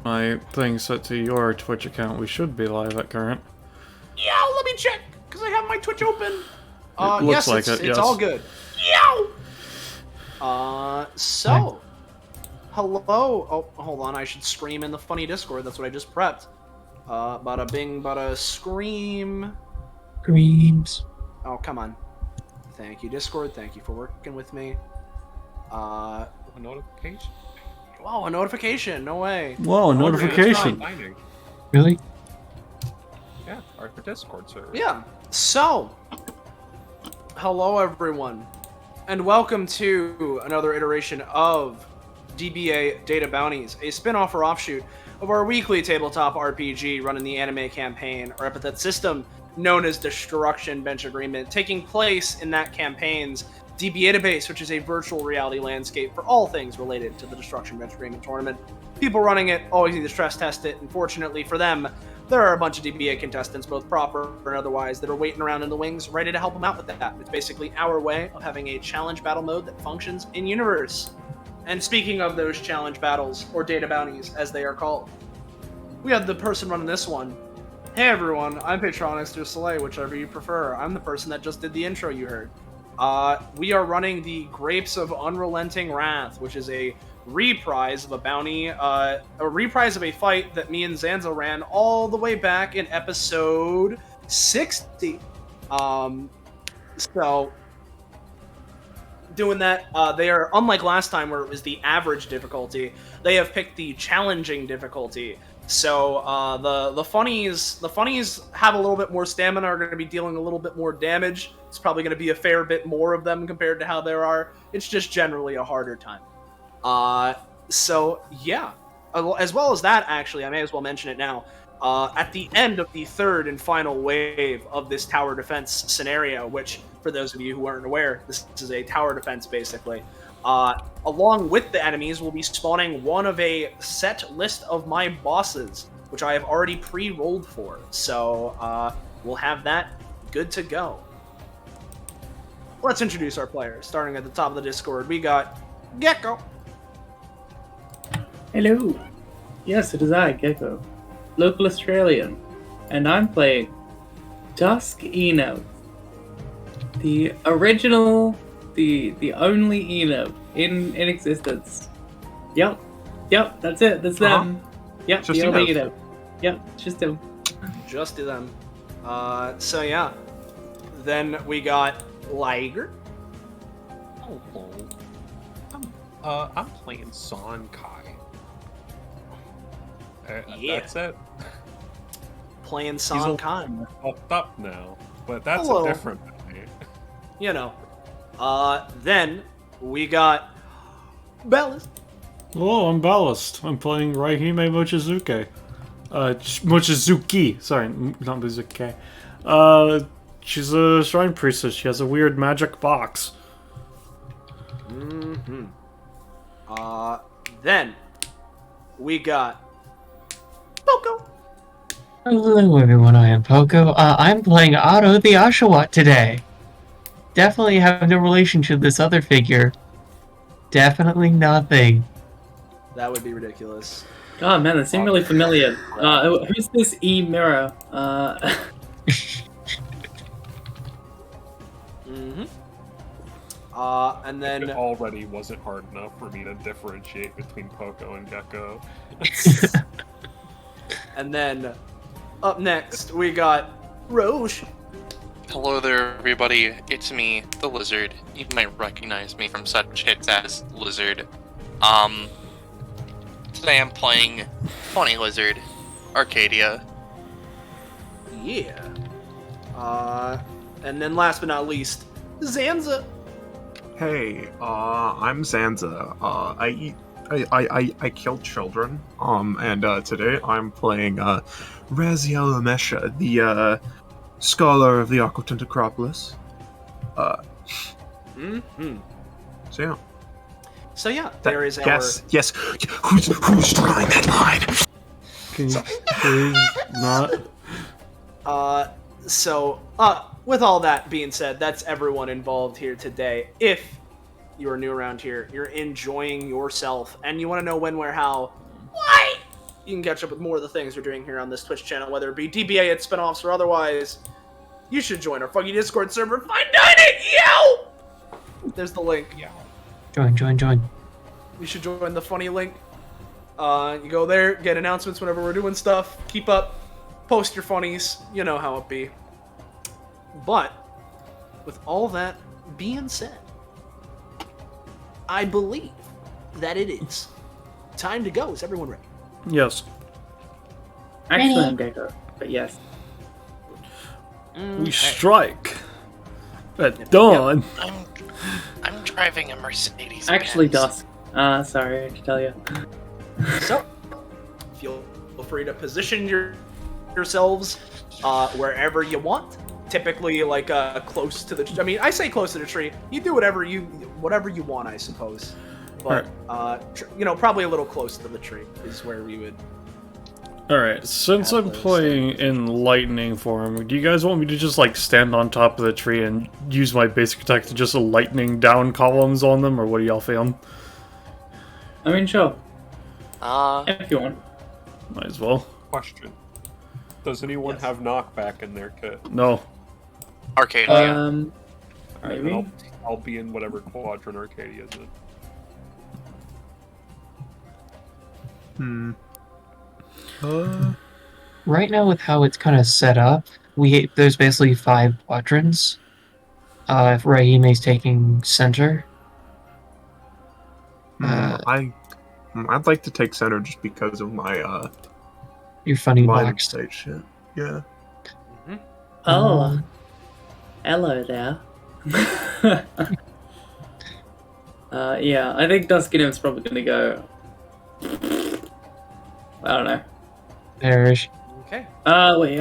my thing set to your Twitch account, we should be live at current. Yeah, let me check, because I have my Twitch open. Looks yes, like it's all good. So, hello. Oh, hold on, I should scream in the funny Discord. That's what I just prepped. Bada bing, bada scream. Screams. Oh, come on. Thank you, Discord. Thank you for working with me. A notification? Wow, a notification. No way. Whoa, a notification. Really? Yeah, our Discord server. Yeah. So, hello everyone, and welcome to another iteration of DBA Data Bounties, a spin-off or offshoot of our weekly tabletop RPG run in the anime campaign, or Epithet System, known as Destruction Bench Agreement, taking place in that campaign's DBA database, which is a virtual reality landscape for all things related to the Destruction Bench Agreement tournament. People running it always need to stress test it, and fortunately for them, there are a bunch of DBA contestants, both proper and otherwise, that are waiting around in the wings, ready to help them out with that. It's basically our way of having a challenge battle mode that functions in-universe. And speaking of those challenge battles, or data bounties, as they are called, we have the person running this one. Hey everyone, I'm Patronix or Soleil, whichever you prefer. I'm the person that just did the intro you heard. We are running the Grapes of Unrelenting Wrath, which is a reprise of a bounty, a reprise of a fight that me and Zanza ran all the way back in episode 60. So, doing that, they are, unlike last time where it was the average difficulty, they have picked the challenging difficulty. So, the funnies have a little bit more stamina, are going to be dealing a little bit more damage. It's probably going to be a fair bit more of them compared to how there are. It's just generally a harder time. So, yeah. As well as that, actually, I may as well mention it now. At the end of the third and final wave of this tower defense scenario, which, for those of you who aren't aware, this is a tower defense, basically. Along with the enemies, we'll be spawning one of a set list of my bosses, which I have already pre-rolled for. So, we'll have that good to go. Let's introduce our players. Starting at the top of the Discord, we got Gecko. Hello. Yes, it is I, Gecko, local Australian, and I'm playing Dusk Eno, the original, the only Eno in existence. Yep, that's it. That's them. Yep, Just the only Eno. Eno. Yep, just them. Just to them. So yeah. Then we got Liger. Hello. I'm playing Son Kai. Yeah. That's it. Playing He's San a Kai. fucked up now, but that's Hello. a different thing. You know. Then we got Bellis. Hello, I'm Ballast. I'm playing Raihime Mochizuki. Mochizuki. Sorry, not Mizuki. She's a shrine priestess. She has a weird magic box. Mm-hmm. Then we got Poco. Hello, everyone. I am Poco. I'm playing Otto the Oshawott today. Definitely have no relation to this other figure. Definitely nothing. That would be ridiculous. Oh man, that seemed really familiar. Who's this E Mirror? Mm-hmm. And then It already wasn't hard enough for me to differentiate between Poco and Gecko. and then up next we got Roche. Hello there, everybody. It's me, the Lizard. You might recognize me from such hits as Lizard. Today I'm playing Funny Lizard, Arcadia. Yeah. And then last but not least, Zanza. Hey, I'm Zanza. I kill children. And today I'm playing Raziel Amesha, the scholar of the Aquatent Acropolis. Mm-hmm. So yeah. So yeah, there is our... Yes. Who's drawing that line? Can you please not? With all that being said, that's everyone involved here today. If you're new around here, you're enjoying yourself, and you want to know when, where, how, why, you can catch up with more of the things we're doing here on this Twitch channel, whether it be DBA at spinoffs or otherwise, you should join our fucking Discord server. Find Dining! Yo! There's the link. Yeah. Join. You should join the funny link. You go there, get announcements whenever we're doing stuff. Keep up. Post your funnies. You know how it be. But, with all that being said, I believe that it is time to go. Is everyone ready? Yes. Actually, I'm Gecko, but yes. We strike at dawn. I'm driving a Mercedes. Actually, Benz. Dusk. Sorry, I should tell you. So, feel free to position yourselves wherever you want. Typically, like close to the. I mean, I say close to the tree. You do whatever you want, I suppose. But probably a little close to the tree is where we would. All right. Since I'm playing in lightning form, do you guys want me to just like stand on top of the tree and use my basic attack to just lightning down columns on them, or what do y'all feel? I mean, sure. If you want. Might as well. Question. Does anyone have knockback in their kit? No. Arcadia. Maybe. I'll be in whatever quadrant Arcadia is in. Right now, with how it's kind of set up, there's basically 5 quadrants. If Rahime's taking center. I'd like to take center just because of my Your funny line of box. sight shit. Yeah. Oh. Hello there. Yeah, I think Duskinim's probably gonna go. I don't know. Perish. Okay. Wait,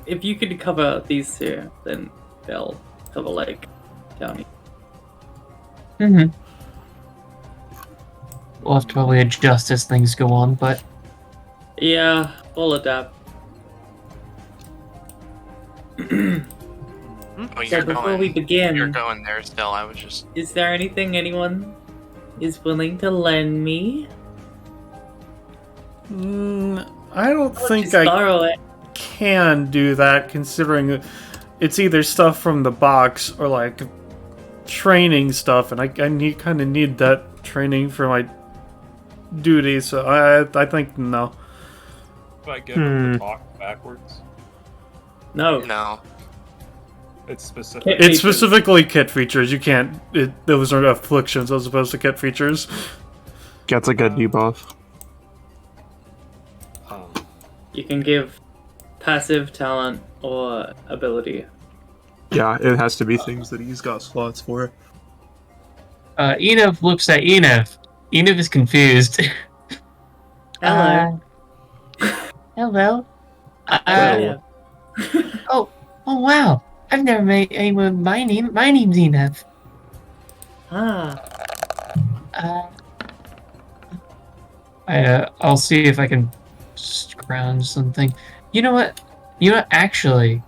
if you could cover these two, then they'll cover like down here. Mm-hmm. We'll have to probably adjust as things go on, but Yeah, we'll adapt. Oh, So before we you're begin, going there still. I was just. is there anything anyone is willing to lend me? I don't think Just I borrow it. can do that, considering it's either stuff from the box or like training stuff, and I kind of need that training for my duty. So I think no. If I get him to talk backwards, No. No. it's specific. Kit It's features. specifically kit features. You can't. Those are afflictions as opposed to kit features. Gets a good debuff. You can give passive talent or ability. Yeah, it has to be things that he's got slots for. Enev looks at Enev. Enev is confused. Hello. Hello. Hello. Oh wow! I've never met anyone with my name. My name's Enev. I'll see if I can scrounge something. You know what? Actually,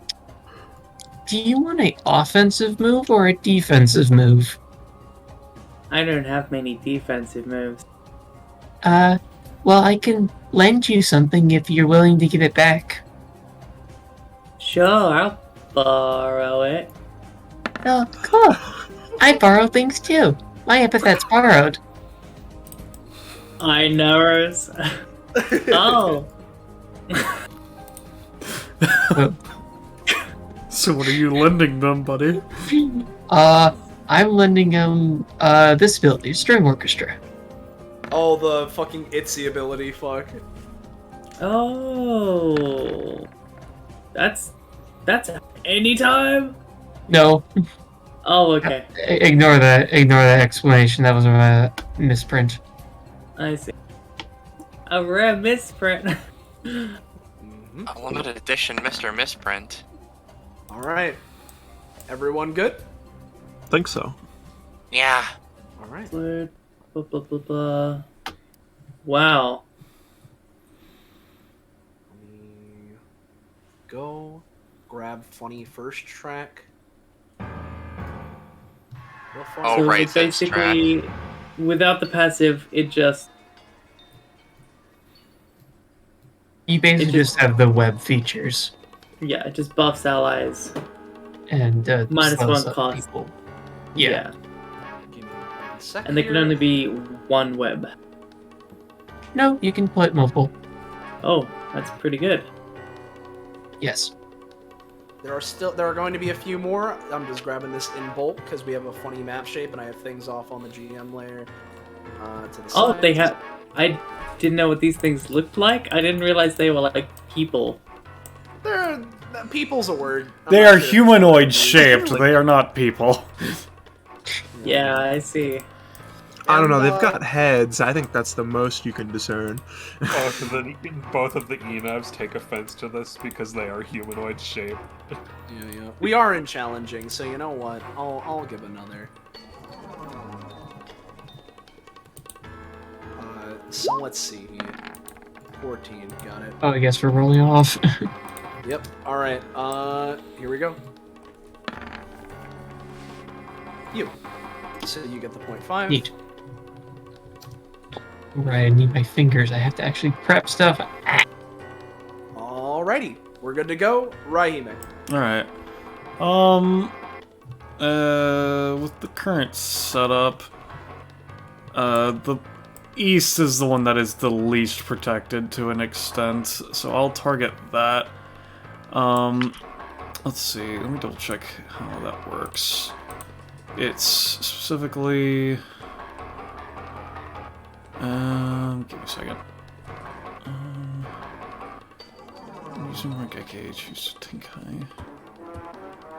do you want an offensive move or a defensive move? I don't have many defensive moves. Well, I can lend you something if you're willing to give it back. Sure, I'll borrow it. Oh, cool. I borrow things too. My epithet's borrowed. I know. Oh. So what are you lending them, buddy? I'm lending him this ability, String Orchestra. Oh, the fucking Itsy ability, fuck. Oh. That's anytime? No, Oh, okay. ignore that explanation. That was a misprint. I see. A rare misprint. Mhm. A limited edition Mr. Misprint. Alright. Everyone good? Think so. Yeah. Alright. Word. Blah, blah, blah, blah. Wow. Let me go grab funny first track. Real funny. Oh, So right, it's that's basically, without the passive, it just You basically It just have the web features Yeah, it just buffs allies. and Minus slows one up cost. people. Yeah. Give me a second And they can here. only be one web. No, you can play it multiple. Oh, that's pretty good. Yes. There are going to be a few more. I'm just grabbing this in bulk because we have a funny map shape and I have things off on the GM layer. To the Oh, side. they have. I didn't know what these things looked like. I didn't realize they were like people. They're people's a word. I'm They not are sure. humanoid shaped. Like- They are not people. Yeah, I see. I don't know. And, They've got heads. I think that's the most you can discern. Oh, so then both of the Enavs take offense to this because they are humanoid shaped. Yeah. We are in challenging, so you know what? I'll give another. So let's see. 14, got it. Oh, I guess we're rolling off. Yep. All right. Here we go. You. So you get the 0.5. Neat. Right, I need my fingers. I have to actually prep stuff. Alrighty, we're good to go. Raime. Alright. With the current setup, the east is the one that is the least protected to an extent, so I'll target that. Let's see, let me double check how that works. It's specifically... give me a second. I'm using my gauge, use Tenkai.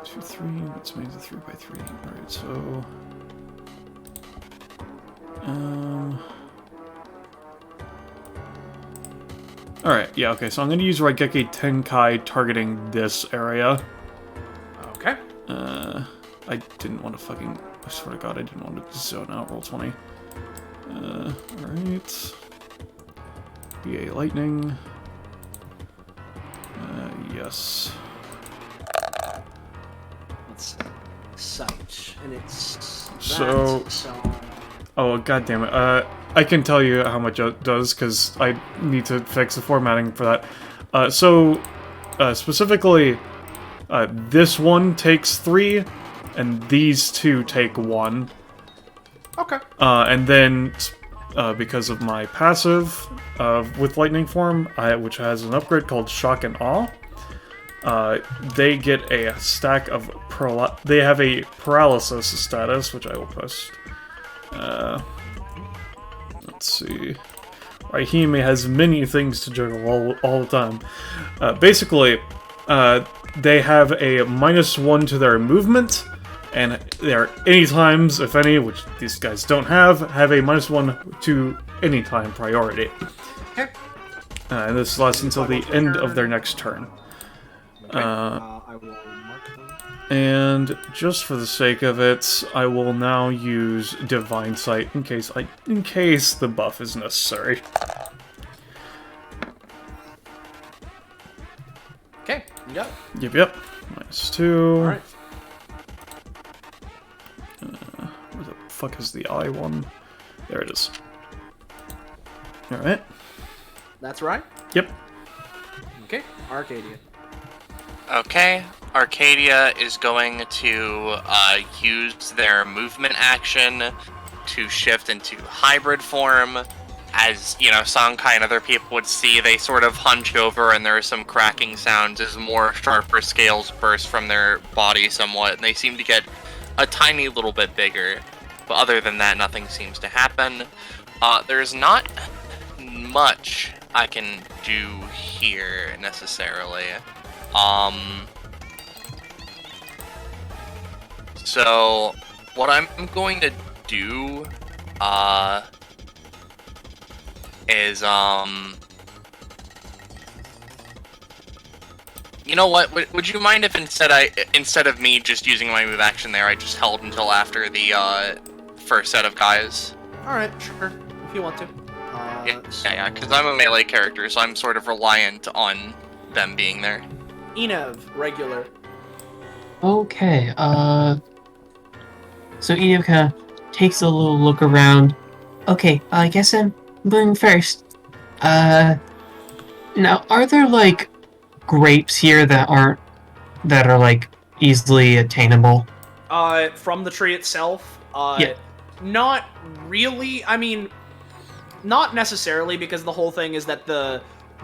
2, 3, let's make it 3 by 3. Alright, so... Alright, yeah, okay, so I'm gonna use Raigeki Tenkai targeting this area. Okay. I didn't want to fucking... I swear to god, I didn't want to zone out roll 20. Alright. BA Lightning. Yes. Let's see. Sight. And it's that, So- so Oh, god damn it. I can tell you how much it does, because I need to fix the formatting for that. Specifically, this one takes 3, and these 2 take 1. okay. And then, because of my passive with Lightning Form, which has an upgrade called Shock and Awe, they get a stack of they have a paralysis status, which I will post. Let's see. Raihime has many things to juggle all the time. Basically, they have a -1 to their movement, and their anytimes, if any, which these guys don't have a -1 to anytime priority. Okay. And this lasts until the end of their next turn. Okay. I will mark them. And just for the sake of it, I will now use Divine Sight in case the buff is necessary. Okay. Yep. Yep. -2. All right. Where the fuck is the I one? There it is. Alright. That's right. Yep. Okay. Arcadia. Okay, Arcadia is going to use their movement action to shift into hybrid form. As, you know, Sankai and other people would see, they sort of hunch over and there are some cracking sounds as more sharper scales burst from their body somewhat, and they seem to get a tiny little bit bigger. But other than that, nothing seems to happen. There's not much I can do here, necessarily. So, what I'm going to do, is, you know what, would you mind if instead of me just using my move action there, I just held until after the, first set of guys? All right. Sure. If you want to. Yeah, because I'm a melee character, so I'm sort of reliant on them being there. Enev, regular. Okay, so Edith kind of takes a little look around. Okay, I guess I'm moving first. Now, are there like grapes here that are like easily attainable? From the tree itself, Yeah. not really. I mean, not necessarily, because the whole thing is that the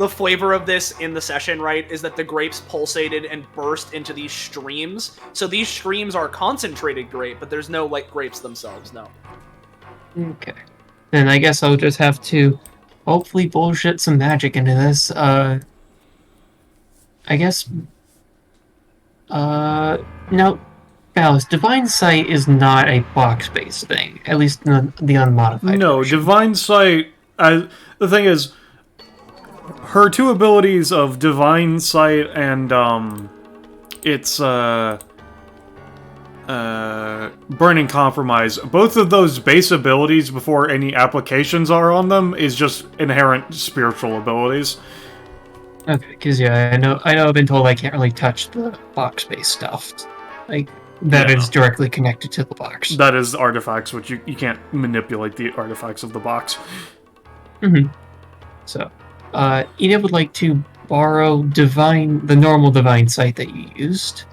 flavor of this in the session, right, is that the grapes pulsated and burst into these streams. So these streams are concentrated grape, but there's no like grapes themselves. No. Okay. Then I guess I'll just have to hopefully bullshit some magic into this. I guess. No. Alice, Divine Sight is not a box-based thing, at least in the unmodified. No, version. Divine Sight. The thing is, her two abilities of Divine Sight and it's Burning Compromise. Both of those base abilities before any applications are on them is just inherent spiritual abilities. Okay, because yeah, I know I've been told I can't really touch the box-based stuff. Like, that Yeah. is directly connected to the box. That is artifacts, which you can't manipulate the artifacts of the box. So, Ina would like to borrow the normal Divine Sight that you used.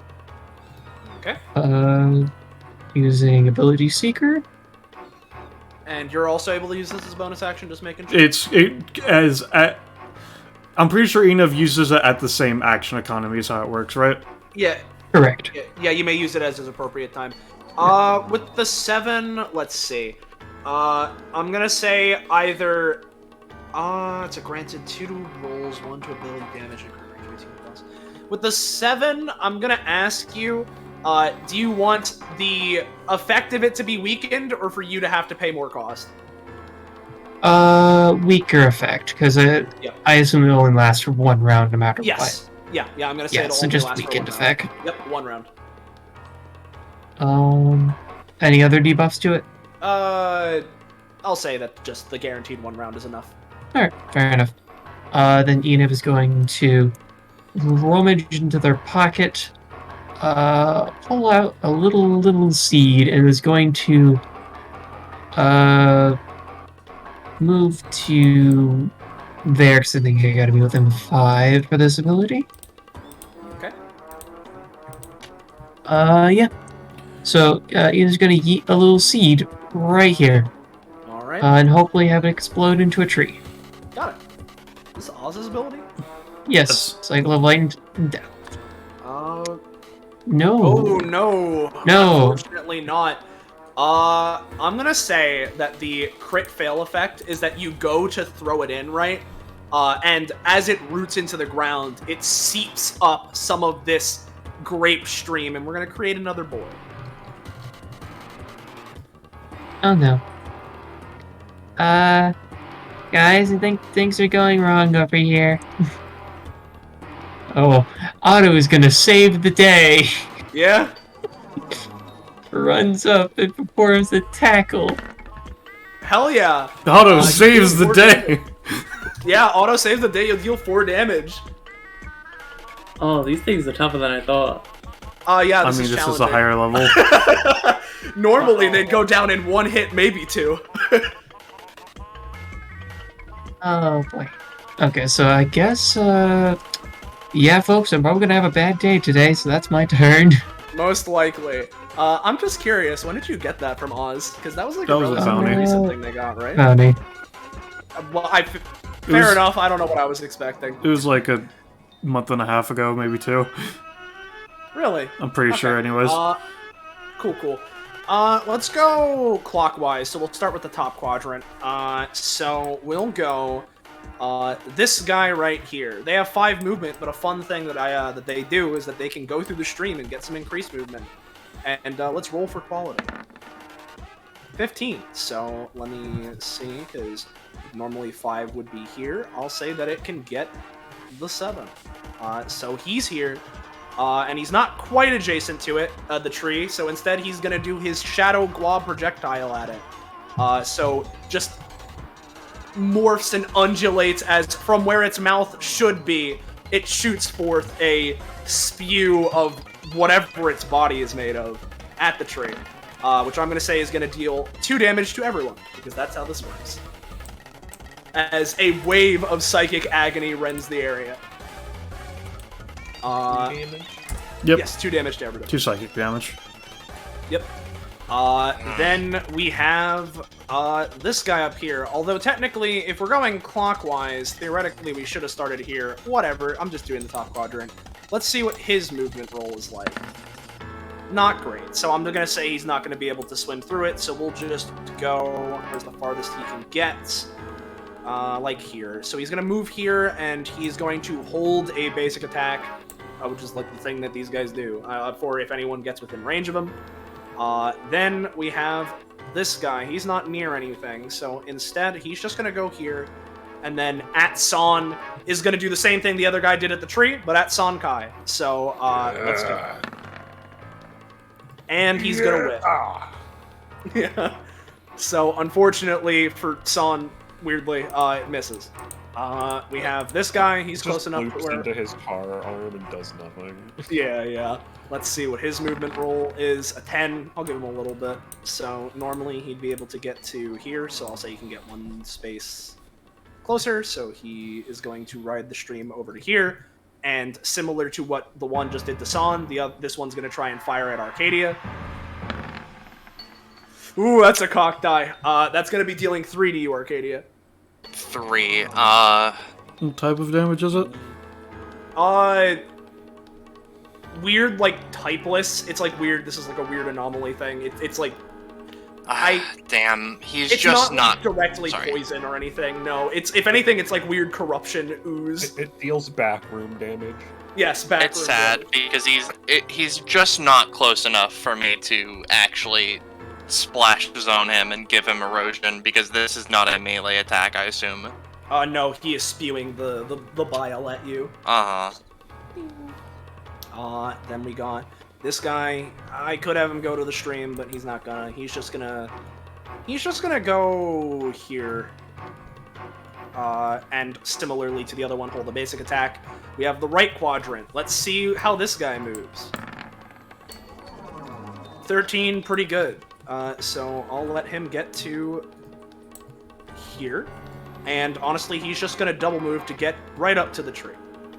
Okay. Using Ability Seeker. And you're also able to use this as a bonus action, just making sure. I'm pretty sure Enav uses it at the same action economy is how it works, right? Yeah. Correct. Yeah, you may use it as appropriate time. With the 7, let's see. I'm gonna say either. It's a granted 2 to rolls, 1 to ability damage, and current range 18 plus. With the 7, I'm gonna ask you, do you want the effect of it to be weakened, or for you to have to pay more cost? Weaker effect, because I assume it only lasts for 1 round no matter what. Yes. Yeah, I'm gonna say it'll so only just last for weakened 1 round. effect. Yep, 1 round. Any other debuffs to it? I'll say that just the guaranteed 1 round is enough. Alright, fair enough. Then Enid is going to rummage into their pocket, pull out a little seed, and is going to move to there, because I think I gotta be within 5 for this ability. Okay. Yeah. So, Enid's gonna yeet a little seed right here, Alright. and hopefully have it explode into a tree. Got it. This is Oz's ability? Yes, Cycle of Light and Death. No. Oh, no. No. Unfortunately not. I'm gonna say that the crit fail effect is that you go to throw it in, right? And as it roots into the ground, it seeps up some of this grape stream, and we're gonna create another board. Oh no. Guys, I think things are going wrong over here. Oh, Otto is gonna save the day. Yeah? Runs up and performs a tackle. Hell yeah. Auto saves the day! Yeah, auto saves the day, you'll deal 4 damage. Oh, these things are tougher than I thought. Yeah, I this mean, is this is challenging. a higher level. Normally, they'd go down in 1 hit, maybe 2. Oh boy. Okay, so I guess, yeah, folks, I'm probably gonna have a bad day today, so that's my turn. Most likely. I'm just curious, when did you get that from Oz? Because that was like That a was a relatively bounty. recent thing they got, right? Bounty. Well, fair enough, I don't know what I was expecting. It was like a month and a half ago, maybe 2. Really? I'm pretty sure, anyways. Cool. Let's go clockwise, so we'll start with the top quadrant. So we'll go, this guy right here. They have 5 movement, but a fun thing that that they do is that they can go through the stream and get some increased movement. And let's roll for quality. 15. So let me see, because normally 5 would be here. I'll say that it can get the 7. So he's here. And he's not quite adjacent to it, the tree, so instead he's gonna do his shadow glob projectile at it. So just morphs and undulates as from where its mouth should be, it shoots forth a spew of whatever its body is made of at the tree. Which I'm gonna say is gonna deal 2 damage to everyone, because that's how this works. as a wave of psychic agony rends the area. Yep. Yes, 2 damage to everybody. 2 psychic damage. Yep. Then we have this guy up here. Although technically, if we're going clockwise, theoretically we should have started here. Whatever, I'm just doing the top quadrant. Let's see what his movement roll is like. Not great. So I'm gonna say he's not gonna be able to swim through it, so we'll just go, where's the farthest he can get? Like here. So he's gonna move here, and he's going to hold a basic attack, which is like the thing that these guys do, for if anyone gets within range of him. Then we have this guy. He's not near anything, so instead he's just gonna go here, and then at San is gonna do the same thing the other guy did at the tree, but at Sankai. So, let's do it. And he's gonna whip. Yeah. So, unfortunately for San, weirdly, it misses. We have this guy. He's close enough to loops where... into his power arm and does nothing. Yeah. Let's see what his movement roll is. A 10. I'll give him a little bit. So normally he'd be able to get to here, so I'll say he can get 1 space closer. So he is going to ride the stream over to here. And similar to what the one just did to San, this one's going to try and fire at Arcadia. Ooh, that's a cocked die. That's going to be dealing 3 to you, Arcadia. 3. What type of damage is it? Weird, like, typeless. It's like weird. This is like a weird anomaly thing. It's like... Damn, he's it's just not directly sorry. poison or anything. No, it's if anything, it's like weird corruption ooze. It deals backroom damage. Yes, back. It's sad because he's just not close enough for me to actually splash zone him and give him erosion, because this is not a melee attack, I assume. No, he is spewing the bile at you. Then we got this guy. I could have him go to the stream, but he's not gonna. He's just gonna go here. And similarly to the other one, hold the basic attack. We have the right quadrant. Let's see how this guy moves. 13, pretty good. So I'll let him get to here. And honestly, he's just gonna double move to get right up to the tree.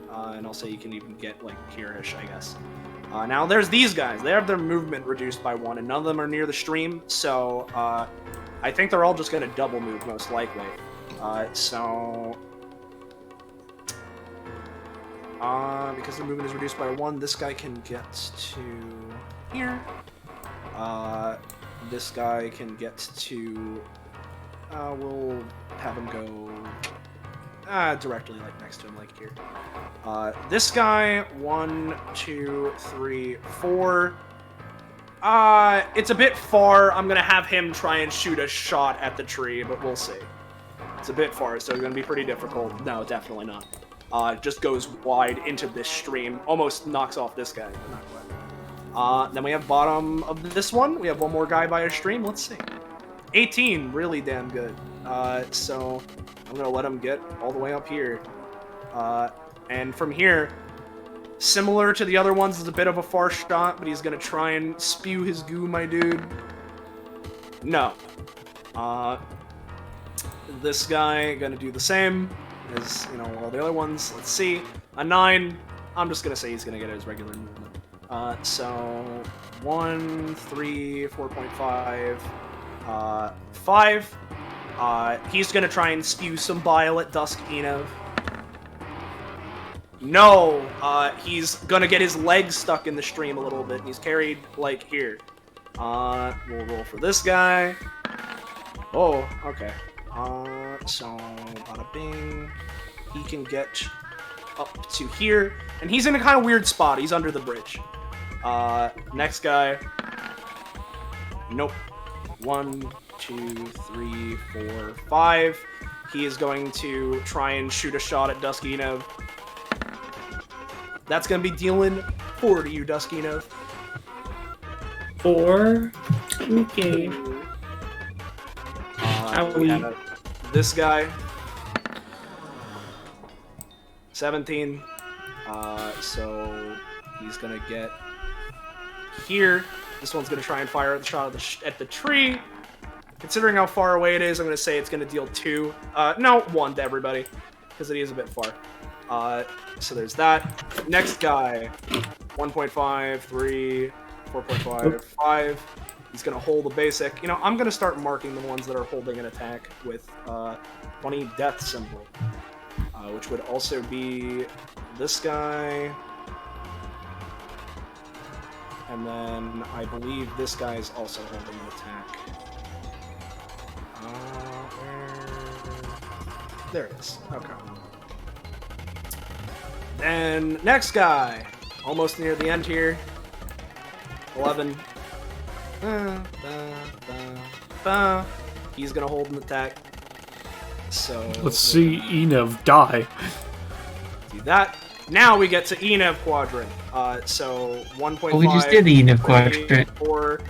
And I'll say you can even get, like, here-ish, I guess. Now, there's these guys. They have their movement reduced by 1, and none of them are near the stream, so I think they're all just going to double move, most likely. Because the movement is reduced by 1, this guy can get to here. This guy can get to... we'll have him go... directly, like, next to him, like here. This guy, 1, 2, 3, 4. It's a bit far. I'm gonna have him try and shoot a shot at the tree, but we'll see. It's a bit far, so it's gonna be pretty difficult. No, definitely not. Just goes wide into this stream. Almost knocks off this guy, but not quite. Then we have bottom of this one. We have one more guy by a stream. Let's see. 18, really damn good. So I'm gonna let him get all the way up here. And from here, similar to the other ones, is a bit of a far shot, but he's gonna try and spew his goo, my dude. No. This guy gonna do the same as, you know, all the other ones. Let's see. A 9. I'm just gonna say he's gonna get his regular movement. So 1, 3, 4.5, 5. He's gonna try and spew some bile at Dusk Enev. No! He's gonna get his legs stuck in the stream a little bit. He's carried, like, here. We'll roll for this guy. Oh, okay. So, bada bing. He can get up to here. And he's in a kind of weird spot. He's under the bridge. Next guy. Nope. 1, 2, 3, 4, 5. He is going to try and shoot a shot at Duskeenov. That's going to be dealing 4 to you, Duskeenov. 4? Okay. We have this guy. 17. So he's going to get here. This one's going to try and fire at the shot at the tree. considering how far away it is, I'm going to say it's going to deal 2. No, 1 to everybody, because it is a bit far. So there's that. Next guy, 1.5, 3, 4.5, 5. He's going to hold a basic. You know, I'm going to start marking the ones that are holding an attack with 20 death symbol, which would also be this guy. And then I believe this guy is also holding an attack. There it is. Okay. Then next guy, almost near the end here. 11. He's gonna hold an attack. So Let's see Enev die. do that. Now we get to Enev quadrant. So 1.5. Well, we just did the Enev quadrant. 4.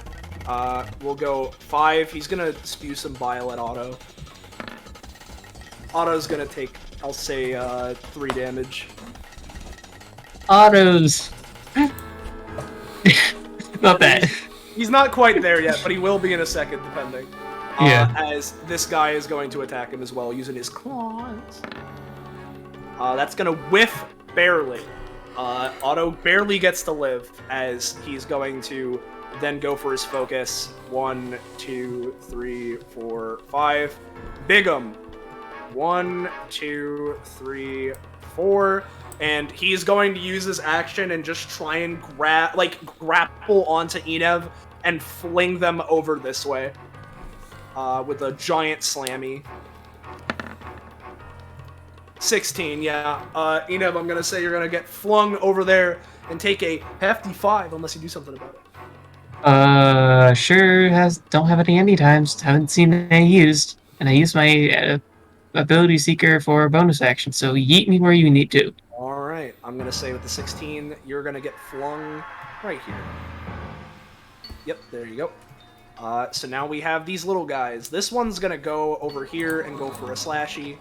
We'll go 5. He's gonna spew some bile at Otto. Otto's gonna take, I'll say, 3 damage. Autos. Not bad. He's not quite there yet, but he will be in a second, depending. Yeah. As this guy is going to attack him as well, using his claws. That's gonna whiff barely. Otto barely gets to live, as he's going to then go for his focus. 1, 2, 3, 4, 5. Big'em. 1, 2, 3, 4. And he's going to use his action and just try and grapple onto Enev and fling them over this way. With a giant slammy. 16, yeah. Enev, I'm gonna say you're gonna get flung over there and take a hefty 5 unless you do something about it. Sure don't have any handy times. Haven't seen any used. And I used my ability seeker for a bonus action, so yeet me where you need to. Alright, I'm gonna say with the 16, you're gonna get flung right here. Yep, there you go. So now we have these little guys. This one's gonna go over here and go for a slashy.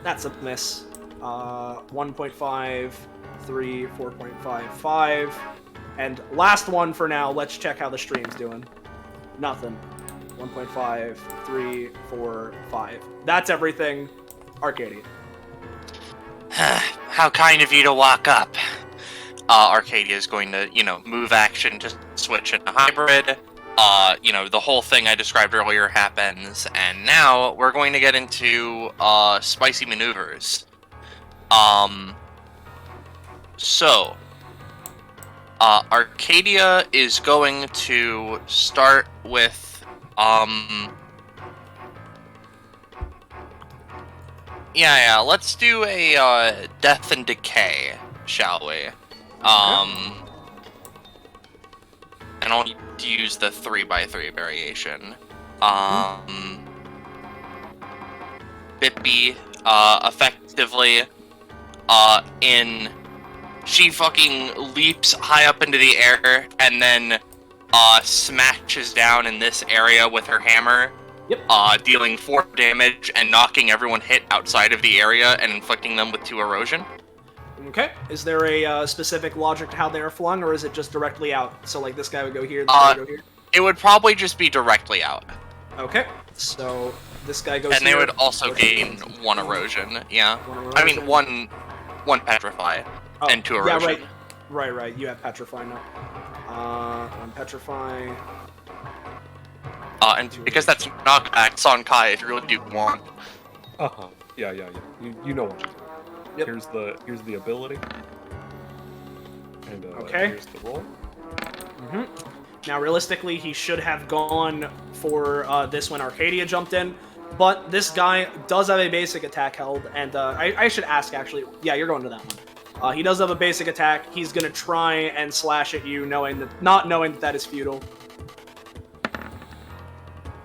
That's a miss. 1.5, 3, 4.5, 5. And last one for now, let's check how the stream's doing. Nothing. 1.5, 3, 4, 5. That's everything. Arcadia. How kind of you to walk up. Arcadia is going to, move action to switch into hybrid. The whole thing I described earlier happens, and now we're going to get into spicy maneuvers. So Arcadia is going to start with let's do a death and decay, shall we? And I'll need to use the 3x3 variation. Bippy, effectively, she fucking leaps high up into the air and then smashes down in this area with her hammer. Yep. Dealing 4 damage and knocking everyone hit outside of the area and inflicting them with 2 erosion. Okay. Is there a specific logic to how they are flung, or is it just directly out? So, like, this guy would go here, this guy would go here? It would probably just be directly out. Okay. So, this guy goes and here. And they would also gain 1 erosion, yeah. 1 erosion. I mean, one petrify and 2 erosion. Yeah, right. You have petrify now. On petrify. And because that's knockbacks on Kai, if you really do want. Yeah. You know what. Yep. Here's the ability. And okay. Here's the roll. Now, realistically, he should have gone for this when Arcadia jumped in, but this guy does have a basic attack held, and I should ask, actually. Yeah, you're going to that one. He does have a basic attack. He's going to try and slash at you, not knowing that that is futile.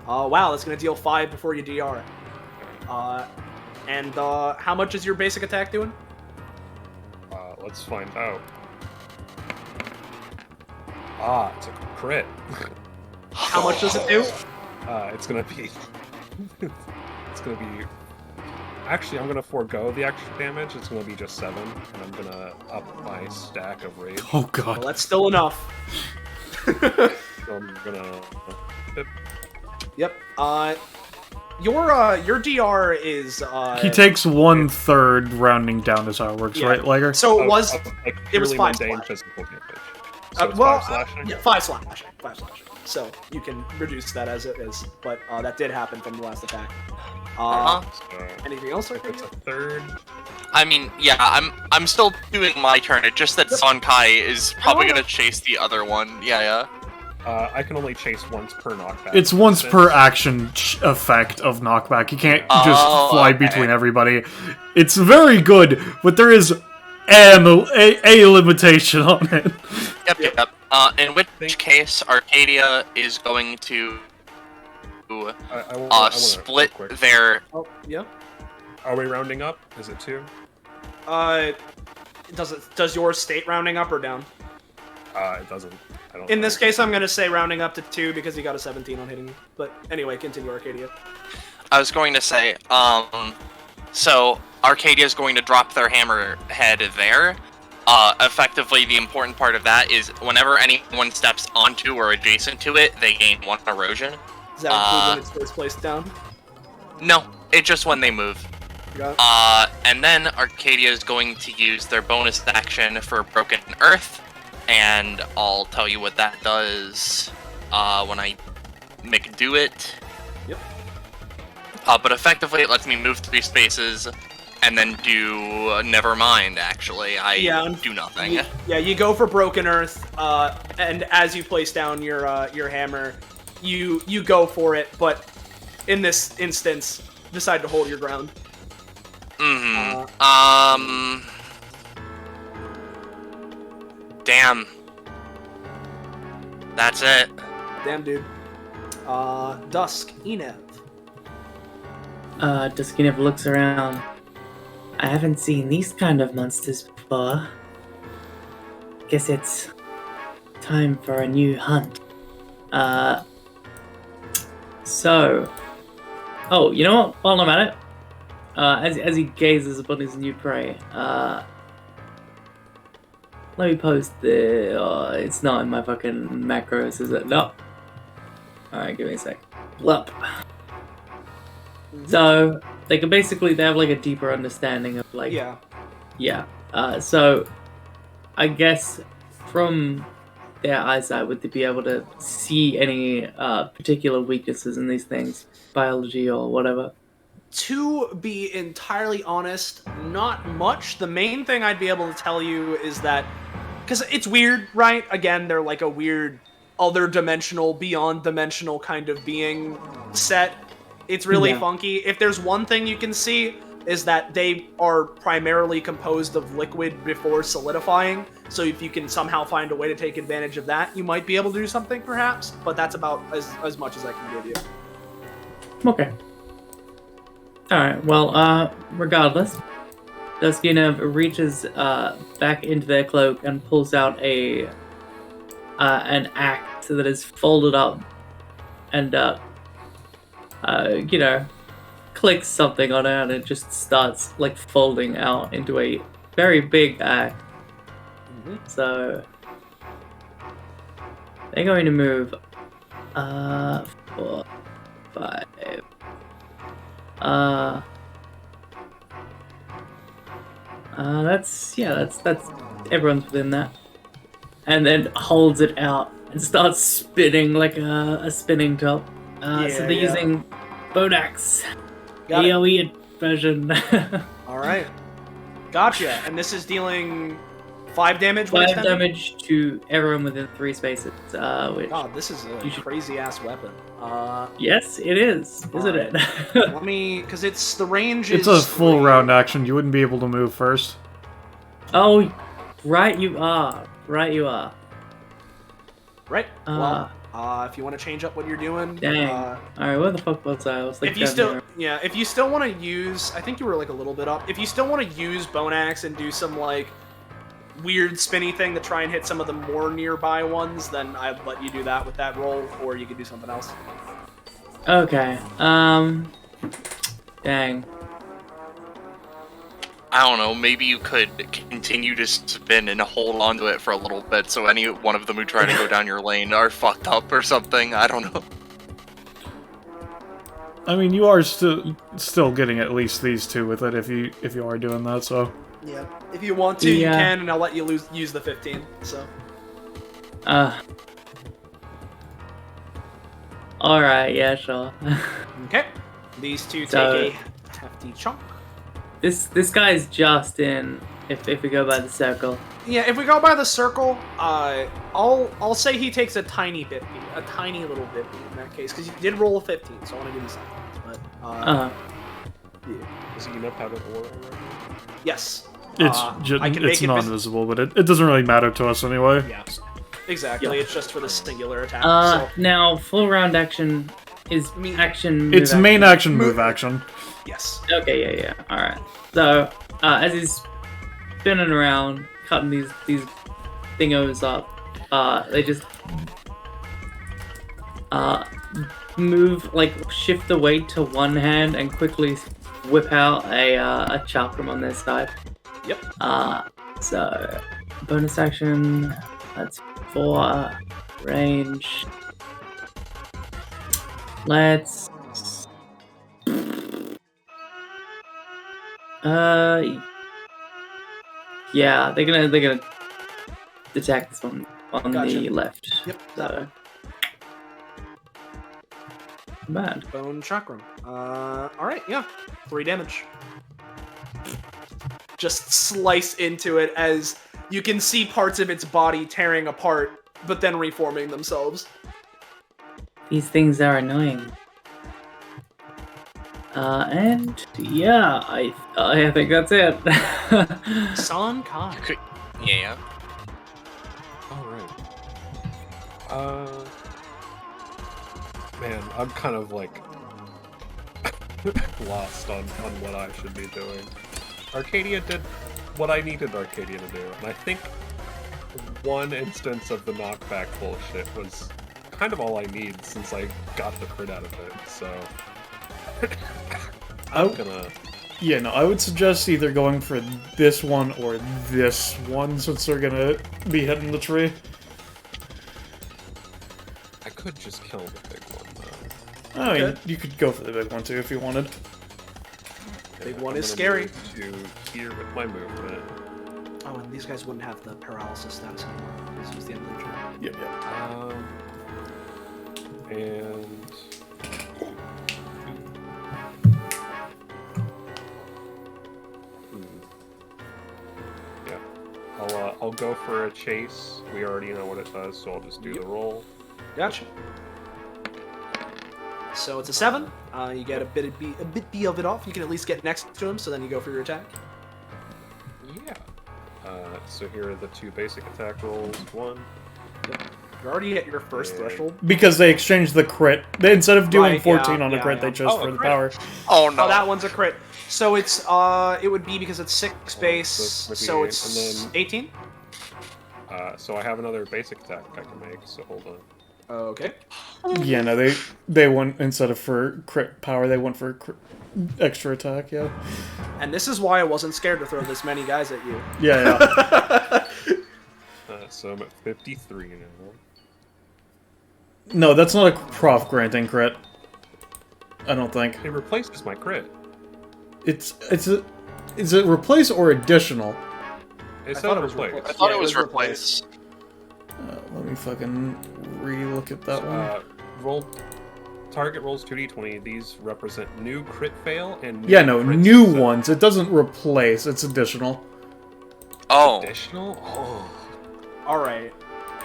Wow, that's going to deal 5 before you DR. And how much is your basic attack doing? Let's find out. It's a crit. How much does it do? It's gonna be... Actually, I'm gonna forego the extra damage. It's gonna be just 7, and I'm gonna up my stack of rage. Oh god. Well, that's still enough. So I'm gonna... Yep. Your DR is He takes 1/3 rounding down is how it works, Yeah. right, Liger? so it was like it was purely 5 mundane slash. physical damage. So it's well, 5 slashing? yeah, 5 slash. 5 slash. So you can reduce that as it is, but that did happen from the last attack. So Anything else? if it's a third, I mean, yeah, I'm still doing my turn. It's just that Sonkai is probably gonna chase the other one. Yeah. I can only chase once per knockback. It's once Since- per action effect of knockback. You can't just Oh, fly okay. between everybody. It's very good, but there is a limitation on it. Yep. In which case, Arcadia is going to I wanna split real quick. their. Oh, yeah. Are we rounding up? Is it 2? Does your state rounding up or down? It doesn't. I don't. In this case, I'm gonna say rounding up to 2 because you got a 17 on hitting you. But anyway, continue, Arcadia. I was going to say, so Arcadia is going to drop their hammerhead there. Effectively, the important part of that is whenever anyone steps onto or adjacent to it, they gain 1 erosion. Does that include when it's first placed down? No, it's just when they move. Got it. And then Arcadia is going to use their bonus action for Broken Earth, and I'll tell you what that does when I do it. Yep. But effectively, it lets me move 3 spaces, and then do Nevermind. Actually, I do nothing. You go for Broken Earth, and as you place down your hammer, you go for it, but in this instance, decide to hold your ground. Damn. That's it. Damn, dude. Dusk, Enev. Duskinev looks around. I haven't seen these kind of monsters before. Guess it's time for a new hunt. Oh, you know what? While I'm at it, as he gazes upon his new prey, let me post the. Oh, it's not in my fucking macros, is it? No. Alright, give me a sec. Blup. So, they have like a deeper understanding of like. Yeah. So, I guess from their eyesight, would they be able to see any particular weaknesses in these things? Biology or whatever? To be entirely honest, not much. The main thing I'd be able to tell you is that, because it's weird, right? Again, they're like a weird other dimensional, beyond dimensional kind of being set. It's really funky. If there's one thing you can see, is that they are primarily composed of liquid before solidifying. So if you can somehow find a way to take advantage of that, you might be able to do something, perhaps. But that's about as much as I can give you. Okay. Alright, well, regardless, Duskina reaches back into their cloak and pulls out an axe that is folded up and, clicks something on it and it just starts, like, folding out into a very big axe. So, they're going to move, 4, 5... that's everyone's within that. And then holds it out and starts spinning like a spinning top. So they're using Bodax. Got it. AoE version. Alright. Gotcha. And this is dealing 5 damage? 5 damage to everyone within 3 spaces. Which, God, this is a crazy-ass weapon. yes, it is, isn't it? Let me... Because it's... The range It's is... a full round action. You wouldn't be able to move first. Oh, right you are. Right you are. Right. Well, if you want to change up what you're doing... Dang. Alright, where the fuck was I? I was like if you down still... here. Yeah, if you still want to use... I think you were like a little bit up. If you still want to use Bone Axe and do some like... weird spinny thing to try and hit some of the more nearby ones, then I'd let you do that with that roll, or you could do something else. Okay, dang. I don't know, maybe you could continue to spin and hold onto it for a little bit so any one of them who try to go down your lane are fucked up or something. I don't know. I mean, you are still getting at least these two with it if you are doing that. So Yeah. If you want to, you can, and I'll let you use the 15. So. Alright, yeah, sure. Okay. These two So- take a hefty chunk. This guy's just in, if we go by the circle. Yeah, if we go by the circle, I'll say he takes a tiny bit, a tiny little bit in that case, because he did roll a 15, so I want to give you something. But yeah. Does Enough have an aura already? Yes. it's I can it's make it non-visible, but it doesn't really matter to us anyway. Yeah. Exactly. Yeah. It's just for the singular attack. So. Now, full round action is action. It's move main action, Move move action. Yes. Okay, yeah. Alright. So, as he's spinning around, cutting these thingos up, they just move, like, shift the weight to one hand and quickly whip out a chakram on their side. Yep. So, bonus action, that's 4 range. Let's. Yeah, they're gonna attack this one on Gotcha. the left. Yep. So. Bad. Bone chakram. Alright, yeah. 3 damage. Just slice into it as you can see parts of its body tearing apart, but then reforming themselves. These things are annoying. And yeah, I think that's it. San Kai. Yeah. Alright. Man, I'm kind of like lost on what I should be doing. Arcadia did what I needed Arcadia to do, and I think one instance of the knockback bullshit was kind of all I need since I got the crit out of it, so I'm gonna... Yeah, no, I would suggest either going for this one or this one, since they're gonna be hitting the tree. I could just kill the big one, though. Oh, Okay. you could go for the big one too if you wanted. Big Yeah, one I'm is gonna scary. move to here with my movement. Oh, and these guys wouldn't have the paralysis status anymore. This was the end of the turn. Yep. And yeah, I'll go for a chase. We already know what it does, so I'll just do the roll. Gotcha. So it's a 7. You get a bit of it off. You can at least get next to him, so then you go for your attack. Yeah. So here are the 2 basic attack rolls. 1. You're already at your first Yeah. threshold. Because they exchanged the crit. Instead of doing Right, 14 yeah, on a yeah, crit, yeah. they chose Oh, for a the crit. power. Oh no. Oh, that one's a crit. So it's it would be because it's 6 base, so so 58, it's and then- 18. So I have another basic attack I can make. So hold on. Okay. Yeah, no, they went, instead of for crit power, they went for extra attack, yeah. And this is why I wasn't scared to throw this many guys at you. Yeah. So I'm at 53 now. No, that's not a prof granting crit. I don't think. It replaces my crit. Is it replace or additional? It I said thought it was replace. replaced. I thought Yeah, it was replaced. replaced. Let me fucking re-look at that one. Roll. Target rolls 2d20. These represent new crit fail and new Yeah, no, crit new success. ones. It doesn't replace, it's additional. Oh. Additional? Oh, Alright.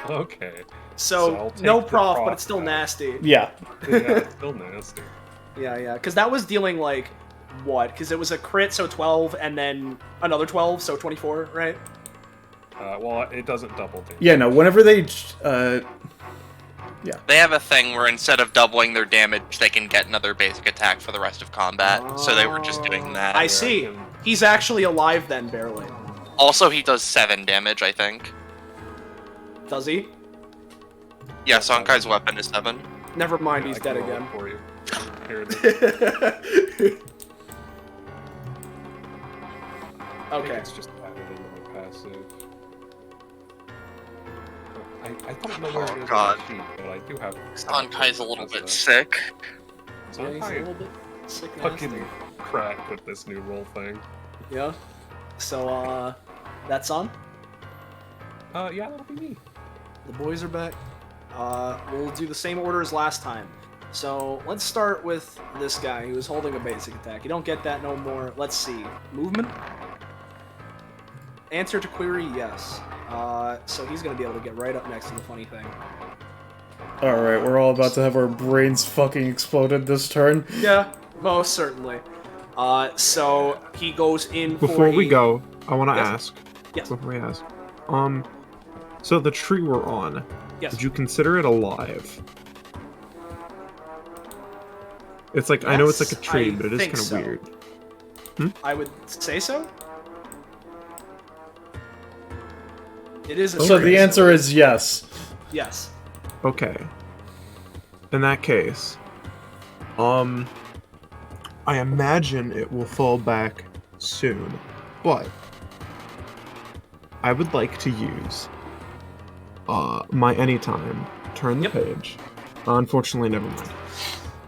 okay. So, I'll take no the prof, prof but it's still back. nasty. Yeah. Yeah, it's still nasty. Yeah. Because that was dealing, like, what? Because it was a crit, so 12, and then another 12, so 24, right? Well, it doesn't double damage. Yeah, no, whenever they... They have a thing where instead of doubling their damage, they can get another basic attack for the rest of combat. So they were just doing that. I see. He's actually alive then, barely. Also, he does 7 damage, I think. Does he? Yeah, Sonkai's weapon is 7. Never mind, I he's can dead roll it again. for you. Here it is. I think Okay. it's just added into my passive. I don't know where it is on God. the sheet, but I do have... Sonkai's a little bit That's sick. Yeah, he's a I'm little bit sick and fucking nasty. cracked with this new roll thing. Yeah. So, that's on. Yeah, that'll be me. The boys are back. We'll do the same order as last time. So, let's start with this guy who is holding a basic attack. You don't get that no more. Let's see. Movement? Answer to query, yes. So he's gonna be able to get right up next to the funny thing. Alright, we're all about to have our brains fucking exploded this turn. Yeah, most certainly. So he goes in for Before we a- go, I want to Yes. ask. Yes. Before we ask. So the tree we're on, Yes. would you consider it alive? It's like, I know it's like a Yes, tree, I but it is think kind of so. weird. I would say so. It is a So tree, the answer is yes. yes. Okay. In that case, I imagine it will fall back soon, but I would like to use my anytime, turn the Yep. page. Unfortunately, never mind.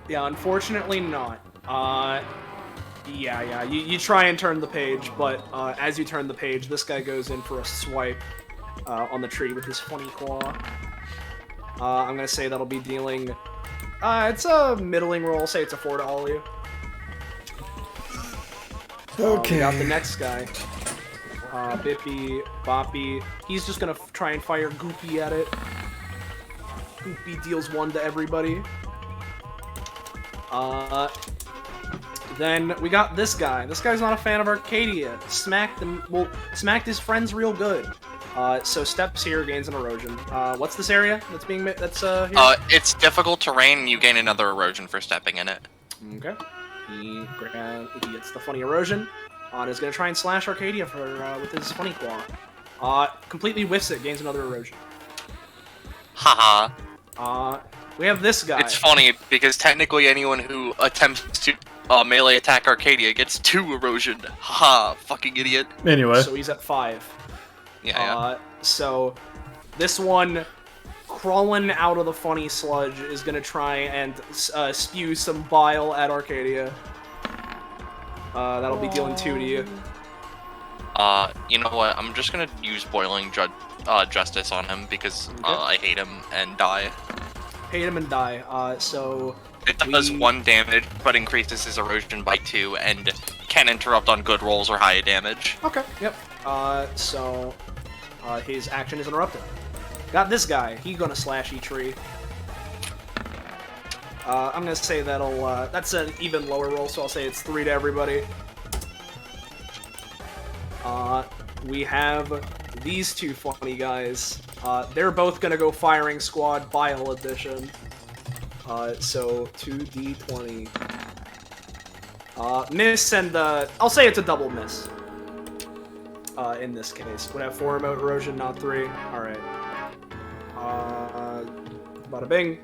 Yeah, unfortunately not. Yeah, you try and turn the page, but as you turn the page, this guy goes in for a swipe on the tree with his funny claw. I'm gonna say that'll be dealing... it's a middling roll, say it's a 4 to all of you. We got the next guy. Bippy, Boppy. He's just gonna try and fire Goopy at it. Goopy deals 1 to everybody. Then we got this guy. This guy's not a fan of Arcadia. Smacked his friends real good. So steps here, gains an erosion. What's this area that's being here? It's difficult terrain. You gain another erosion for stepping in it. Okay. He gets the funny erosion. And is gonna try and slash Arcadia with his funny claw. Completely whiffs it, gains another erosion. Haha. We have this guy. It's funny because technically anyone who attempts to melee attack Arcadia gets 2 erosion. Haha, fucking idiot. Anyway. So he's at 5. Yeah. So this one, crawling out of the funny sludge, is gonna try and spew some bile at Arcadia. That'll be dealing 2 to you. You know what? I'm just gonna use boiling justice on him because I hate him and die. Hate him and die. So It does 1 damage, but increases his erosion by 2, and can interrupt on good rolls or high damage. okay, yep. So his action is interrupted. Got this guy. He's gonna slash each tree. I'm gonna say that's an even lower roll, so I'll say it's 3 to everybody. We have these 2 funny guys. They're both gonna go firing squad bile edition. So 2d20. Miss and I'll say it's a double miss. In this case, would have 4 remote erosion, not 3. All right. Bada bing.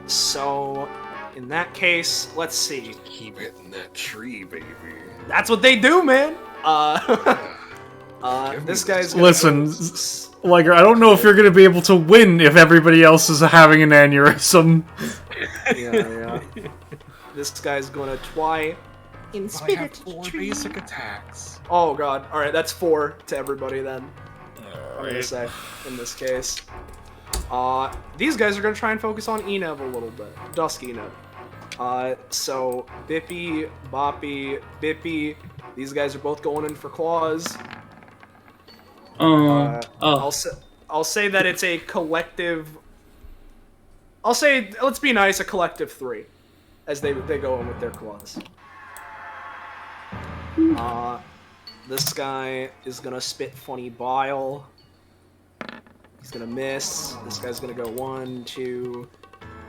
So in that case, let's see. Keep it in that tree, baby. That's what they do, man. This guy's gonna Listen, Liger, I don't know if you're gonna be able to win if everybody else is having an aneurysm. Yeah. This guy's gonna try in I spirit. have 4 basic attacks. Oh god. All right, that's 4 to everybody then. I'm gonna say in this case. These guys are gonna try and focus on Enev a little bit. Dusk Enev. So Bippy, Boppy, Bippy. These guys are both going in for claws. I'll say that it's a collective. I'll say, let's be nice, a collective 3, as they go in with their claws. This guy is gonna spit funny bile. He's gonna miss. This guy's gonna go 1, 2.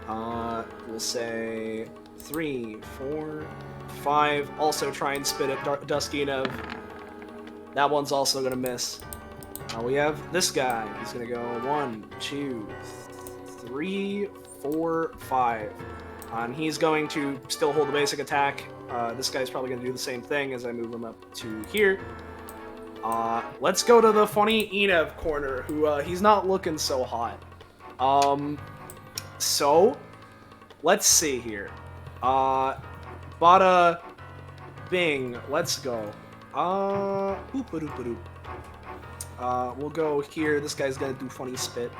We'll say 3, 4, 5. Also try and spit at Duskinov. That one's also gonna miss. We have this guy. He's gonna go 1, 2, 3, 4, 5. And he's going to still hold the basic attack. This guy's probably gonna do the same thing as I move him up to here. Let's go to the funny Enev corner, who he's not looking so hot. So let's see here. Bada bing. Let's go. Oop-a-doop-a-doop. We'll go here. This guy's gonna do funny spit.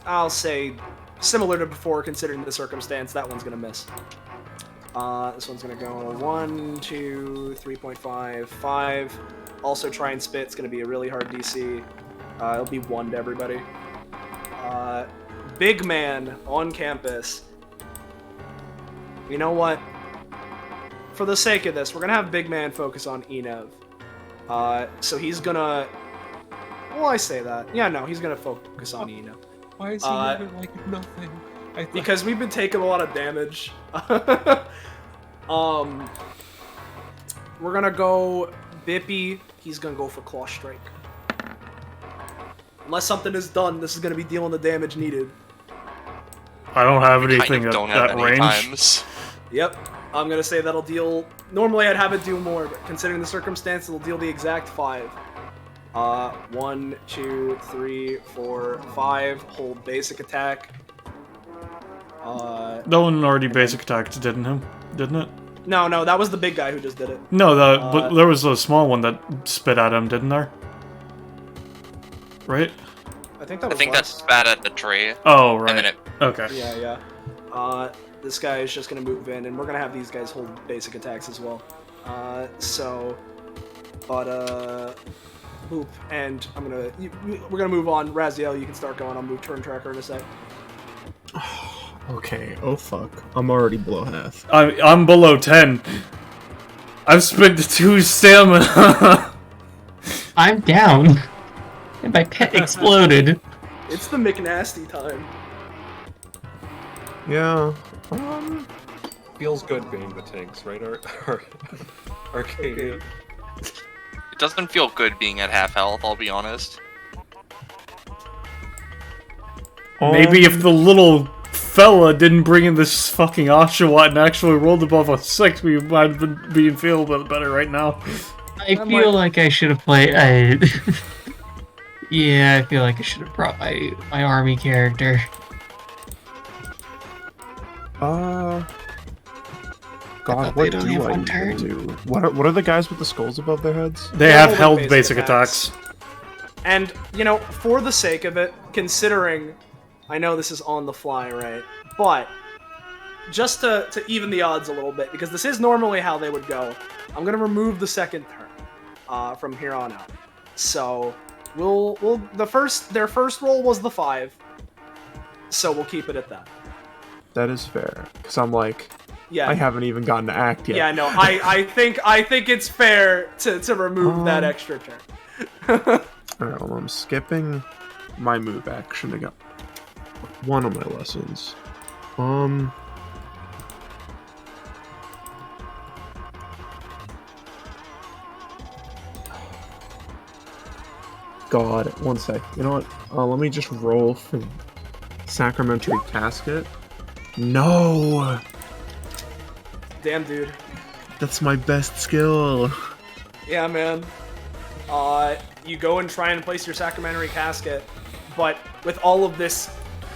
I'll say similar to before, considering the circumstance. That one's gonna miss. This one's gonna go 1, 2, 3.5, 5. Also try and spit. It's gonna be a really hard DC. It'll be 1 to everybody. Big man on campus. You know what? For the sake of this, we're gonna have big man focus on Enev. So he's gonna... Well, I say that. Yeah, no, he's gonna focus on Enev. Why is he moving like nothing? Because we've been taking a lot of damage. We're gonna go Bippy. He's gonna go for Claw Strike. Unless something is done, this is gonna be dealing the damage needed. I don't have anything kind of at don't have that any range. times. Yep. I'm gonna say that'll deal... Normally I'd have it do more, but considering the circumstance, it'll deal the exact 5. 1, 2, 3, 4, 5. Hold basic attack. That one already basic attacked, didn't it? No, that was the big guy who just did it. No, but there was a small one that spit at him, didn't there? Right? I think that I was think less. that's bad at the tree. Oh, right. And then it Okay. Yeah. This guy is just gonna move in, and we're gonna have these guys hold basic attacks as well. Boop, and we're gonna move on. Raziel, you can start going. I'll move turn tracker in a sec. Okay, oh fuck. I'm already below half. I'm below 10. I've spent 2 stamina. I'm down. And my pet exploded. It's the McNasty time. Yeah. Feels good being the tanks, right? Arcadia. It doesn't feel good being at half health, I'll be honest. Maybe if the little fella didn't bring in this fucking Oshawott and actually rolled above a 6, we might have been feeling a bit better right now. I feel like I should have played. Yeah, I feel like I should have brought my army character. God, they what don't do have I one need turn. to do? What are the guys with the skulls above their heads? They Yeah, have hold held basic basic attacks. attacks. And, you know, for the sake of it, considering... I know this is on the fly, right? But, just to even the odds a little bit, because this is normally how they would go, I'm going to remove the second turn from here on out. So, their first roll was the 5, so we'll keep it at that. That is fair. Because I'm like, Yeah. I haven't even gotten to act yet. Yeah, no, I think it's fair to remove that extra turn. Alright, well, I'm skipping my move action to go. One of my lessons. God, one sec. You know what? Let me just roll for Sacramentary Casket. No! Damn, dude. That's my best skill. Yeah, man. You go and try and place your Sacramentary Casket, but with all of this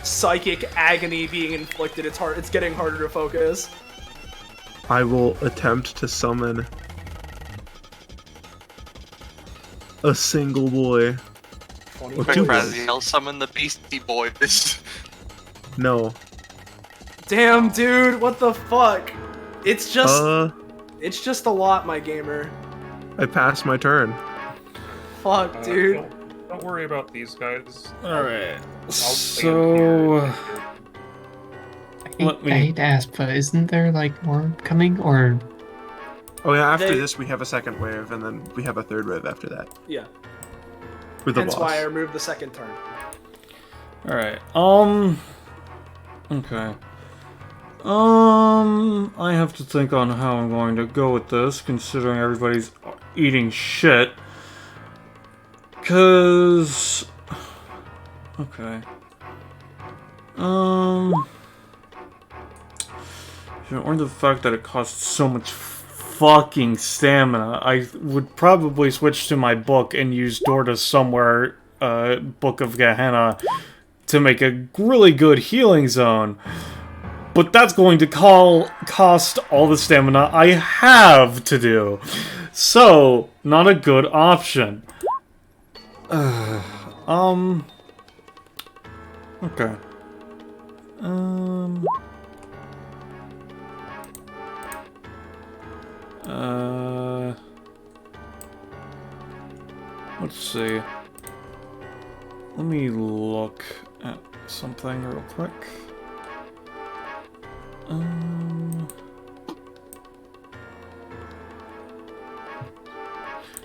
psychic agony being inflicted, it's getting harder to focus. I will attempt to summon a single boy. Or Quick, two boys. Raziel, summon the Beastie Boys. No. Damn, dude, what the fuck? It's just a lot, my gamer. I passed my turn. Fuck, dude. Don't worry about these guys. Alright. I'll So... I hate to ask, but isn't there like more coming, or? Oh yeah, after They- this we have a second wave, and then we have a third wave after that. Yeah. With the That's boss. why I removed the second turn. Alright, okay. I have to think on how I'm going to go with this, considering everybody's eating shit. Cause... Okay. If it weren't the fact that it costs so much fucking stamina, I would probably switch to my book and use Door to Somewhere, Book of Gehenna, to make a really good healing zone. But that's going to cost all the stamina I have to do. So, not a good option. Okay. Let's see. Let me look at something real quick.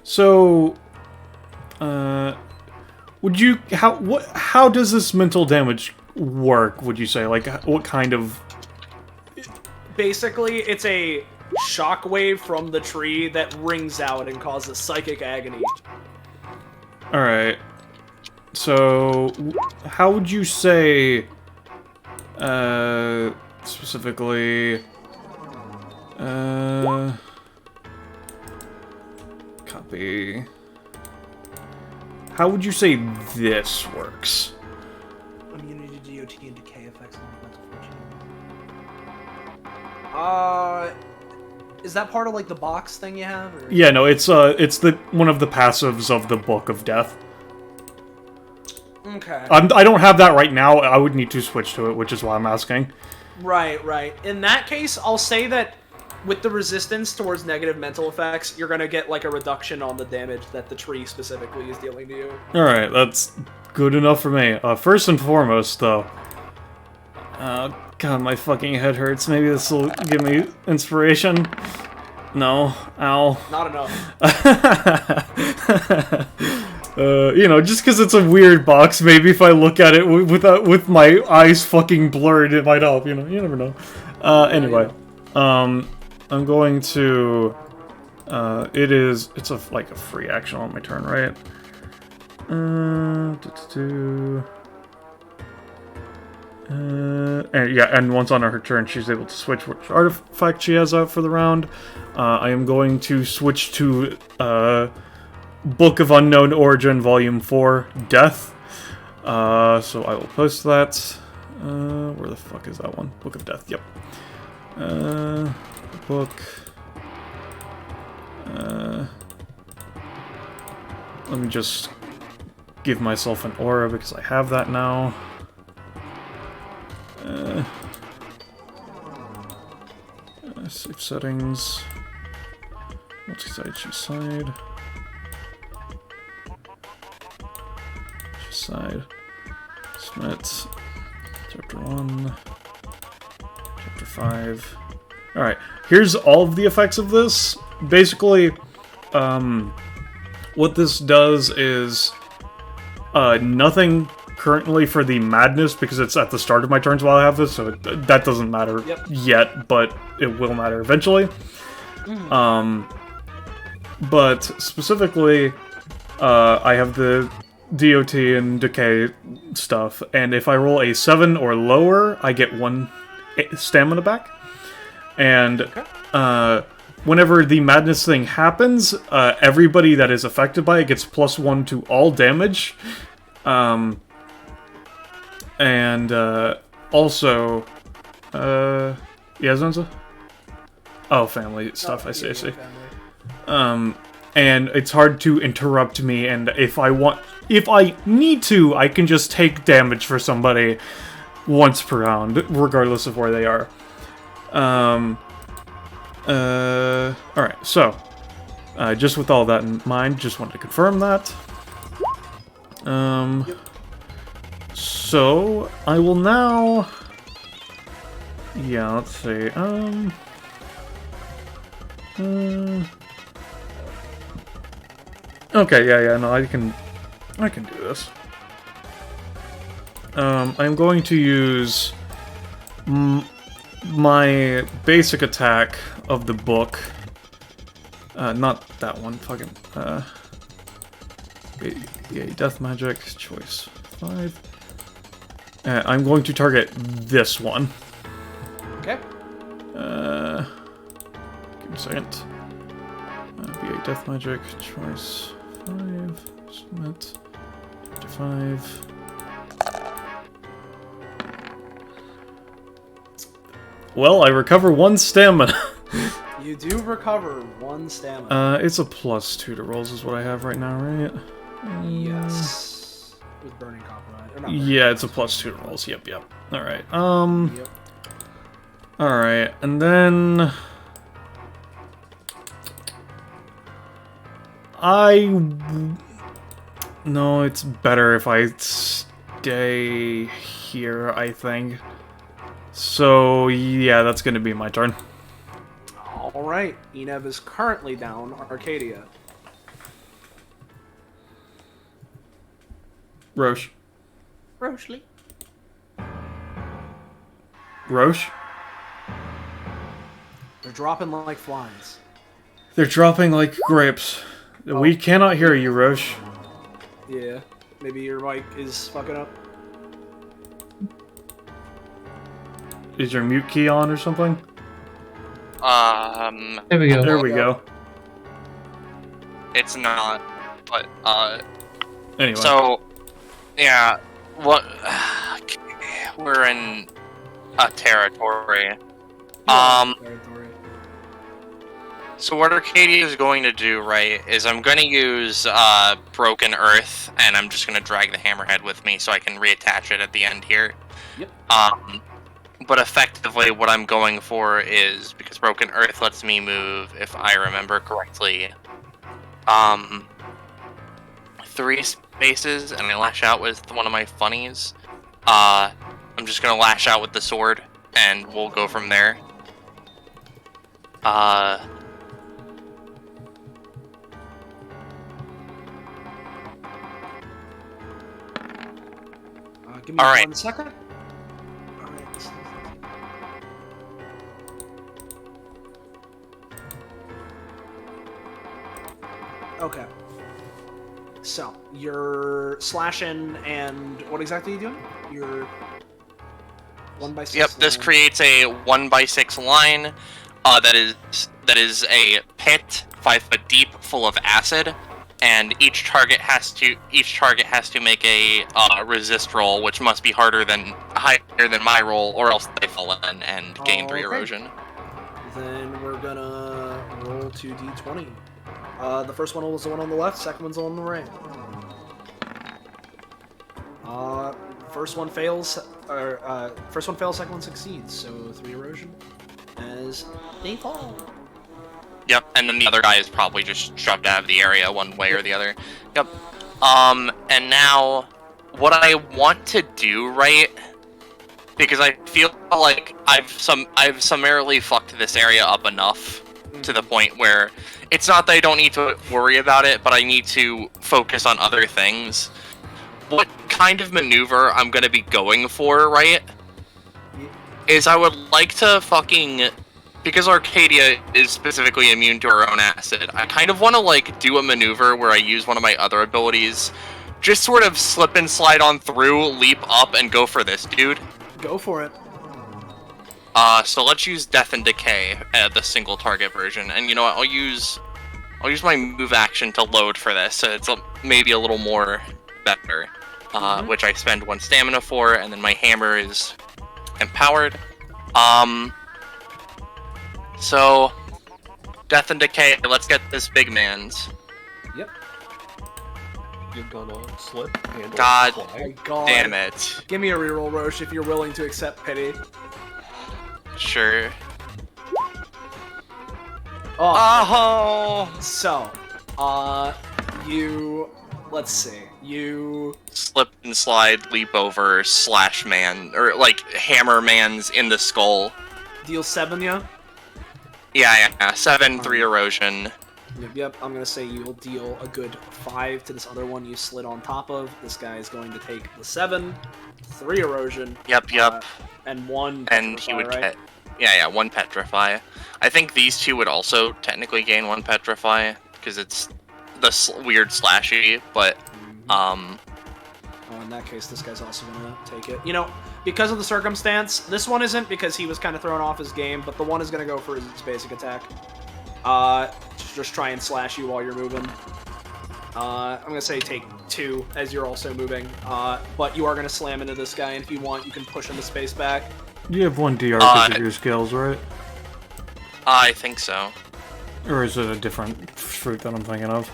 So, would you, how does this mental damage work, would you say? Like, what kind of... Basically, it's a shockwave from the tree that rings out and causes psychic agony. Alright. So, how would you say, specifically, copy. How would you say this works? Immunity to DOT and decay effects on mental fortune. Is that part of like the box thing you have? Or? Yeah, no, it's the one of the passives of the Book of Death. Okay. I don't have that right now. I would need to switch to it, which is why I'm asking. Right, right. In that case, I'll say that with the resistance towards negative mental effects, you're gonna get like a reduction on the damage that the tree specifically is dealing to you. Alright, that's good enough for me. First and foremost, though... God, my fucking head hurts. Maybe this will give me inspiration. No. Ow. Not enough. You know, just because it's a weird box, maybe if I look at it with my eyes fucking blurred, it might help, you know? You never know. Anyway. I'm going to... it's like a free action on my turn, right? And yeah, and once on her turn, she's able to switch which artifact she has out for the round. I am going to switch to Book of Unknown Origin, Volume 4, Death. So I will post that. Where the fuck is that one? Book of Death, yep. Book. Let me just give myself an aura because I have that now. Save settings. Multi-side, choose side. Choose side. Submit. Chapter 1. Chapter 5. Alright, here's all of the effects of this. Basically, what this does is nothing currently for the madness, because it's at the start of my turns while I have this, so that doesn't matter yet, but it will matter eventually. But specifically, I have the DOT and decay stuff, and if I roll a 7 or lower, I get 1 stamina back. And whenever the madness thing happens, everybody that is affected by it gets +1 to all damage. And also, yeah, Zonza? Oh, family stuff. I see. And it's hard to interrupt me. And if I need to, I can just take damage for somebody once per round, regardless of where they are. Alright, so, just with all that in mind, just wanted to confirm that. So, I will now... Yeah, let's see, okay, yeah, no, I can do this. I'm going to use my basic attack of the book. Not that one, fucking, yeah, death magic, choice 5. I'm going to target this one. Okay. Give me a second. BA death magic, choice 5, submit, chapter 5. Well, I recover 1 stamina. You do recover 1 stamina. It's a +2 to rolls is what I have right now, right? Yes. With burning copperite. Or not burning Yeah, it's a +2 to rolls. Yep. Alright, Yep. Alright, and then... No, it's better if I stay here, I think. So, yeah, that's gonna be my turn. Alright, Enev is currently down Arcadia. Roche. Rochely. Roche? They're dropping like flies. They're dropping like grapes. We cannot hear you, Roche. Yeah, maybe your mic is fucking up. Is your mute key on or something? There we go. There we go. It's not, but Anyway. so yeah, what we're in a territory. Territory. So what Arcadia is going to do, right, is I'm going to use Broken Earth, and I'm just going to drag the hammerhead with me so I can reattach it at the end here. Yep. But effectively what I'm going for is, because Broken Earth lets me move, if I remember correctly, 3 spaces, and I lash out with one of my funnies. I'm just going to lash out with the sword, and we'll go from there. Give me All right. 1 second. Alright. Okay. So, you're slashing, and what exactly are you doing? You're 1x6. Yep, this line. creates a 1x6 line that is a pit 5 foot deep full of acid, and each target has to make a resist roll, which must be higher than my roll, or else they fall in and gain 3 Okay. erosion. Then we're gonna roll 2d20. The first one was the one on the left, second one's on the right. First one fails, second one succeeds, so 3 erosion as they fall. Yep, and then the other guy is probably just shoved out of the area one way or the other. Yep. And now, what I want to do, right? Because I feel like I've summarily fucked this area up enough to the point where it's not that I don't need to worry about it, but I need to focus on other things. What kind of maneuver I'm gonna be going for, right? Is I would like to fucking... Because Arcadia is specifically immune to her own acid, I kind of want to, like, do a maneuver where I use one of my other abilities. Just sort of slip and slide on through, leap up, and go for this dude. Go for it. So let's use Death and Decay, the single target version. And you know what, I'll use my move action to load for this, so it's maybe a little more better. Which I spend 1 stamina for, and then my hammer is empowered. So, Death and Decay, let's get this big man's. Yep. You're gonna slip, handle, God Oh my fly. god. damn it. Give me a reroll, Roche, if you're willing to accept pity. Sure. Oh. Oh! So, let's see. You Slip and slide, leap over, slash man, or like hammer man's in the skull. deal 7, yeah? Yeah. 7, 3 erosion. Yep, I'm gonna say you'll deal a good 5 to this other one you slid on top of. This guy is going to take the 7, 3 erosion. Yep. And 1 And he petrify, would right? get... Yeah, 1 petrify. I think these two would also technically gain 1 petrify, because it's the weird slashy, but, Oh, in that case, this guy's also gonna take it. You know, because of the circumstance, this one isn't because he was kind of thrown off his game, but the one is gonna go for his basic attack. Just try and slash you while you're moving. I'm gonna say take 2 as you're also moving. But you are gonna slam into this guy, and if you want, you can push him the space back. You have 1 DR because of your skills, right? I think so. Or is it a different fruit that I'm thinking of?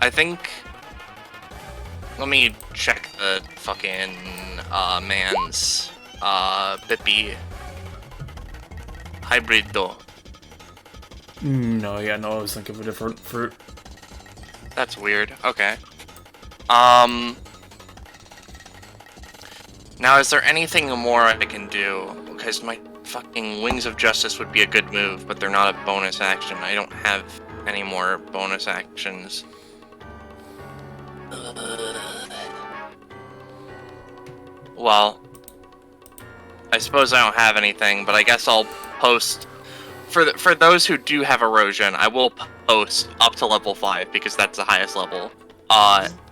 I think. Let me check the fucking man's Bippy hybrido. No, I was thinking of a different fruit. That's weird. Okay. Now, is there anything more I can do? Because my fucking Wings of Justice would be a good move, but they're not a bonus action. I don't have any more bonus actions. Well, I suppose I don't have anything, but I guess I'll post for those who do have erosion. I will post up to level 5 because that's the highest level.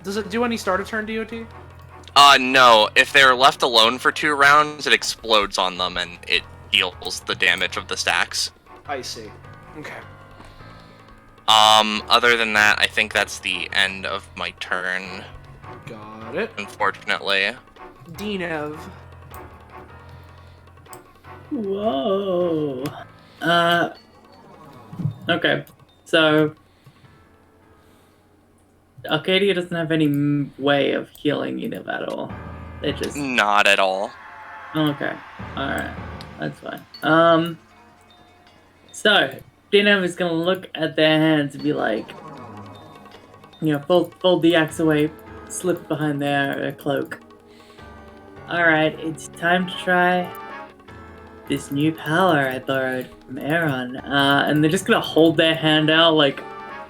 Does it do any start of turn DOT? No. If they're left alone for 2 rounds, it explodes on them and it deals the damage of the stacks. I see. Okay. Other than that, I think that's the end of my turn. Got it. Unfortunately. Dinev. Whoa. Okay. So Arcadia doesn't have any way of healing Enif at all. They just Not at all. okay. Alright. That's fine. So Dinev is gonna look at their hands and be like, fold the axe away, slip it behind their cloak. Alright, it's time to try this new power I borrowed from Aaron. And they're just gonna hold their hand out, like,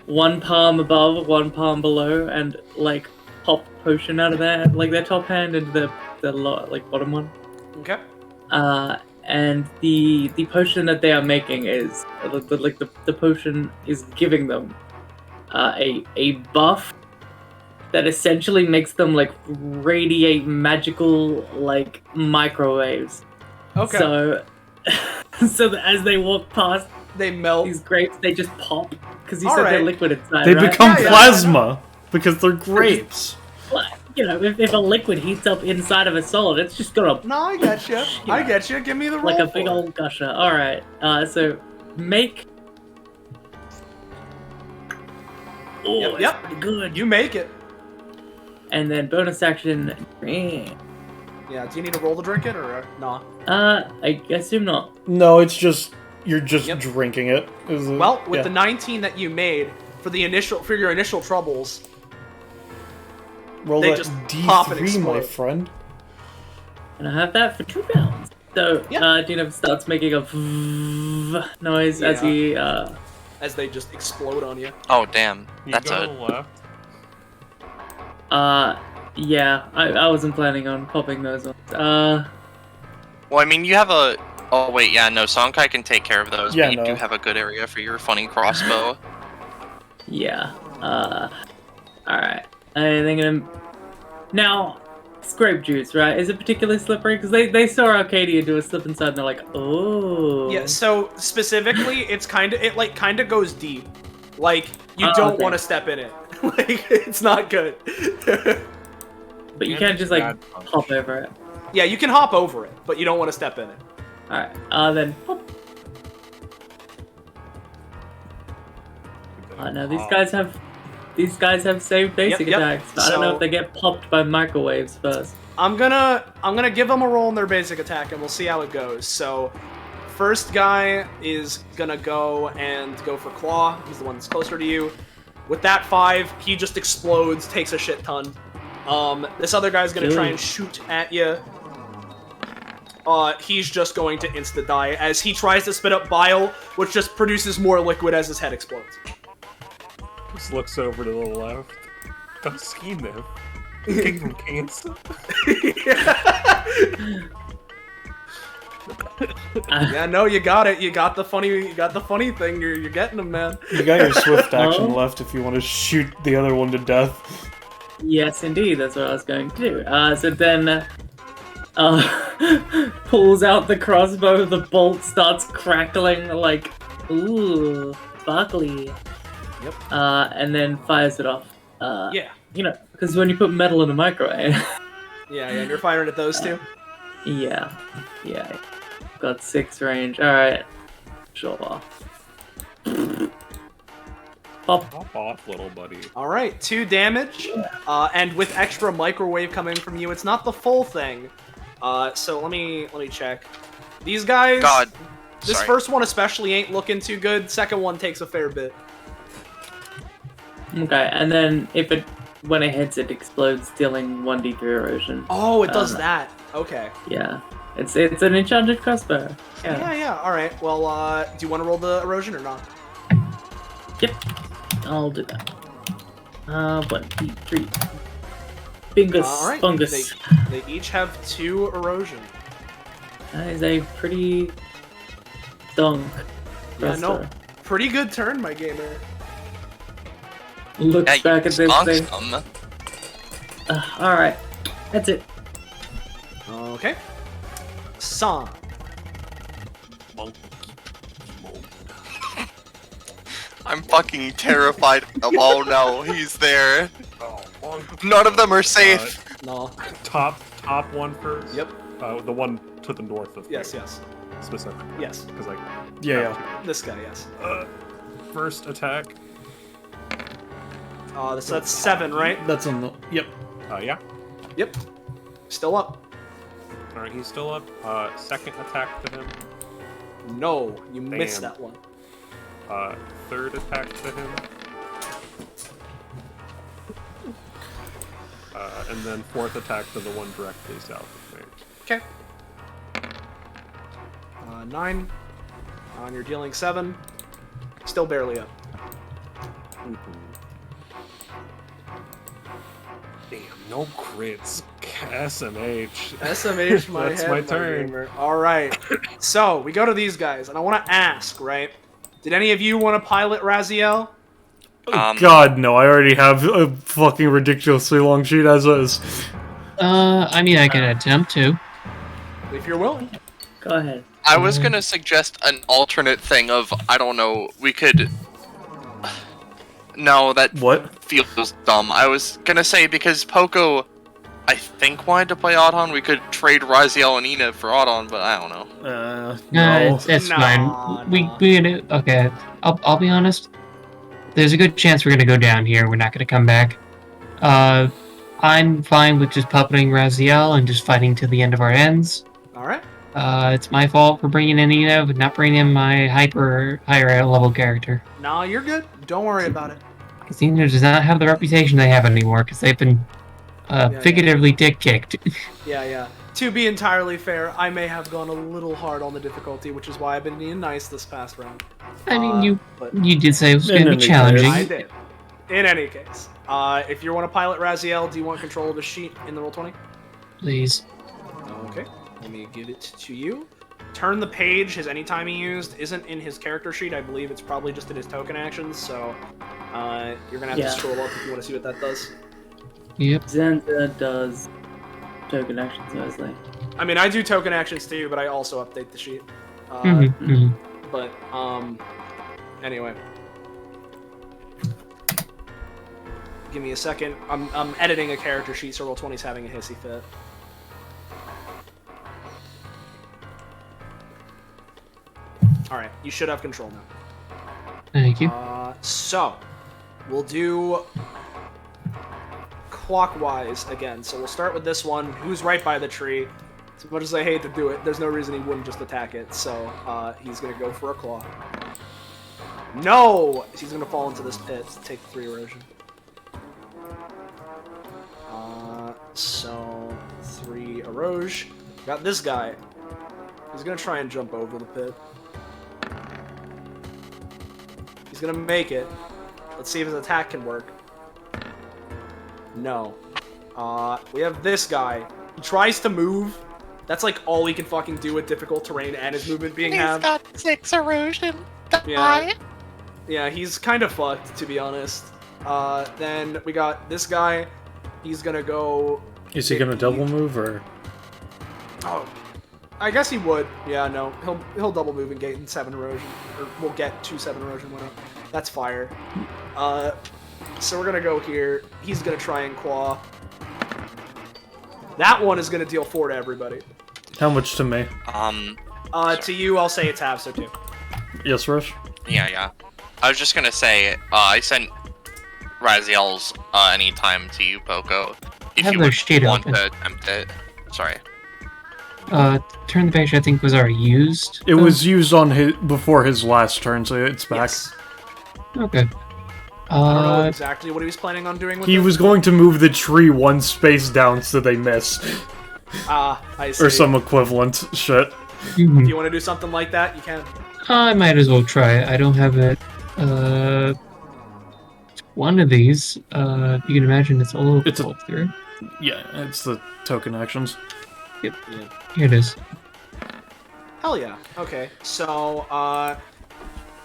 1 palm above, 1 palm below, and, like, pop potion out of their top hand into the bottom one. Okay. And the potion that they are making is, the potion is giving them a buff that essentially makes them, like, radiate magical, like, microwaves. Okay. So that as they walk past They melt. these grapes, they just pop. Because you All said they're right. liquid inside, They right? become Yeah, plasma because they're grapes. Well, if a liquid heats up inside of a solid, it's just gonna No, I get you. I get you. Give me the roll. like a for big it. old gusher. Alright, so make... Oh, Yep, it's yep. pretty good. You make it. And then bonus action... Yeah. Do you need to roll to drink it or nah? I assume not. No, it's just you're just Yep. drinking it. Well, with the 19 that you made for your initial troubles, roll they that just pop and D3, my explode. friend. And I have that for 2 pounds. So, Yeah. Dino starts making a noise as he, as they just explode on you. Oh, damn. You That's go a... to the left. yeah, I wasn't planning on popping those ones. Well, I mean, you have a... Oh, wait, yeah, no, Sonkai can take care of those, Yeah, but you no. do have a good area for your funny crossbow. Yeah, alright. I think now, grape juice, right? Is it particularly slippery? Because they saw Arcadia do a slip inside and they're like, oh. Yeah. So specifically, it kind of goes deep. Like you don't okay. want to step in it. Like it's not good. But you can't just, like, Bad punch. hop over it. Yeah, you can hop over it, but you don't want to step in it. Alright, then pop. No, these guys have saved basic Yep. attacks. I don't know So- if they get popped by microwaves first. I'm gonna give them a roll in their basic attack, and we'll see how it goes. So, first guy is gonna go for claw. He's the one that's closer to you. With that 5, he just explodes, takes a shit ton. This other guy's gonna try and shoot at you. He's just going to insta die as he tries to spit up bile, which just produces more liquid as his head explodes. Just looks over to the left. Don't scheme them. Gave him cancer. Yeah, no, you got it. You got the funny thing. You're getting them, man. You got your swift action Oh. left if you want to shoot the other one to death. Yes, indeed, that's what I was going to do. So then, pulls out the crossbow, the bolt starts crackling like, ooh, sparkly. Yep. And then fires it off. Yeah. Because when you put metal in a microwave, Yeah, you're firing at those two. Yeah. Got 6 range. Alright. Sure. Pop. Hop off, little buddy. All right, 2 damage, and with extra microwave coming from you, it's not the full thing. So let me check. These guys. God. This Sorry. first one especially ain't looking too good. Second one takes a fair bit. Okay, and then when it hits, it explodes, dealing 1d3 erosion. Oh, it does that. Okay. Yeah. It's an enchanted crossbow. Yeah. All right. Well, do you want to roll the erosion or not? Yep. I'll do that. 1, 2, 3. Bingus. All right. Fungus. They each have 2 erosion. That is a pretty dunk. Yeah, no. crossbow. Pretty good turn, my gamer. Looks Yeah, back you at this skunks thing. them. Alright. That's it. Okay. San. I'm fucking terrified of. Oh no, he's there. None of them are safe. No. Top one first. Yep. The one to the north of. Yes. me, Specifically. Yes. Because like. Yeah. This guy, yes. First attack. So that's 7, right? That's on the. Yep. Yeah. Yep. Still up. All right, he's still up. Second attack to him. No, you missed Damn. that one. Third attack to him. And then fourth attack to the one directly south of me. Okay. 9. You're dealing 7. Still barely up. Damn, no crits. SMH. SMH my That's head, my turn. gamer. All right. So we go to these guys, and I want to ask, right? Did any of you want to pilot Raziel? God, no, I already have a fucking ridiculously long sheet as is. I mean, I could attempt to. If you're willing. Go ahead. I was gonna suggest an alternate thing of, I don't know, we could... No, that What? feels dumb. I was gonna say, because Poco, I think, wanted to play Audon, we could trade Raziel and Ina for Audon, but I don't know. No. It's Nah, fine. We nah. gonna, okay. I'll be honest. There's a good chance we're gonna go down here. We're not gonna come back. I'm fine with just puppeting Raziel and just fighting to the end of our ends. All right. It's my fault for bringing in Ina, but not bringing in my higher level character. Nah, you're good. Don't worry about it. Because Ina does not have the reputation they have anymore, because they've been figuratively dick-kicked. Yeah. To be entirely fair, I may have gone a little hard on the difficulty, which is why I've been being nice this past round. I mean, but you did say it was In going to be any case. challenging. I did. In any case, if you want to pilot Raziel, do you want control of the sheet in the Roll20? Please. Okay, let me give it to you. Turn the page, his anytime he used, isn't in his character sheet. I believe it's probably just in his token actions, so you're going to have to scroll up if you want to see what that does. Yep. Zenza does token actions mostly. I mean, I do token actions too, but I also update the sheet. But, anyway. Give me a second. I'm editing a character sheet, so Roll20's having a hissy fit. Alright, you should have control now. Thank you. So, we'll do clockwise again. So we'll start with this one, who's right by the tree. As much as I hate to do it, there's no reason he wouldn't just attack it. So he's going to go for a claw. No! He's going to fall into this pit to take 3 erosion. So 3 erosion. Got this guy. He's going to try and jump over the pit. He's going to make it. Let's see if his attack can work. No. We have this guy. He tries to move. That's like all he can fucking do with difficult terrain and his movement being halved. He's got 6 erosion. Yeah. Yeah, he's kind of fucked, to be honest. Then we got this guy. He's gonna go... Is he gonna double move, or...? Oh, I guess he would. Yeah, no. He'll double move and gain 7 erosion. Or we'll get 2 7 erosion, whatever. That's fire. So we're gonna go here. He's gonna try and claw. That one is gonna deal 4 to everybody. How much to me? To you, I'll say it's half, so 2. Yes, Rush? Yeah. I was just gonna say, I sent Raziel's anytime to you, Poco. If have you their would sheet want open. to attempt it. Sorry. Turn the page I think was already used. It was used on his before his last turn, so it's back. Yes. Okay. I don't know exactly what he was planning on doing with He it. was going to move the tree one space down so they miss. I see. Or some equivalent shit. Mhm. If you want to do something like that, you can. I might as well try it. I don't have it. One of these. You can imagine it's a little It's a- pulled through. Yeah, it's the token actions. Yep. Here it is. Hell yeah. Okay, so,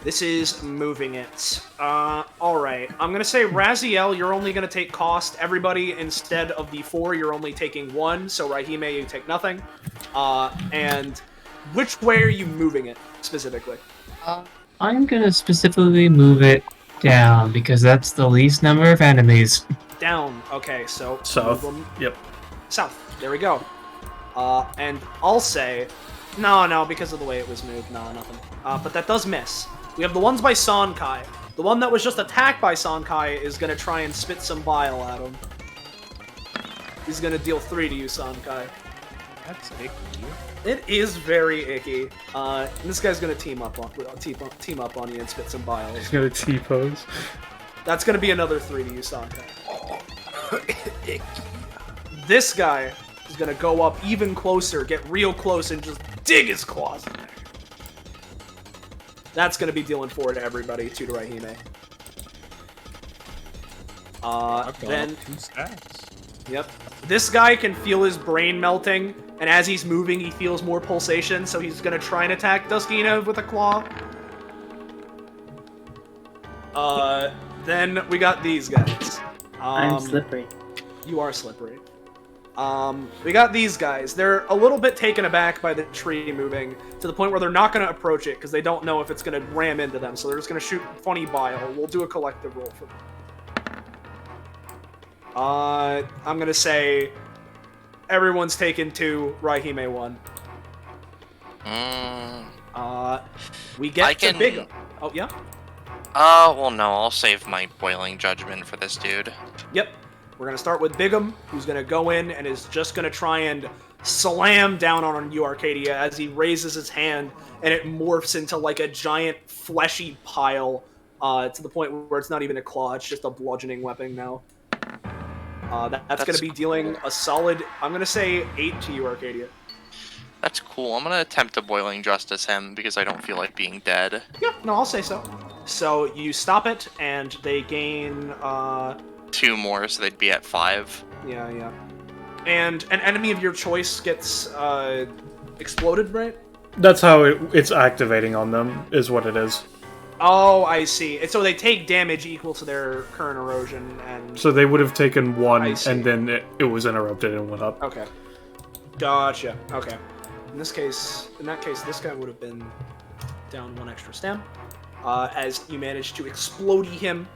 this is moving it. Alright. I'm gonna say, Raziel, you're only gonna take cost. Everybody, instead of the 4, you're only taking 1, so Raihime, you take nothing. And which way are you moving it, specifically? I'm gonna specifically move it down because that's the least number of enemies. Down. Okay, so... South. move 'em Yep. south. There we go. And I'll say... No, because of the way it was moved. No, nothing. But that does miss. We have the ones by Sonkai. The one that was just attacked by Sonkai is gonna try and spit some bile at him. He's gonna deal 3 to you, Sonkai. That's icky. It is very icky. And this guy's gonna team up on you and spit some bile. He's gonna T-pose. That's gonna be another 3 to you, Sonkai. This guy is gonna go up even closer, get real close, and just dig his claws in there. That's gonna be dealing 4 to everybody, 2 to Raihime. I've got Then, 2 stacks. yep. This guy can feel his brain melting, and as he's moving, he feels more pulsation, so he's gonna try and attack Duskina with a claw. Then we got these guys. I'm slippery. You are slippery. We got these guys. They're a little bit taken aback by the tree moving to the point where they're not going to approach it because they don't know if it's going to ram into them. So they're just going to shoot funny bile. We'll do a collective roll for them. I'm going to say everyone's taken 2, Raihime 1. We get to Big. Oh, yeah? Well, no, I'll save my boiling judgment for this dude. Yep. We're going to start with Bigum, who's going to go in and is just going to try and slam down on you, Arcadia, as he raises his hand, and it morphs into like a giant fleshy pile, to the point where it's not even a claw, it's just a bludgeoning weapon now. That's going to be dealing a solid, I'm going to say 8 to you, Arcadia. That's cool. I'm gonna attempt to boiling justice him because I don't feel like being dead. Yeah, no, I'll say so. So you stop it, and they gain, 2 more, so they'd be at 5. Yeah. And an enemy of your choice gets, exploded, right? That's how it's activating on them, is what it is. Oh, I see. And so they take damage equal to their current erosion, and... So they would have taken 1, I see. and then it was interrupted and went up. Okay. Gotcha. Okay. In that case, this guy would have been down 1 extra stam. As you managed to explode him.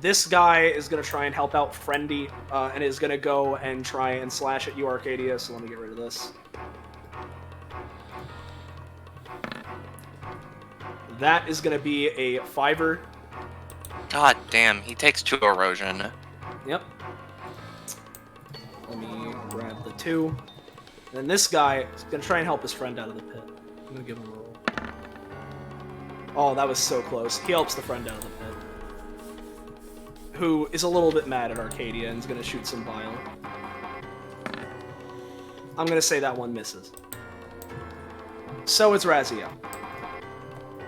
This guy is going to try and help out Friendy, and is going to go and try and slash at you, Arcadia, so let me get rid of this. That is going to be a 5-er. God damn, he takes 2 erosion. Yep. Let me grab the 2. And then this guy is going to try and help his friend out of the pit. I'm going to give him a roll. Oh, that was so close. He helps the friend out of the pit. Who is a little bit mad at Arcadia and is going to shoot some bile. I'm going to say that one misses. So it's Raziel.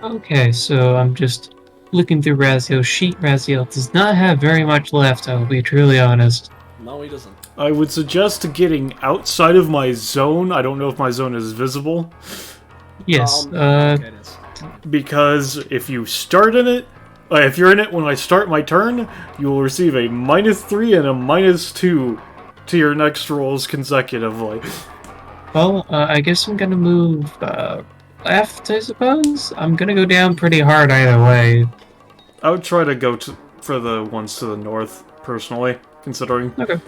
Okay, so I'm just looking through Raziel's sheet. Raziel does not have very much left, I will be truly honest. No, he doesn't. I would suggest getting outside of my zone. I don't know if my zone is visible. Yes, Okay, it is. Because if you start in it, if you're in it when I start my turn, you will receive a -3 and a -2 to your next rolls consecutively. well, I guess I'm gonna move left, I suppose? I'm gonna go down pretty hard either way. I would try to go for the ones to the north, personally, considering. Okay.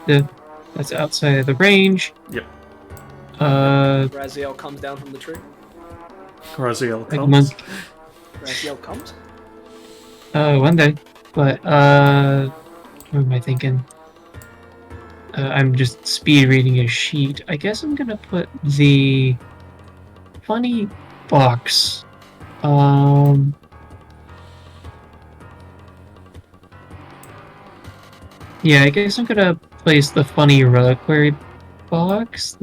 Yeah. That's outside of the range. Yep. Raziel comes down from the tree. Raziel Like comes. monk. Raziel comes. One day. But, what am I thinking? I'm just speed reading a sheet. I guess I'm gonna put the funny box. Yeah, I guess I'm gonna place the funny reliquary box,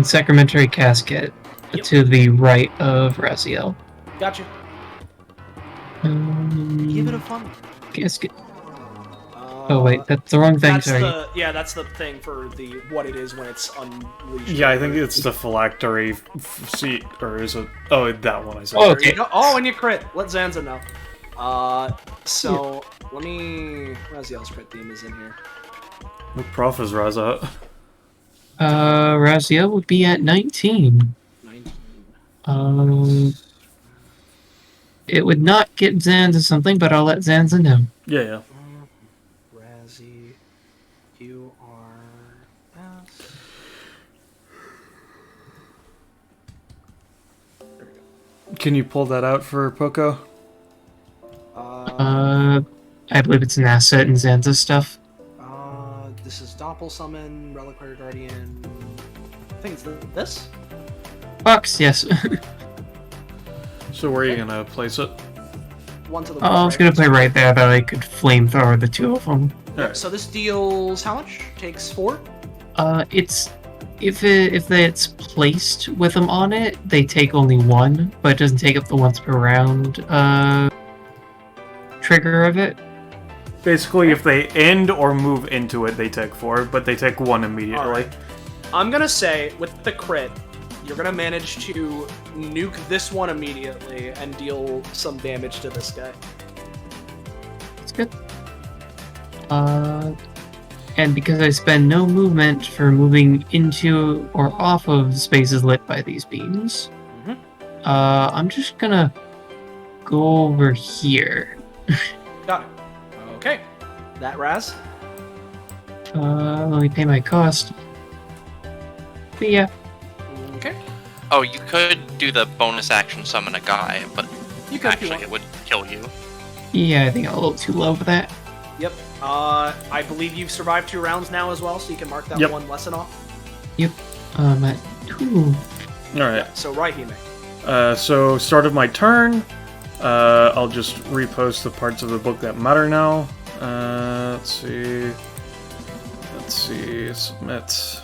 sacramentary casket, Yep. to the right of Raziel. Gotcha. Give it a fun. Casket. Oh wait, that's the wrong thing. That's Sorry. that's the thing for the what it is when it's unleashed. Yeah, I think it's the phylactery seat, or is it? Oh, that one I said. Oh, There okay. you go. Oh, and you crit. Let Zanza know. So let me. Raziel's crit theme is in here. What prof is Raza? Raziel would be at 19. 19. It would not get Zanza something, but I'll let Zanza know. Yeah, yeah. Razzie, you are. There we go. Can you pull that out for Poco? I believe it's an asset in Zanza's stuff. This is Doppel Summon, Reliquary Guardian. I think it's this? Box, yes. So where are you gonna place it? One to the I was gonna play right there, but I could flamethrower the two of them. Alright. So this deals how much? Takes 4? It's if it's placed with them on it, they take only 1, but it doesn't take up the once per round trigger of it. Basically, if they end or move into it, they take 4, but they take 1 immediately. Alright. I'm gonna say, with the crit, you're gonna manage to nuke this one immediately and deal some damage to this guy. It's good. And because I spend no movement for moving into or off of spaces lit by these beams, I'm just gonna go over here. Got it. Okay. That Raz? Let me pay my cost. But yeah, Okay. Oh, you could do the bonus action summon a guy, but You can if you actually want. it would kill you. yeah, I think I'm a little too low for that. Yep. I believe you've survived 2 rounds now as well, so you can mark that Yep. one lesson off. Yep. At 2. Alright. So Raihime. So start of my turn. I'll just repost the parts of the book that matter now. Let's see. Submit.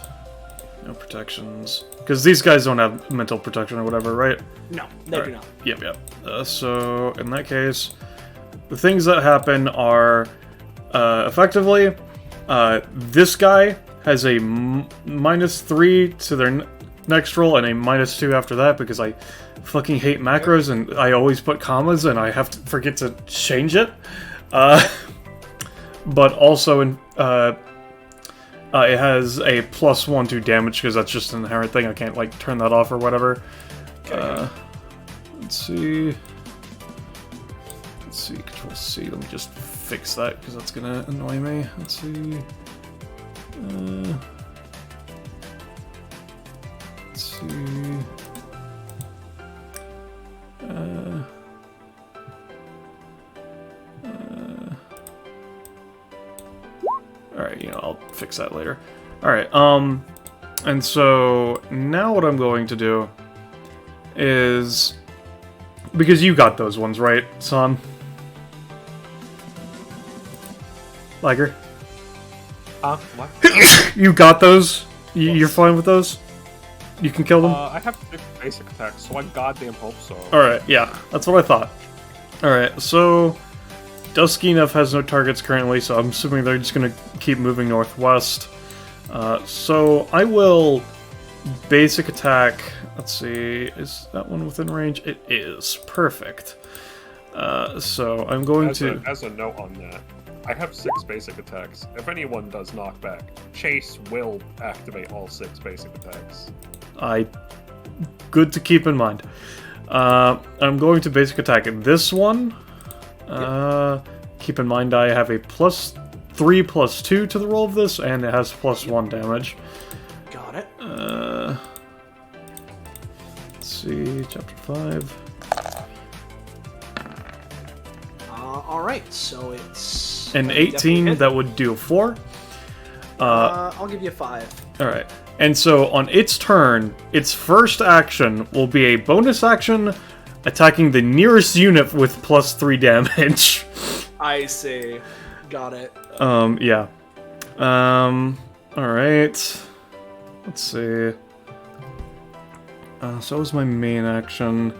No protections. Because these guys don't have mental protection or whatever, right? No, they do not. Yep. So, in that case, the things that happen are, effectively, this guy has a -3 to their next roll and a -2 after that because I fucking hate macros and I always put commas and I have to forget to change it. But also, it has a +1 to damage because that's just an inherent thing. I can't, like, turn that off or whatever. Let's see. Control C. Let me just fix that because that's gonna annoy me. Let's see. Let's see. Alright, I'll fix that later. Alright, and so now what I'm going to do is, because you got those ones, right, son? Liger? What? You got those? You're fine with those? You can kill them? I have 6 basic attacks, so I goddamn hope so. Alright, yeah, that's what I thought. Alright, so Duskynef has no targets currently, so I'm assuming they're just gonna keep moving northwest. So I will basic attack. Let's see, is that one within range? It is. Perfect. So I'm going to... As a note on that, I have 6 basic attacks. If anyone does knockback, Chase will activate all 6 basic attacks. Good to keep in mind. I'm going to basic attack this one. Keep in mind I have a +3 3 plus 2 to the roll of this, and it has plus 1 damage. Got it. Let's see, chapter 5. Alright, so it's... An definitely 18, hit. that would do 4. I'll give you 5. Alright. And so on its turn, its first action will be a bonus action attacking the nearest unit with plus 3 damage. I see. Got it. Yeah. Alright. Let's see. So was my main action.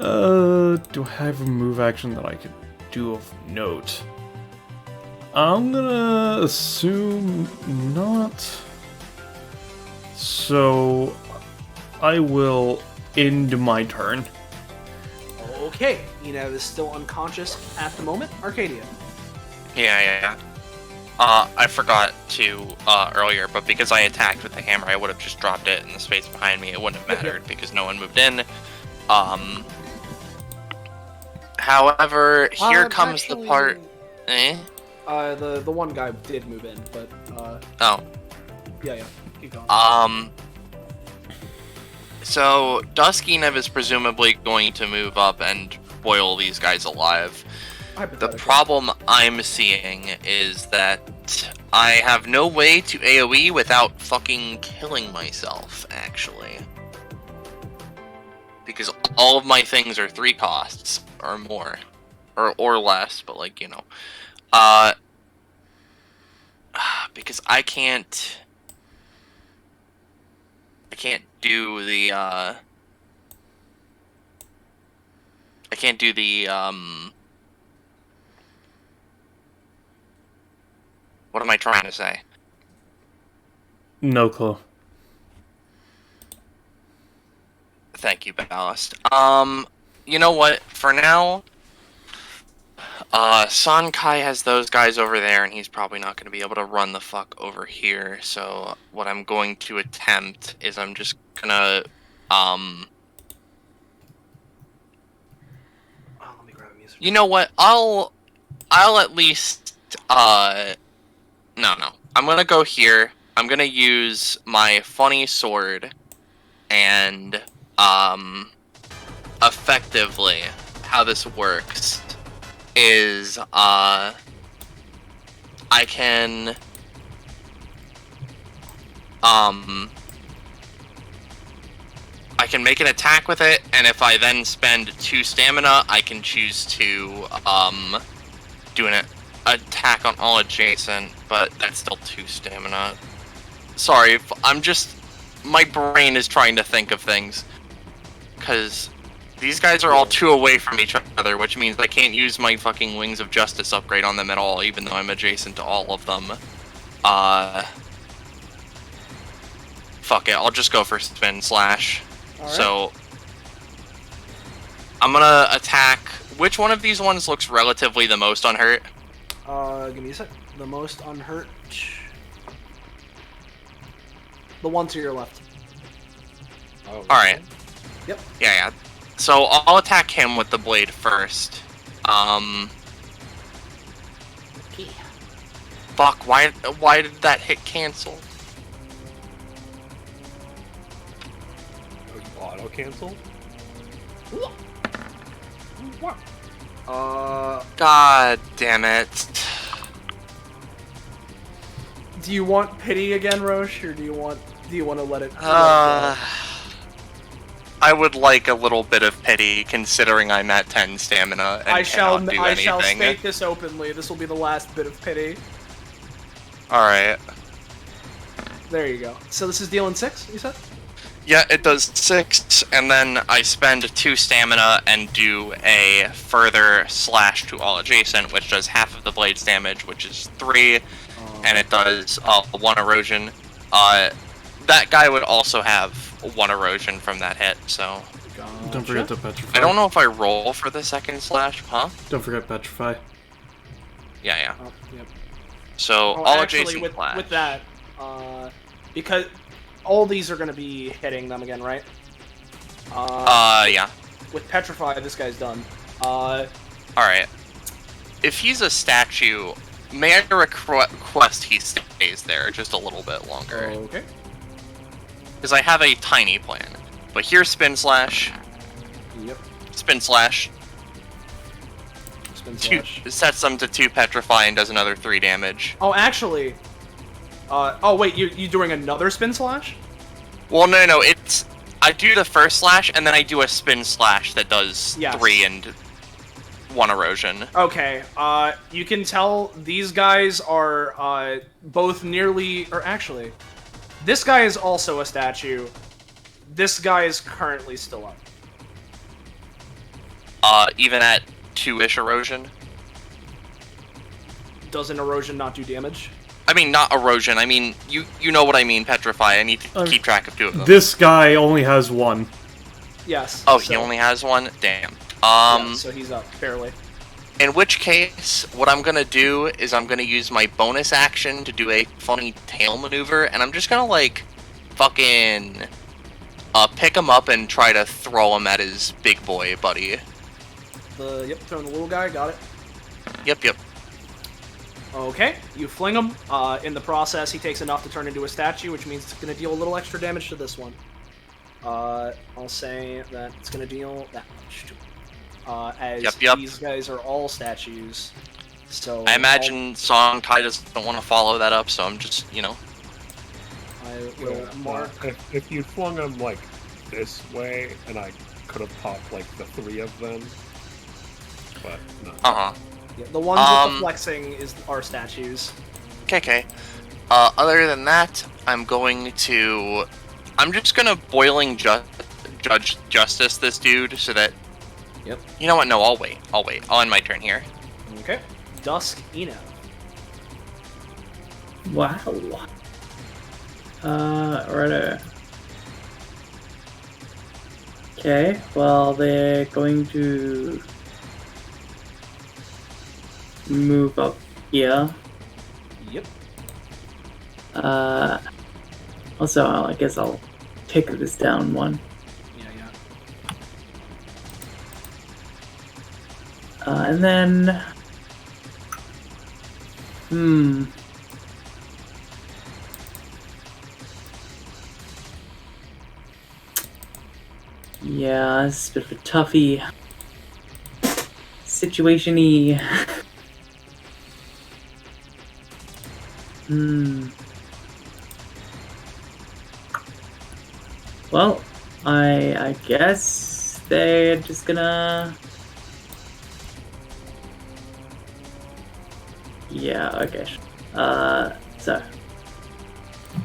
Do I have a move action that I could do of note? I'm gonna assume not. So I will end my turn. Okay, Eno is still unconscious at the moment. Arcadia. Yeah. I forgot to earlier, but because I attacked with the hammer, I would have just dropped it in the space behind me. It wouldn't have mattered because no one moved in. However, here comes actually, the part. Eh? The one guy did move in, but Oh. yeah. Keep going. So Dusky is presumably going to move up and boil these guys alive. The Hypothetically. problem I'm seeing is that I have no way to AoE without fucking killing myself, actually. Because all of my things are 3 costs, or more. Or less, but like, you know. Because I can't do the, what am I trying to say? No clue. Thank you, Ballast. You know what? For now, Sankai has those guys over there, and he's probably not going to be able to run the fuck over here. So what I'm going to attempt is I'm just gonna, Oh, let me grab a music. you know what? I'll at least, no. I'm gonna go here. I'm gonna use my funny sword, and, effectively, how this works is, I can, make an attack with it, and if I then spend 2 stamina, I can choose to, do an attack on all adjacent, but that's still 2 stamina. Sorry, my brain is trying to think of things. Because these guys are all 2 away from each other, which means I can't use my fucking Wings of Justice upgrade on them at all, even though I'm adjacent to all of them. Fuck it, I'll just go for Spin Slash. Alright. So, I'm gonna attack... Which one of these ones looks relatively the most unhurt? Give me a sec. The most unhurt. The one to your left. Oh, Alright. Yep. Yeah. So, I'll attack him with the blade first. Fuck, why did that hit cancel? Auto cancel? God damn it. Do you want pity again, Roche, or do you want to let it? I would like a little bit of pity, considering I'm at 10 stamina and I shall anything. state this openly. This will be the last bit of pity. Alright. There you go. So this is dealing 6, you said? Yeah, it does 6, and then I spend 2 stamina and do a further slash to all adjacent, which does half of the blade's damage, which is 3, and it does 1 erosion. That guy would also have 1 erosion from that hit, so... Don't forget to petrify. I don't know if I roll for the second slash, huh? Don't forget petrify. Yeah. Oh, yep. So, Oh, all actually, adjacent slash. with that, because all these are going to be hitting them again, right? Yeah. With Petrify, this guy's done. Alright. If he's a statue, may I request he stays there just a little bit longer? Okay. Because I have a tiny plan. But here's Spin Slash. Yep. Spin Slash. Spin Two, slash. sets them to 2 Petrify and does another 3 damage. Oh, actually. Oh wait, you doing another Spin Slash? Well, no, it's... I do the first slash, and then I do a Spin Slash that does Yes. 3 and 1 erosion. Okay, you can tell these guys are, both nearly... Or actually, this guy is also a statue. This guy is currently still up. Even at 2-ish erosion. Doesn't erosion not do damage? I mean, not erosion, I mean, you know what I mean, Petrify. I need to keep track of 2 of them. This guy only has 1. Yes. Oh, so, he only has 1? Damn. yeah, so he's up, barely. In which case, what I'm gonna do is I'm gonna use my bonus action to do a funny tail maneuver, and I'm just gonna, like, fucking... pick him up and try to throw him at his big boy buddy. Yep, throwing the little guy, got it. Yep. Okay, you fling him. In the process, he takes enough to turn into a statue, which means it's going to deal a little extra damage to this one. I'll say that it's going to deal that much to him. As Yep. these guys are all statues, so... I imagine Song Tai doesn't want to follow that up, so I'm just, you know... I will mark... If you flung them, like, this way, and I could have popped, like, the 3 of them, but no. Uh-huh. Yeah, the ones with the flexing are statues. Okay. Other than that, I'm just gonna Boiling Judge Justice this dude, so that... Yep. You know what, no, I'll wait. I'll end my turn here. Okay. Dusk Eno. Wow. Righto. Okay, well, they're going to move up here. Yep. Also, I guess I'll pick this down 1. Yeah. And then... Yeah, it's a bit of a toughie situation-y. Well, I guess they're just gonna... Yeah, okay.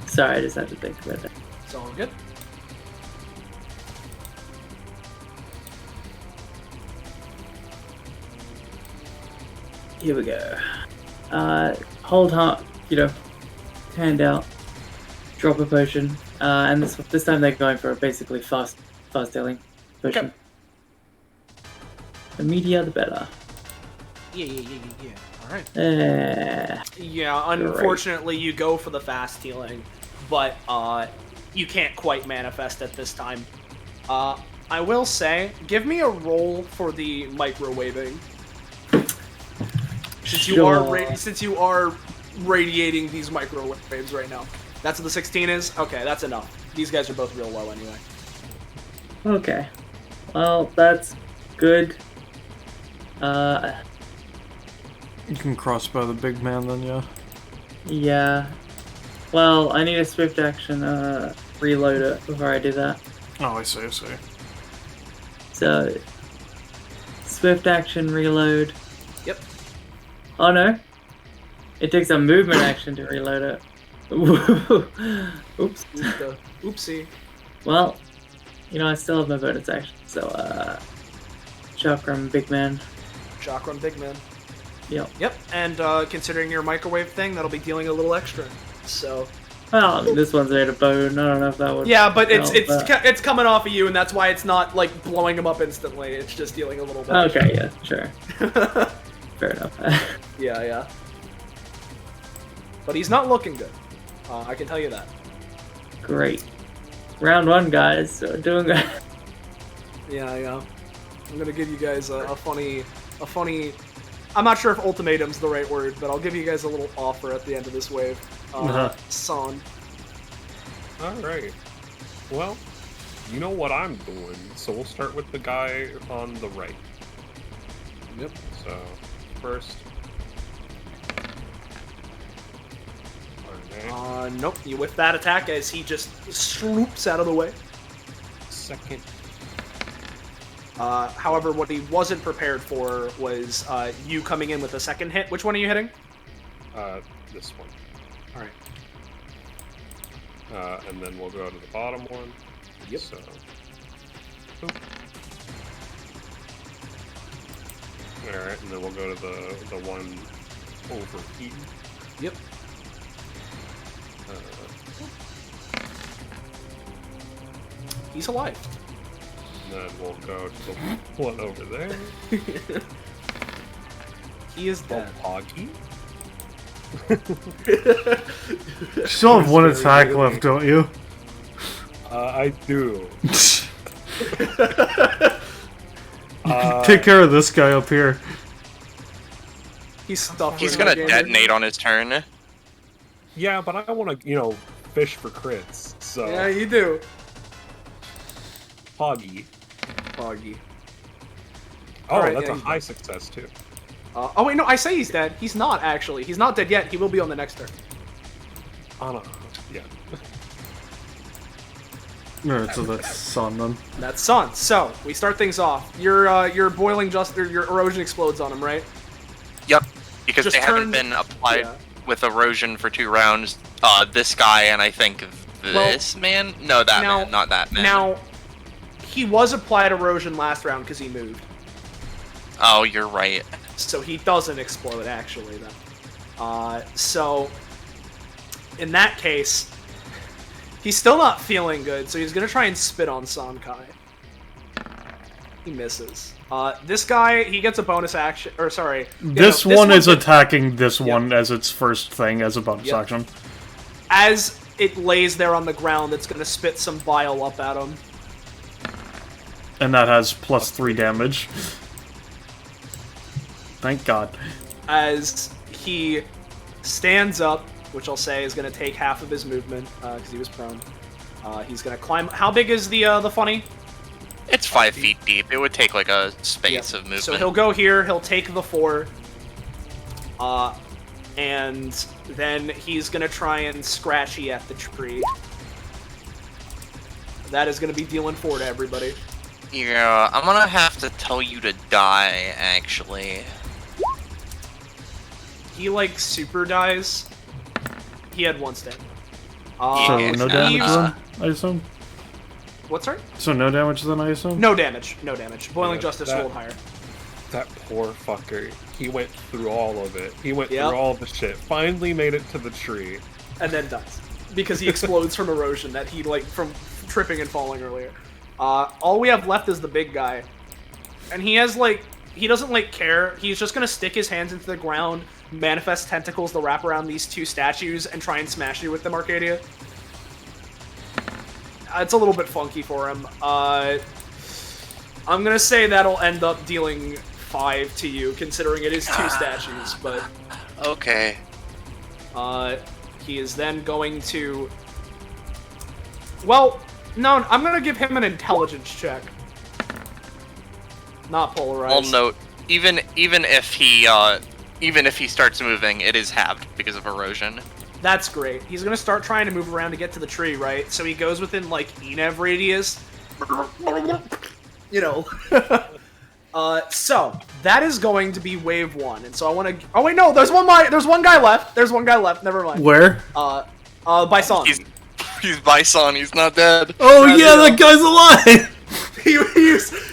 Sorry, I just had to think about that. It's all good. Here we go. Hold heart, hand out, drop a potion, and this time they're going for a basically fast healing potion. Okay. The meatier, the better. Yeah. Alright. Yeah, Great. unfortunately you go for the fast healing, but you can't quite manifest it this time. I will say, give me a roll for the microwaving. Since you are radiating these microwaves right now. That's what the 16 is? Okay, that's enough. These guys are both real low anyway. Okay. Well, that's good. You can crossbow the big man then, yeah. Yeah. Well, I need a swift action, reload it before I do that. Oh, I see. So, swift action, reload. Yep. Oh no. It takes a movement action to reload it. Oops. Oopsie. Well, I still have my bonus action, so, Chakram, big man. Chakram, big man. Yep. And considering your microwave thing, that'll be dealing a little extra. So. Well, I mean, this one's made of bone. I don't know if that would. Yeah, but help, it's coming off of you, and that's why it's not like blowing them up instantly. It's just dealing a little bit. Okay, yeah, sure. Fair enough. Yeah. But he's not looking good. I can tell you that. Great. Round 1, guys. So doing good. Yeah. I'm gonna give you guys a funny I'm not sure if ultimatum's the right word, but I'll give you guys a little offer at the end of this wave. Son. Alright. Well, you know what I'm doing, so we'll start with the guy on the right. Yep. So, first... Okay. Nope, you whip that attack as he just swoops out of the way. Second. However, what he wasn't prepared for was you coming in with a second hit. Which one are you hitting? This one. Alright. And then we'll go to the bottom one. Yep. So, boop. Alright, and then we'll go to the one overheating. Yep. He's alive. And then we'll go to the one over there. He is dead. Poggy. You still have one attack left, don't you? I do. Take care of this guy up here. He's stuffed. He's gonna detonate on his turn. Yeah, but I want to, fish for crits. So Yeah, you do. Poggy. Foggy. Oh, Alright, that's yeah, a he's high success too. Oh wait, no, I say he's dead. He's not, actually. He's not dead yet. He will be on the next turn. Oh no. Yeah. Alright, so that's Sun then. That's Sun. So, we start things off. Your boiling your erosion explodes on him, right? Yep, because Just they haven't turn- been applied yeah. with erosion for 2 rounds. This guy and I think this man? No, that now- man, not that man. Now, he was applied erosion last round because he moved. Oh, you're right. So he doesn't explode, actually, then. So, in that case, he's still not feeling good, so he's gonna try and spit on Sankai. He misses. This guy, he gets a bonus action, or sorry. This one is gets- attacking this one as its first thing, as a bonus Yep. action. As it lays there on the ground, it's gonna spit some bile up at him. And that has +3 damage. Thank God. As he stands up, which I'll say is gonna take half of his movement, because he was prone. He's gonna climb. How big is the funny? It's 5 feet deep. It would take like a space of movement. So he'll go here, he'll take the 4. And then he's gonna try and scratchy at the tree. That is gonna be dealing 4 to everybody. Yeah, I'm gonna have to tell you to die, actually. He like super dies. He had 1 stat. So Yeah, no damage Eves- then, I assume? What's that? So no damage then, I assume? No damage. No damage. Boiling Yeah, Justice that- rolled higher. That poor fucker. He went through all of it. He went Yep. through all the shit. Finally made it to the tree. And then dies. Because he explodes from erosion that he, like, from tripping and falling earlier. All we have left is the big guy. And he has, like, he doesn't, like, care. He's just gonna stick his hands into the ground, manifest tentacles to wrap around these 2 statues, and try and smash you with them, Arcadia. It's a little bit funky for him. I'm gonna say that'll end up dealing 5 to you, considering it is 2 statues, but... Okay. He is then going to... Well, no, I'm gonna give him an intelligence check. Not polarized. I'll note, even if he starts moving, it is halved because of erosion. That's great. He's gonna start trying to move around to get to the tree, right? So he goes within, like, Enev radius. You know. So, that is going to be wave 1. And so I want to... Oh, wait, no, there's one guy left. There's one guy left, never mind. Where? Bison. He's Bison, he's not dead. Oh yeah, that guy's alive!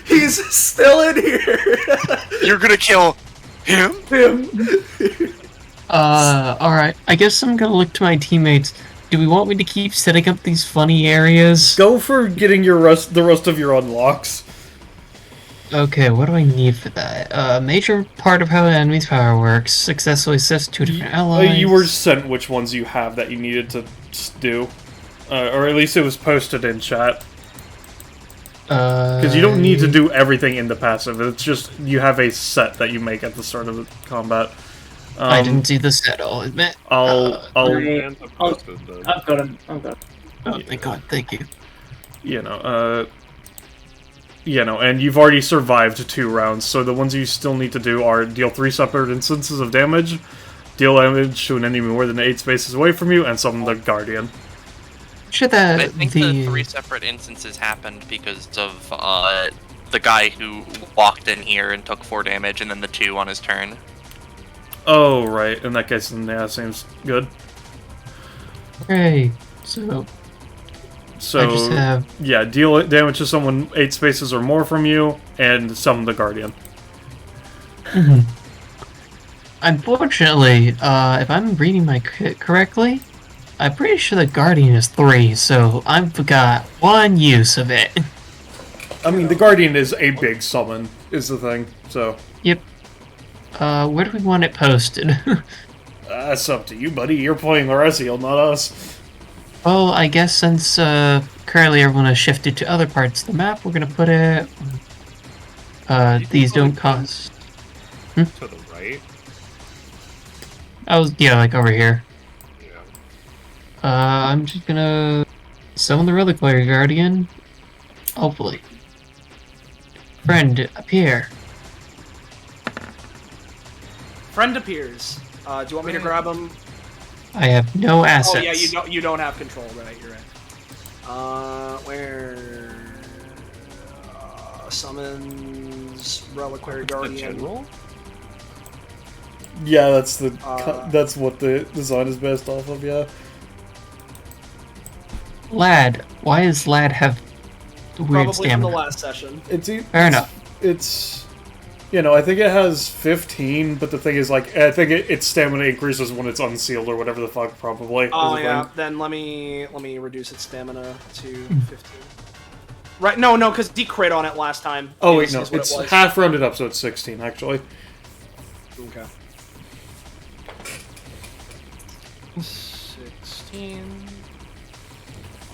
He's still in here. You're gonna kill him? Alright. I guess I'm gonna look to my teammates. Do we want me to keep setting up these funny areas? Go for getting the rest of your unlocks. Okay, what do I need for that? A major part of how an enemy's power works. Successfully assess 2 different allies. You were sent which ones you have that you needed to do. Or at least it was posted in chat. Because you don't need to do everything in the passive. It's just you have a set that you make at the start of the combat. I didn't do the set, I'll admit. Right. And the posted, then. I've got him. I've got him. Oh, thank God, thank you. And you've already survived 2 rounds, so the ones you still need to do are deal 3 separate instances of damage, deal damage to an enemy more than 8 spaces away from you, and summon the Guardian. Should I think the 3 separate instances happened because of the guy who walked in here and took 4 damage, and then the 2 on his turn. Oh, right. In that case, then yeah, seems good. Okay, so I just have... yeah, deal damage to someone 8 spaces or more from you, and summon the Guardian. Unfortunately, if I'm reading my kit correctly, I'm pretty sure the Guardian is 3, so I've got 1 use of it. I mean, the Guardian is a big summon, is the thing, so... Yep. Where do we want it posted? That's up to you, buddy. You're playing Loreziel, not us. Well, I guess since currently everyone has shifted to other parts of the map, we're gonna put it... these don't cost... To the right? Yeah, like over here. Yeah. I'm just gonna summon the Reliquary Guardian. Hopefully. Friend, appear. Friend appears. Do you want me to grab him? I have no assets. Oh yeah, you don't have control, right? You're right. Where summons Reliquary The Guardian. general? Yeah, that's what the design is based off of, yeah. Lad. Why does Lad have weird Probably stamina? from the last session. Fair enough. It's... I think it has 15, but the thing is, like, I think its stamina increases when it's unsealed or whatever the fuck, probably. Oh is the yeah, thing. then let me reduce its stamina to 15. Right? No, because he crit on it last time. Oh wait, is no, what it's it was. half rounded up, so it's 16, actually. Okay. 16.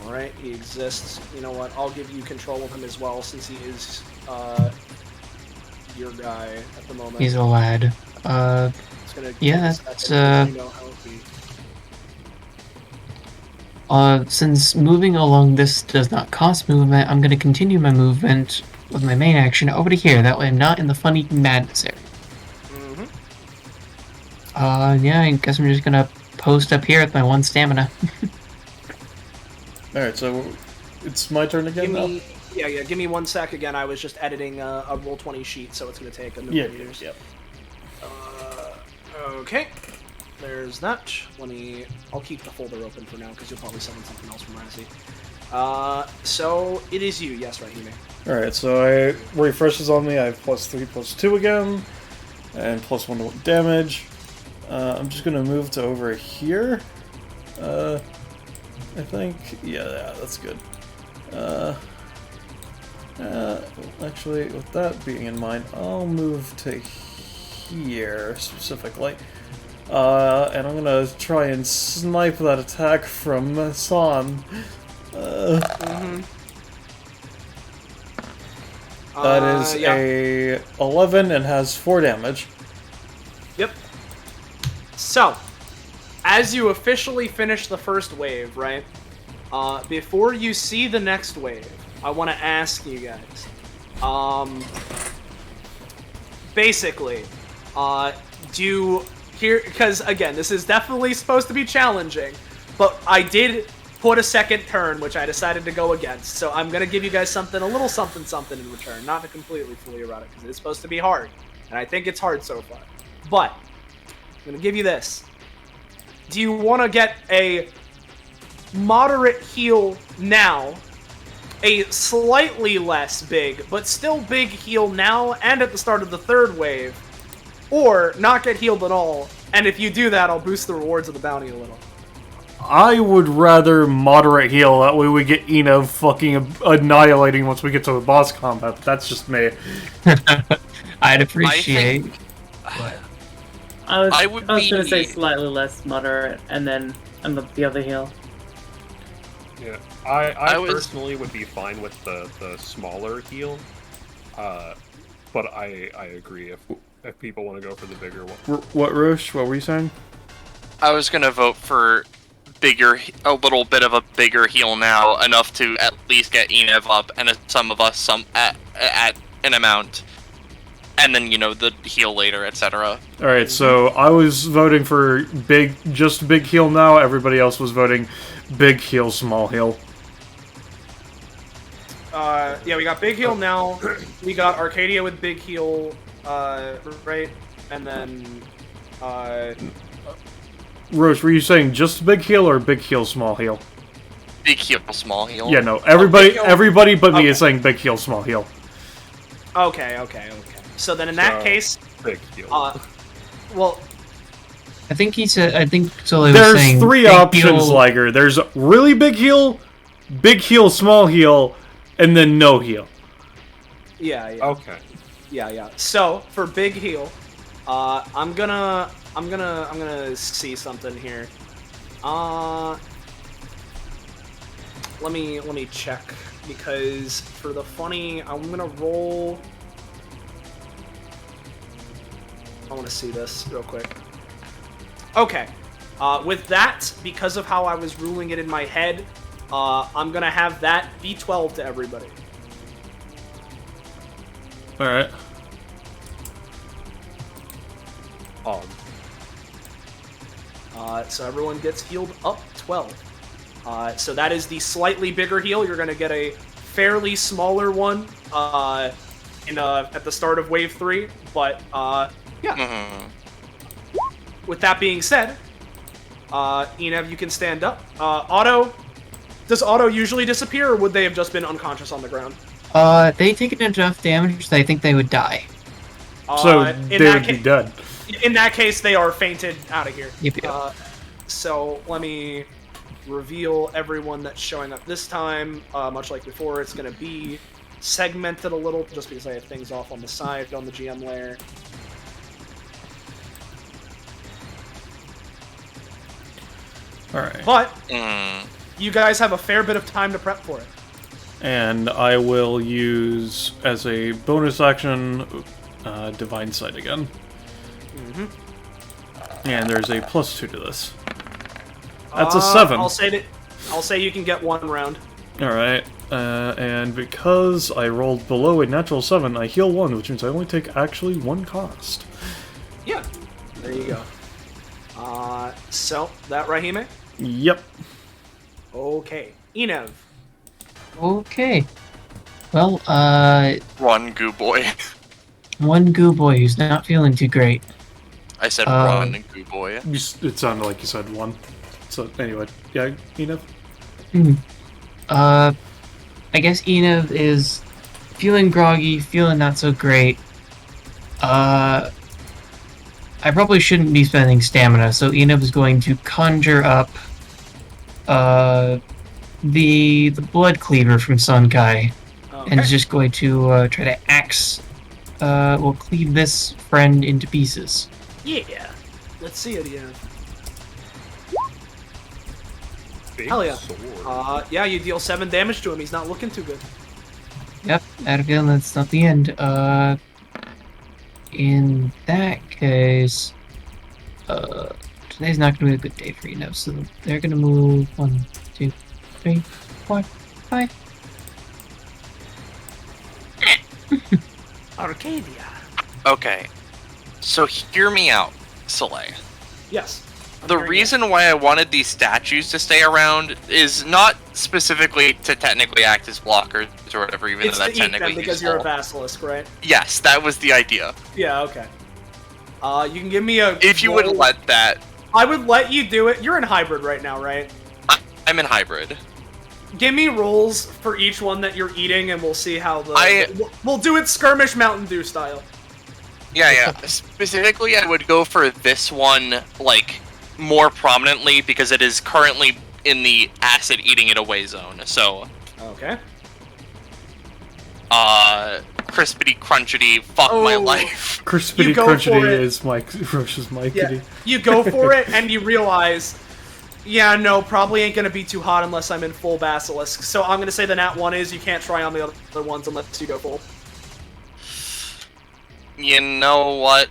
Alright, he exists. You know what? I'll give you control of him as well, since he is your guy at the moment. He's a lad. It's gonna yeah, take a that's, second, you know how it be. Since moving along this does not cost movement, I'm gonna continue my movement with my main action over to here. That way I'm not in the funny madness area. Yeah, I guess I'm just gonna post up here with my 1 stamina. Alright, so it's my turn again now? Give me 1 sec again. I was just editing a Roll20 sheet, so it's going to take a million years. Yeah. Okay. There's that. I'll keep the folder open for now, because you'll probably summon something else from Razzie. So, it is you. Yes, Rahime. Alright, so I refreshes on me. I have +3, +2 again. And +1 to damage. I'm just gonna move to over here. I think, yeah, that's good. Actually, with that being in mind, I'll move to here specifically. And I'm gonna try and snipe that attack from San. That is a 11 and has 4 damage. Yep. So, as you officially finish the first wave, right? Before you see the next wave, I want to ask you guys. Basically, because again, this is definitely supposed to be challenging, but I did put a second turn, which I decided to go against. So I'm gonna give you guys something, a little something in return. Not to completely fool you around it, because it's supposed to be hard, and I think it's hard so far. But I'm gonna give you this. Do you want to get a moderate heal now, a slightly less big, but still big heal now and at the start of the third wave, or not get healed at all, and if you do that, I'll boost the rewards of the bounty a little? I would rather moderate heal, that way we get Ina fucking annihilating once we get to the boss combat, but that's just me. I'd appreciate... I was gonna say slightly less moderate, and then the other heal. Yeah, I was- personally would be fine with the smaller heal, but I agree if people want to go for the bigger one. What, Roche? What were you saying? I was gonna vote for a little bit of a bigger heal now, enough to at least get Enev up, and some of us at an amount, and then the heal later, etc. All right, so I was voting for just big heal now. Everybody else was voting big heal, small heal. Yeah, we got big heal now. We got Arcadia with big heal, right? And then, Roche, were you saying just big heal or big heal, small heal? Big heal, small heal. Yeah, no. Everybody, big heal. everybody but me Okay. is saying big heal, small heal. Okay. So then in that So, case, Big heal. well, I think Soleil was There's saying 3 big options, heal- Liger. There's really big heal, small heal, and then no heal. yeah. Okay. Yeah. So for big heal, I'm gonna see something here. Let me check, because for the funny, I'm gonna roll. I want to see this real quick. Okay. With that, because of how I was ruling it in my head, I'm gonna have that be 12 to everybody. All right. So everyone gets healed up 12. So that is the slightly bigger heal. You're going to get a fairly smaller one at the start of Wave 3. But, yeah. Mhm. With that being said, Enev, you can stand up. Does Otto usually disappear, or would they have just been unconscious on the ground? They taken enough damage that I think they would die. So In they that would be ca- dead. In that case, they are fainted out of here. Yep. So let me reveal everyone that's showing up this time. Much like before, it's going to be segmented a little, just because I have things off on the side on the GM layer. All right. But Mm. you guys have a fair bit of time to prep for it. And I will use, as a bonus action, Divine Sight again. Mm-hmm. And there's a +2 to this. That's a 7. I'll say you can get 1 round. Alright, and because I rolled below a natural 7, I heal 1, which means I only take actually 1 cost. Yeah. There you go. So that Rahime? Yep. Okay. Enev. Okay. Well, Run, goo boy. one goo boy who's not feeling too great. I said run, goo boy. It sounded like you said 1. So, anyway, yeah, Enev? I guess Enev is feeling groggy, feeling not so great. I probably shouldn't be spending stamina, so Enev is going to conjure up the blood cleaver from Sunkai, and is just going to try to cleave this friend into pieces. Yeah. Let's see it, Enev. Big Hell yeah. sword. Yeah, you deal 7 damage to him. He's not looking too good. Yep, I had a feeling that's not the end. In that case, today's not gonna be a good day for Enev, so they're gonna move 1, 2, 3, 4, 5. Arcadia. Okay, so hear me out, Soleil. Yes. I'm The hearing you. reason why I wanted these statues to stay around is not specifically to technically act as blockers or whatever, even It's though to that's eat them technically because you're a useful. basilisk, right? Yes, that was the idea. Yeah, okay. You can give me a... If you would roll- let that, I would let you do it. You're in hybrid right now, right? I'm in hybrid. Give me rolls for each one that you're eating, and we'll see how I- We'll do it skirmish Mountain Dew style. Yeah. Specifically, I would go for this one, like, more prominently because it is currently in the acid eating it away zone. So, Okay. crispity crunchity, fuck my Oh. life. Crispity You go for Crunchity it. is Roche's Mike. Yeah. You go for it, and you realize Yeah, no, probably ain't gonna be too hot unless I'm in full Basilisk. So I'm gonna say the nat 1 is you can't try on the other ones unless you go full. You know what?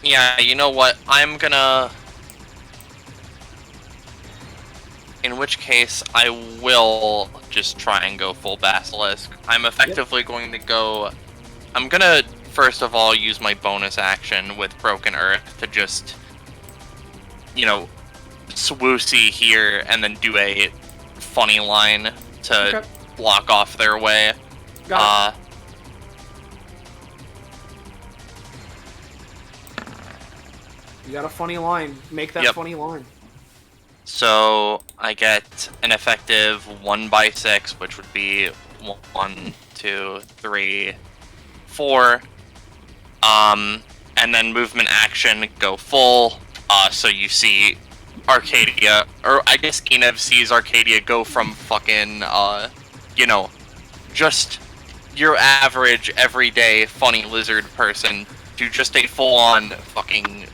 Yeah, you know what? I'm gonna... In which case, I will just try and go full Basilisk. I'm effectively going to go... I'm gonna, first of all, use my bonus action with Broken Earth to just, you know, swoosy here and then do a funny line to block off their way. Got it. You got a funny line. Make that funny line. So I get an effective 1/6, which would be 1, 2, 3, 4. And then movement action, go full. So you see Arcadia, or I guess Enev sees Arcadia go from fucking, you know, just your average, everyday, funny lizard person to just a full-on fucking,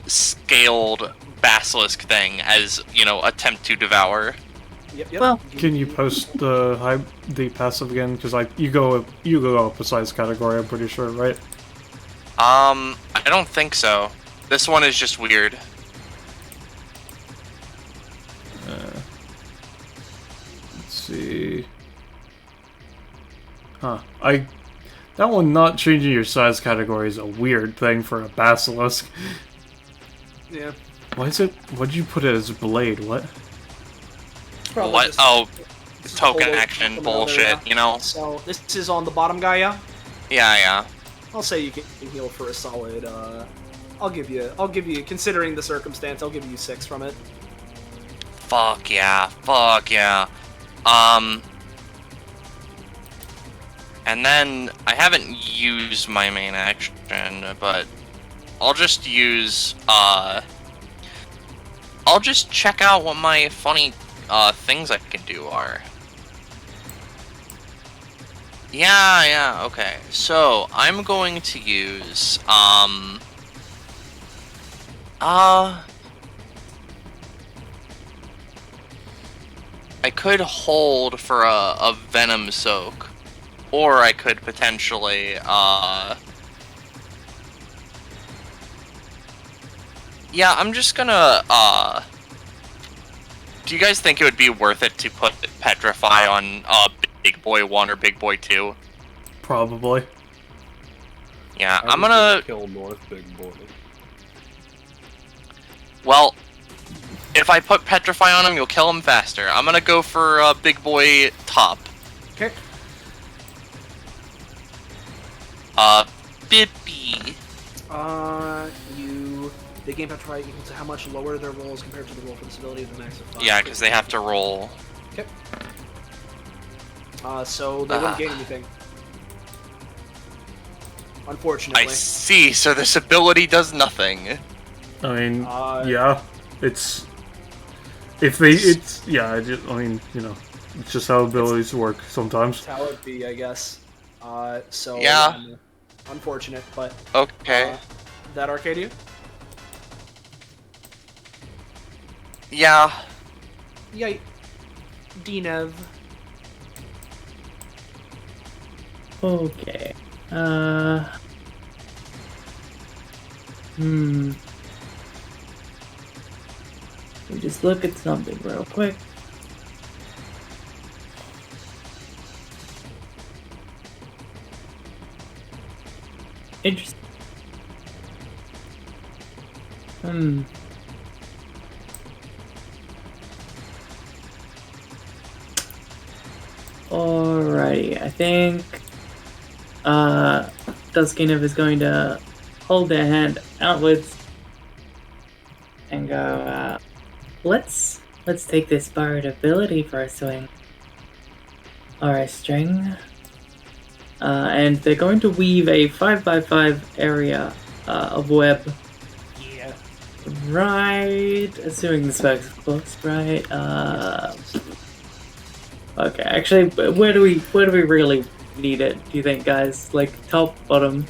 scaled basilisk thing as, you know, attempt to devour. Yep. Well, Can you post the passive again? Because you go up a size category. I'm pretty sure, right? I don't think so. This one is just weird. Let's see. Huh. That one not changing your size category is a weird thing for a basilisk. Yeah. Why is it? What'd you put it as blade? What? Probably What? just- Oh, this is token full action from bullshit, another, you know? So this is on the bottom guy, yeah? Yeah. I'll say you can heal for a solid, I'll give you, considering the circumstance, I'll give you 6 from it. Fuck yeah. And then, I haven't used my main action, but I'll just use, I'll just check out what my funny, things I can do are. Yeah, okay. So, I'm going to use, I could hold for a Venom Soak, or I could potentially, yeah, I'm just gonna, do you guys think it would be worth it to put Petrify on, Big Boy 1 or Big Boy 2? Probably. Yeah, I I'm was gonna, kill North Big Boy. well, if I put Petrify on him, you'll kill him faster. I'm gonna go for, Big Boy top. Okay. Bippy. They gain Petrify equal to how much lower their rolls compared to the roll for this ability of the max of 5. Yeah, because they have to roll. Okay. So they wouldn't gain anything. Unfortunately. I see, so this ability does nothing. I mean, yeah. it's I mean, you know, it's just how abilities work sometimes. That's how it'd be, I guess. So Yeah. Unfortunate, but Okay. that Arcadia? Yeah. Yay. Dinev. Okay. Let me just look at something real quick. Interesting. Alrighty, I think Duskinev is going to hold their hand outwards and go, let's take this borrowed ability for a swing. Or a string. And they're going to weave a 5x5 area of web. Yeah. Right, assuming the specs close, right? Okay, actually, where do we really need it? Do you think, guys? Like top, bottom?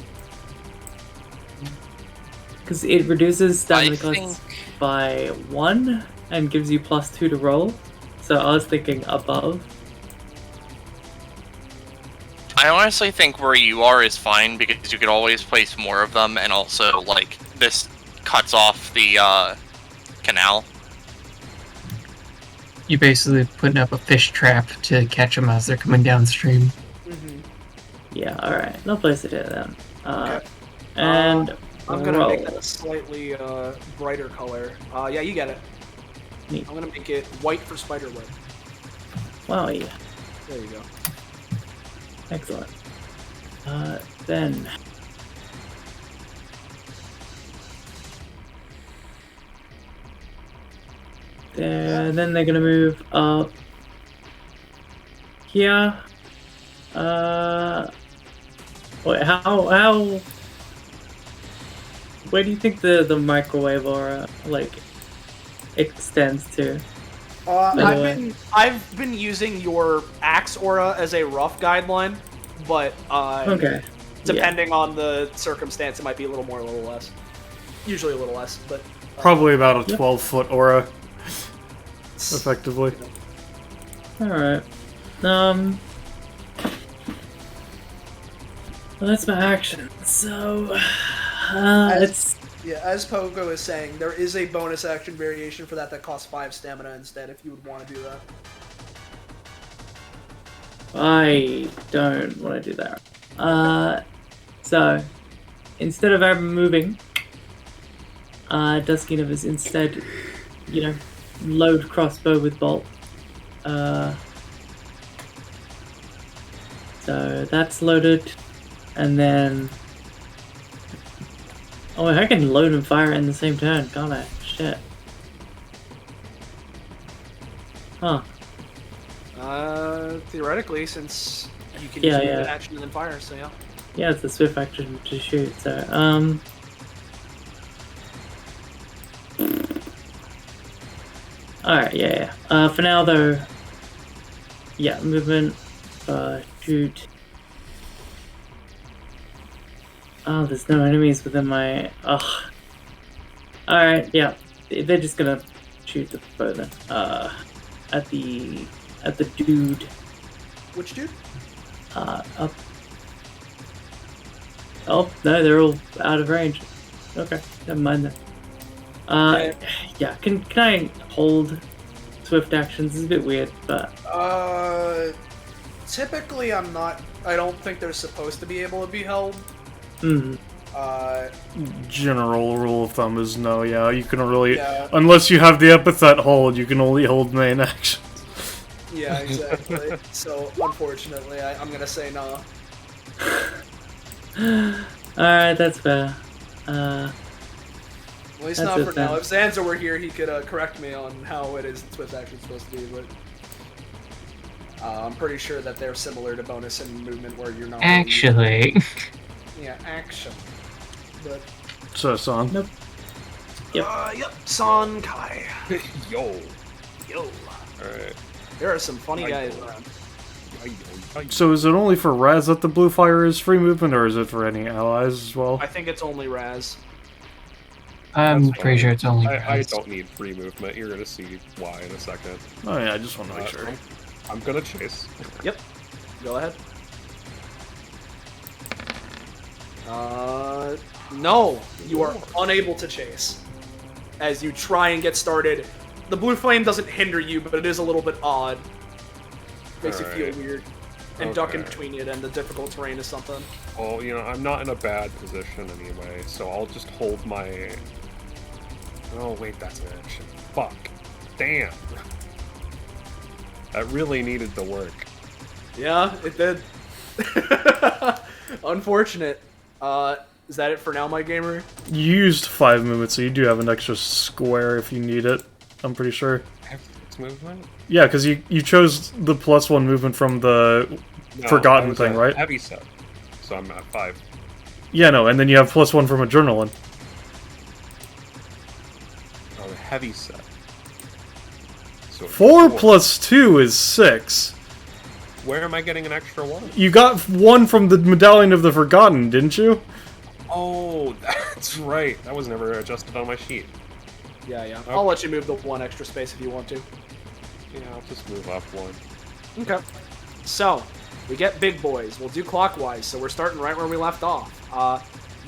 Because it reduces stamina costs by 1 and gives you +2 to roll. So I was thinking above. I honestly think where you are is fine because you could always place more of them, and also like this cuts off the canal. You're basically putting up a fish trap to catch them as they're coming downstream. Yeah, alright. No place to do it then. Okay. And I'm gonna make that a rolls. slightly brighter color. Yeah, you get it. Neat. I'm gonna make it white for spiderweb. Wow, yeah. There you go. Excellent. Then... then they're gonna move up here. Wait, how... Where do you think the microwave aura, like, extends to? I've been using your axe aura as a rough guideline, but Okay. depending on the circumstance, it might be a little more, a little less. Usually a little less, but Probably about a 12-foot aura, effectively. Alright. Well, that's my action. So, it's... Yeah, as Pogo is saying, there is a bonus action variation for that costs 5 stamina instead, if you would want to do that. I don't want to do that. So, instead of ever moving, Dusky Nevers instead, load crossbow with bolt. So that's loaded, and then... Oh, I can load and fire in the same turn, can't I? Shit. Huh. Theoretically, since you can Yeah, use yeah. an action and then fire, so yeah. Yeah, it's a swift action to shoot, so, Alright, yeah. For now, though... Yeah, movement, shoot... Oh, there's no enemies within my... Ugh. Alright, yeah. They're just gonna shoot the bow then. At the dude. Which dude? Up. Oh, no, they're all out of range. Okay, never mind then. Yeah, can I hold swift actions? It's a bit weird, but... Typically I don't think they're supposed to be able to be held. Mm. General rule of thumb is no, yeah, you can really... Yeah. Unless you have the epithet hold, you can only hold main actions. Yeah, exactly. So, unfortunately, I'm gonna say no. Alright, that's fair. At least That's not it for then. now. If Zanza were here, he could correct me on how it is Swift Action's supposed to be, but... I'm pretty sure that they're similar to bonus and movement where you're not... Actually, Yeah, action. But... So, son. Nope. Yep. Yep, Son Kai. Yo. Yo. Alright. There are some funny guys around. So is it only for Raz that the blue fire is free movement, or is it for any allies as well? I think it's only Raz. I'm That's pretty fine. sure it's only. I Raz. don't need free movement. You're gonna see why in a second. Oh yeah, I just want to make sure. I'm gonna chase. Yep. Go ahead. No, you are unable to chase. As you try and get started, the blue flame doesn't hinder you, but it is a little bit odd. Makes you Alright. feel weird. And duck in Okay. between it and the difficult terrain is something. Well, I'm not in a bad position anyway, so I'll just hold my... Oh, wait, that's an action. Fuck. Damn. That really needed to work. Yeah, it did. Unfortunate. Is that it for now, my gamer? You used 5 movement, so you do have an extra square if you need it. I'm pretty sure. It's movement? Yeah, because you chose the +1 movement from the No, Forgotten that was thing, a right? Heavy set. So I'm at 5. Yeah, no, and then you have +1 from Adrenaline. Oh, the heavy set. So 4 plus 2 is 6. Where am I getting an extra one? You got one from the Medallion of the Forgotten, didn't you? Oh, that's right. That was never adjusted on my sheet. Yeah, yeah. Okay. I'll let you move the one extra space if you want to. Yeah, I'll just move up one. Okay. So, we get big boys. We'll do clockwise, so we're starting right where we left off.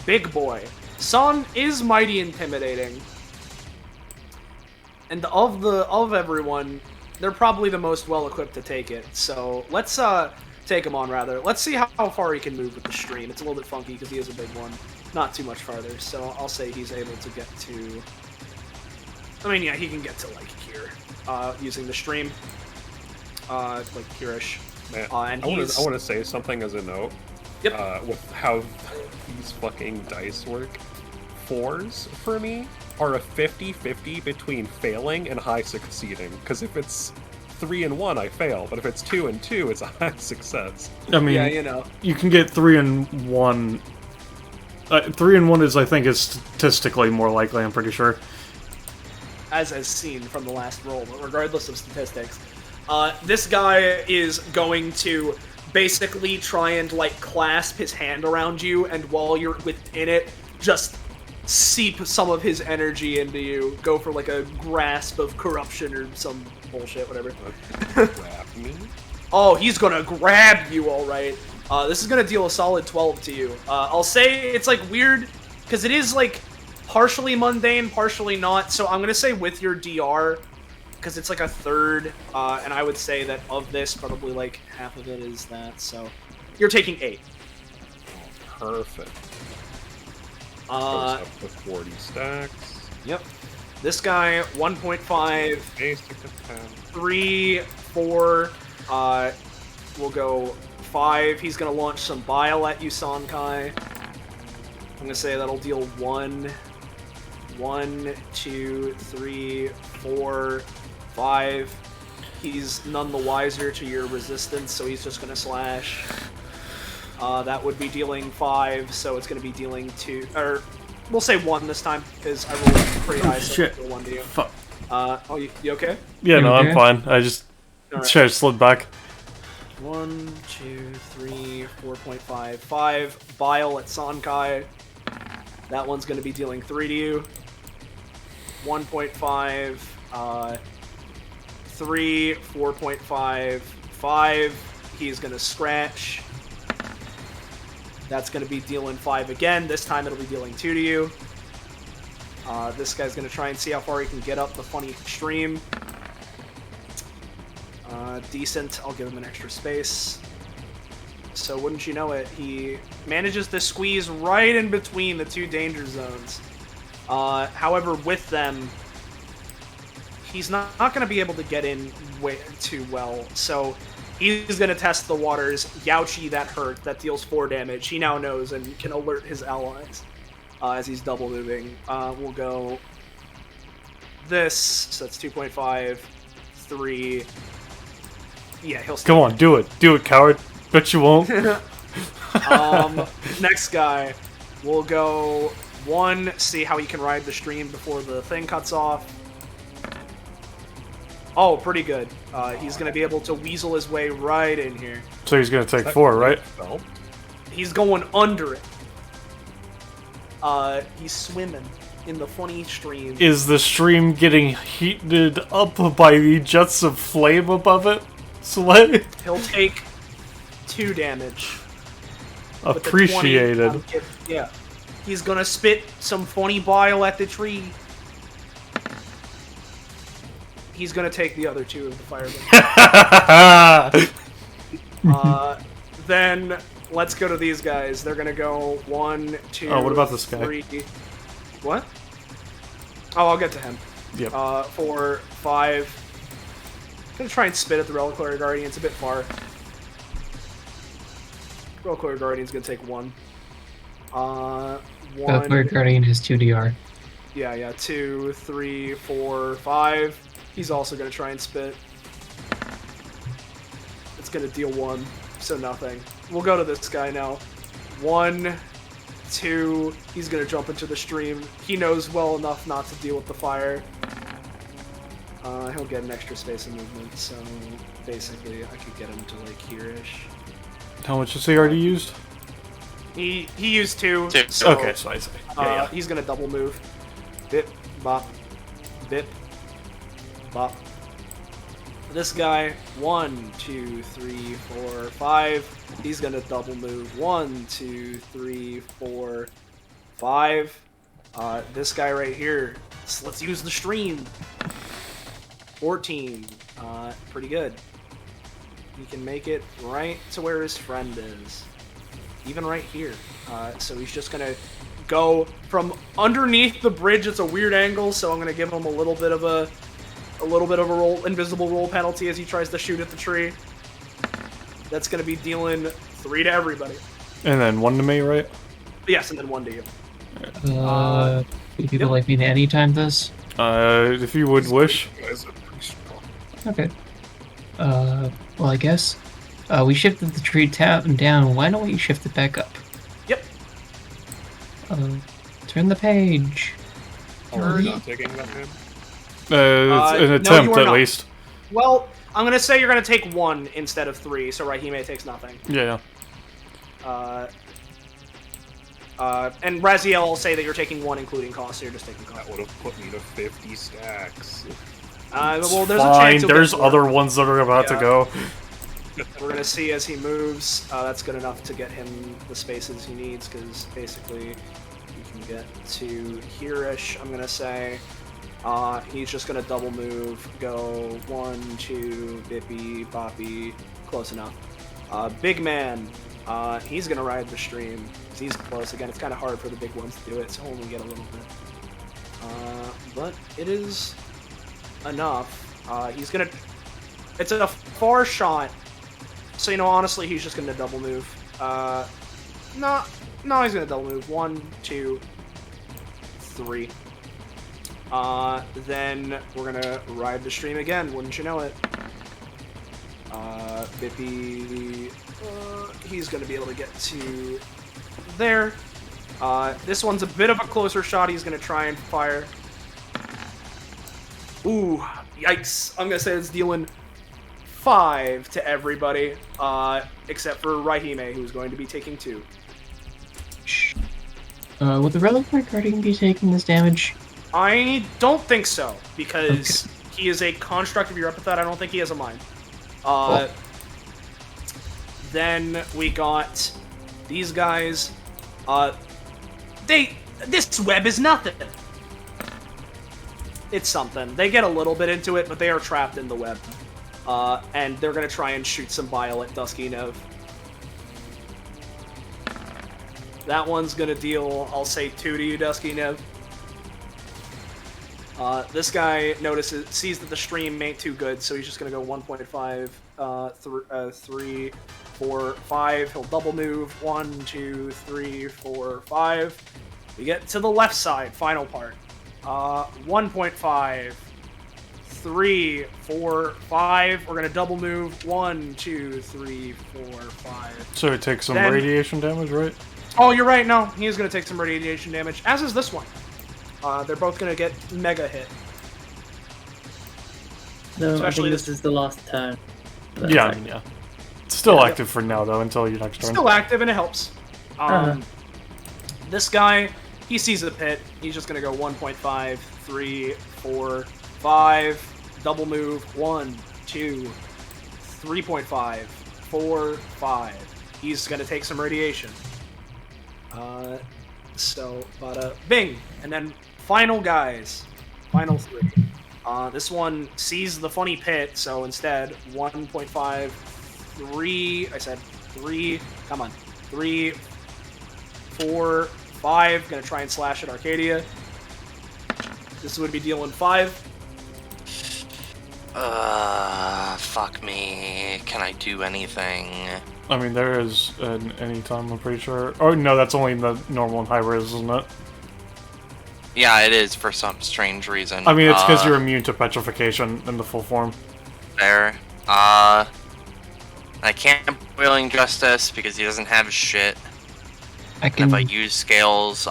Big boy. Son is mighty intimidating. And of everyone, they're probably the most well-equipped to take it. So, let's take him on, rather. Let's see how far he can move with the stream. It's a little bit funky because he is a big one. Not too much farther, so I'll say he's able to get to... I mean, yeah, he can get to, like, here, using the stream. Like, here-ish. Man, And I want to say something as a note. Yep. With how these fucking dice work. 4s, for me, are a 50-50 between failing and high succeeding. Because if it's 3 and 1, I fail. But if it's 2 and 2, it's a high success. I mean, Yeah, you know. you can get 3 and 1. 3 and 1 is, I think, is statistically more likely, I'm pretty sure. As seen from the last roll, but regardless of statistics. This guy is going to basically try and, like, clasp his hand around you, and while you're within it, just seep some of his energy into you. Go for, like, a grasp of corruption or some bullshit, whatever. Grab me? Oh, he's gonna grab you, alright. This is gonna deal a solid 12 to you. I'll say it's, like, weird, because it is, like, partially mundane, partially not, so I'm gonna say with your DR, because it's like a third, and I would say that of this, probably like half of it is that, so you're taking 8. Perfect. Goes up to 40 stacks. Yep. This guy, 1.5, Basic attack. 3, 4, we'll go 5. He's gonna launch some bile at you, Sonkai. I'm gonna say that'll deal 1, 2, 3, 4, 5. He's none the wiser to your resistance, so he's just gonna slash. That would be dealing 5, so it's gonna be dealing 2, or we'll say 1 this time, because I rolled pretty high, so shit. I'll do 1 to you. Fuck. Oh, you okay? Yeah, no, I'm Okay. fine. I just Alright. should have slid back. 1, 2, 3, 4.5, 5. Bile at Sonkai. That one's gonna be dealing 3 to you. 1.5, 3, 4.5, 5. He's gonna scratch. That's gonna be dealing 5 again. This time it'll be dealing 2 to you. This guy's gonna try and see how far he can get up the funny stream. Decent. I'll give him an extra space. So wouldn't you know it, he manages to squeeze right in between the 2 danger zones. However, with them, he's not going to be able to get in way too well. So he's going to test the waters. Yauchi, that hurt. That deals 4 damage. He now knows and can alert his allies as he's double moving. We'll go this. So that's 2.5, 3. Yeah, he'll Come on, do it. Do it, coward. Bet you won't. Next guy, we'll go 1, see how he can ride the stream before the thing cuts off. Oh, pretty good. He's going to be able to weasel his way right in here. So he's gonna take 4, right? Felt? He's going under it. He's swimming in the funny stream. Is the stream getting heated up by the jets of flame above it? Slay? He'll take 2 damage. With the 20, Appreciated. yeah. He's gonna spit some funny bile at the tree. He's gonna take the other 2 of the fireball. Then let's go to these guys. They're gonna go 1, 2. Oh, what about this guy? 3. What? Oh, I'll get to him. Yep. 4, 5. Gonna try and spit at the Reliquary Guardian. It's a bit far. Reliquary Guardian's gonna take 1. 1. Reliquary Guardian has 2 DR. Yeah, 2, 3, 4, 5. He's also gonna try and spit. It's gonna deal 1, so nothing. We'll go to this guy now. 1, 2. He's gonna jump into the stream. He knows well enough not to deal with the fire. He'll get an extra space of movement, so basically I could get him to like here-ish. How much has he already used? He used 2. Two. So, Okay, so I see. Yeah. he's gonna double move. Bip, bop, bip, bop. This guy, 1, 2, 3, 4, 5. He's gonna double move. 1, 2, 3, 4, 5. This guy right here. Let's use the stream. 14. Pretty good. He can make it right to where his friend is. Even right here. So he's just gonna go from underneath the bridge. It's a weird angle, so I'm gonna give him a little bit of a roll, invisible roll penalty as he tries to shoot at the tree. That's gonna be dealing 3 to everybody. And then 1 to me, right? Yes, and then 1 to you. Do people like me to anytime this? If you would wish. You guys are pretty strong. Okay. Well, I guess we shifted the tree down. Why don't we shift it back up? Yep. Turn the page. Oh, we're not taking that in? It's an no, attempt you are at not. least. Well, I'm gonna say you're gonna take 1 instead of 3, so Rahime takes nothing. Yeah. And Raziel will say that you're taking 1 including cost, so you're just taking cost. That would have put me to 50 stacks. Well, there's a Fine, chance. you'll there's get more. other ones that are about to Yeah. go. We're gonna see as he moves. That's good enough to get him the spaces he needs, because basically you can get to here-ish. I'm gonna say he's just gonna double move, go 1, 2, bippy, boppy, close enough. Big man, he's gonna ride the stream. He's close again. It's kind of hard for the big ones to do it, so only get a little bit. But it is enough. He's gonna. It's a far shot. So, you know, honestly, he's just gonna double move. No, he's gonna double move. 1, 2, 3. Then we're gonna ride the stream again, wouldn't you know it? Bippy, he's gonna be able to get to there. This one's a bit of a closer shot. He's gonna try and fire. Ooh, yikes. I'm gonna say it's dealing 5 to everybody, except for Rahime, who's going to be taking 2. Would the reliquary guardian be taking this damage? I don't think so, because he is a construct of your epithet. I don't think he has a mind. Then we got these guys. This web is nothing. It's something. They get a little bit into it, but they are trapped in the web. And they're gonna try and shoot some bile at Dusky Nev. That one's gonna deal, I'll say, 2 to you, Dusky Nev. This guy sees that the stream ain't too good, so he's just gonna go 1.5, 3, 4, 5. He'll double move. 1, 2, 3, 4, 5. We get to the left side, final part. 1.5, 3, 4, 5. We're gonna double move. 1, 2, 3, 4, 5. So it takes some Then- radiation damage, right? Oh, you're right. No, he is gonna take some radiation damage, as is this one. They're both gonna get mega hit. No, I Especially think this is the last turn. That's Yeah, I right. mean, yeah. It's still Yeah, active for now, though, until your next turn. Still active, and it helps. Uh-huh. This guy, he sees the pit. He's just gonna go 1.5, 3, 4, 5. Double move. 1, 2, 3.5, 4, 5. He's gonna take some radiation. So, bada bing. And then final guys. Final 3. This one sees the funny pit, so instead, 1.5, 3, I said 3, come on, 3, 4, 5, gonna try and slash at Arcadia. This would be dealing 5. Fuck me. Can I do anything? I mean, there is an anytime, I'm pretty sure. Oh, no, that's only in the normal and high res, isn't it? Yeah, it is for some strange reason. I mean, it's because you're immune to petrification in the full form. There. I can't Boiling Justice because he doesn't have shit. I And can. if I use scales,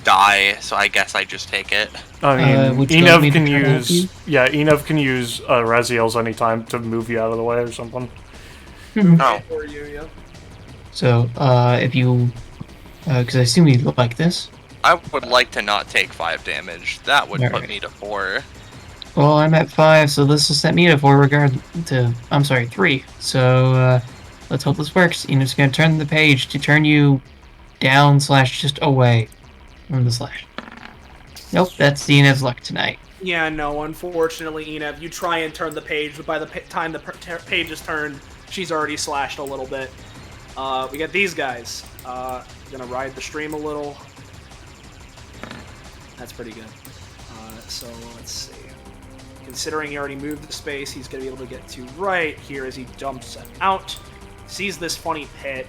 die, so I guess I just take it. I mean, would you like me Enev to can try to help use... you? Yeah, Enev can use Raziel's anytime to move you out of the way or something. Oh. For you, yeah. So, if you, because I assume you like this. I would like to not take 5 damage. That would put Alright. me to 4. Well, I'm at 5, so this will set me to 3. So, let's hope this works. Enev's gonna turn the page to turn you down / just away from the slash. Nope, that's Enev's luck tonight. Yeah, no, unfortunately, Enev, you try and turn the page, but by the time the page is turned, she's already slashed a little bit. We got these guys. Gonna ride the stream a little. That's pretty good. So let's see. Considering he already moved the space, he's gonna be able to get to right here as he jumps out. Sees this funny pit.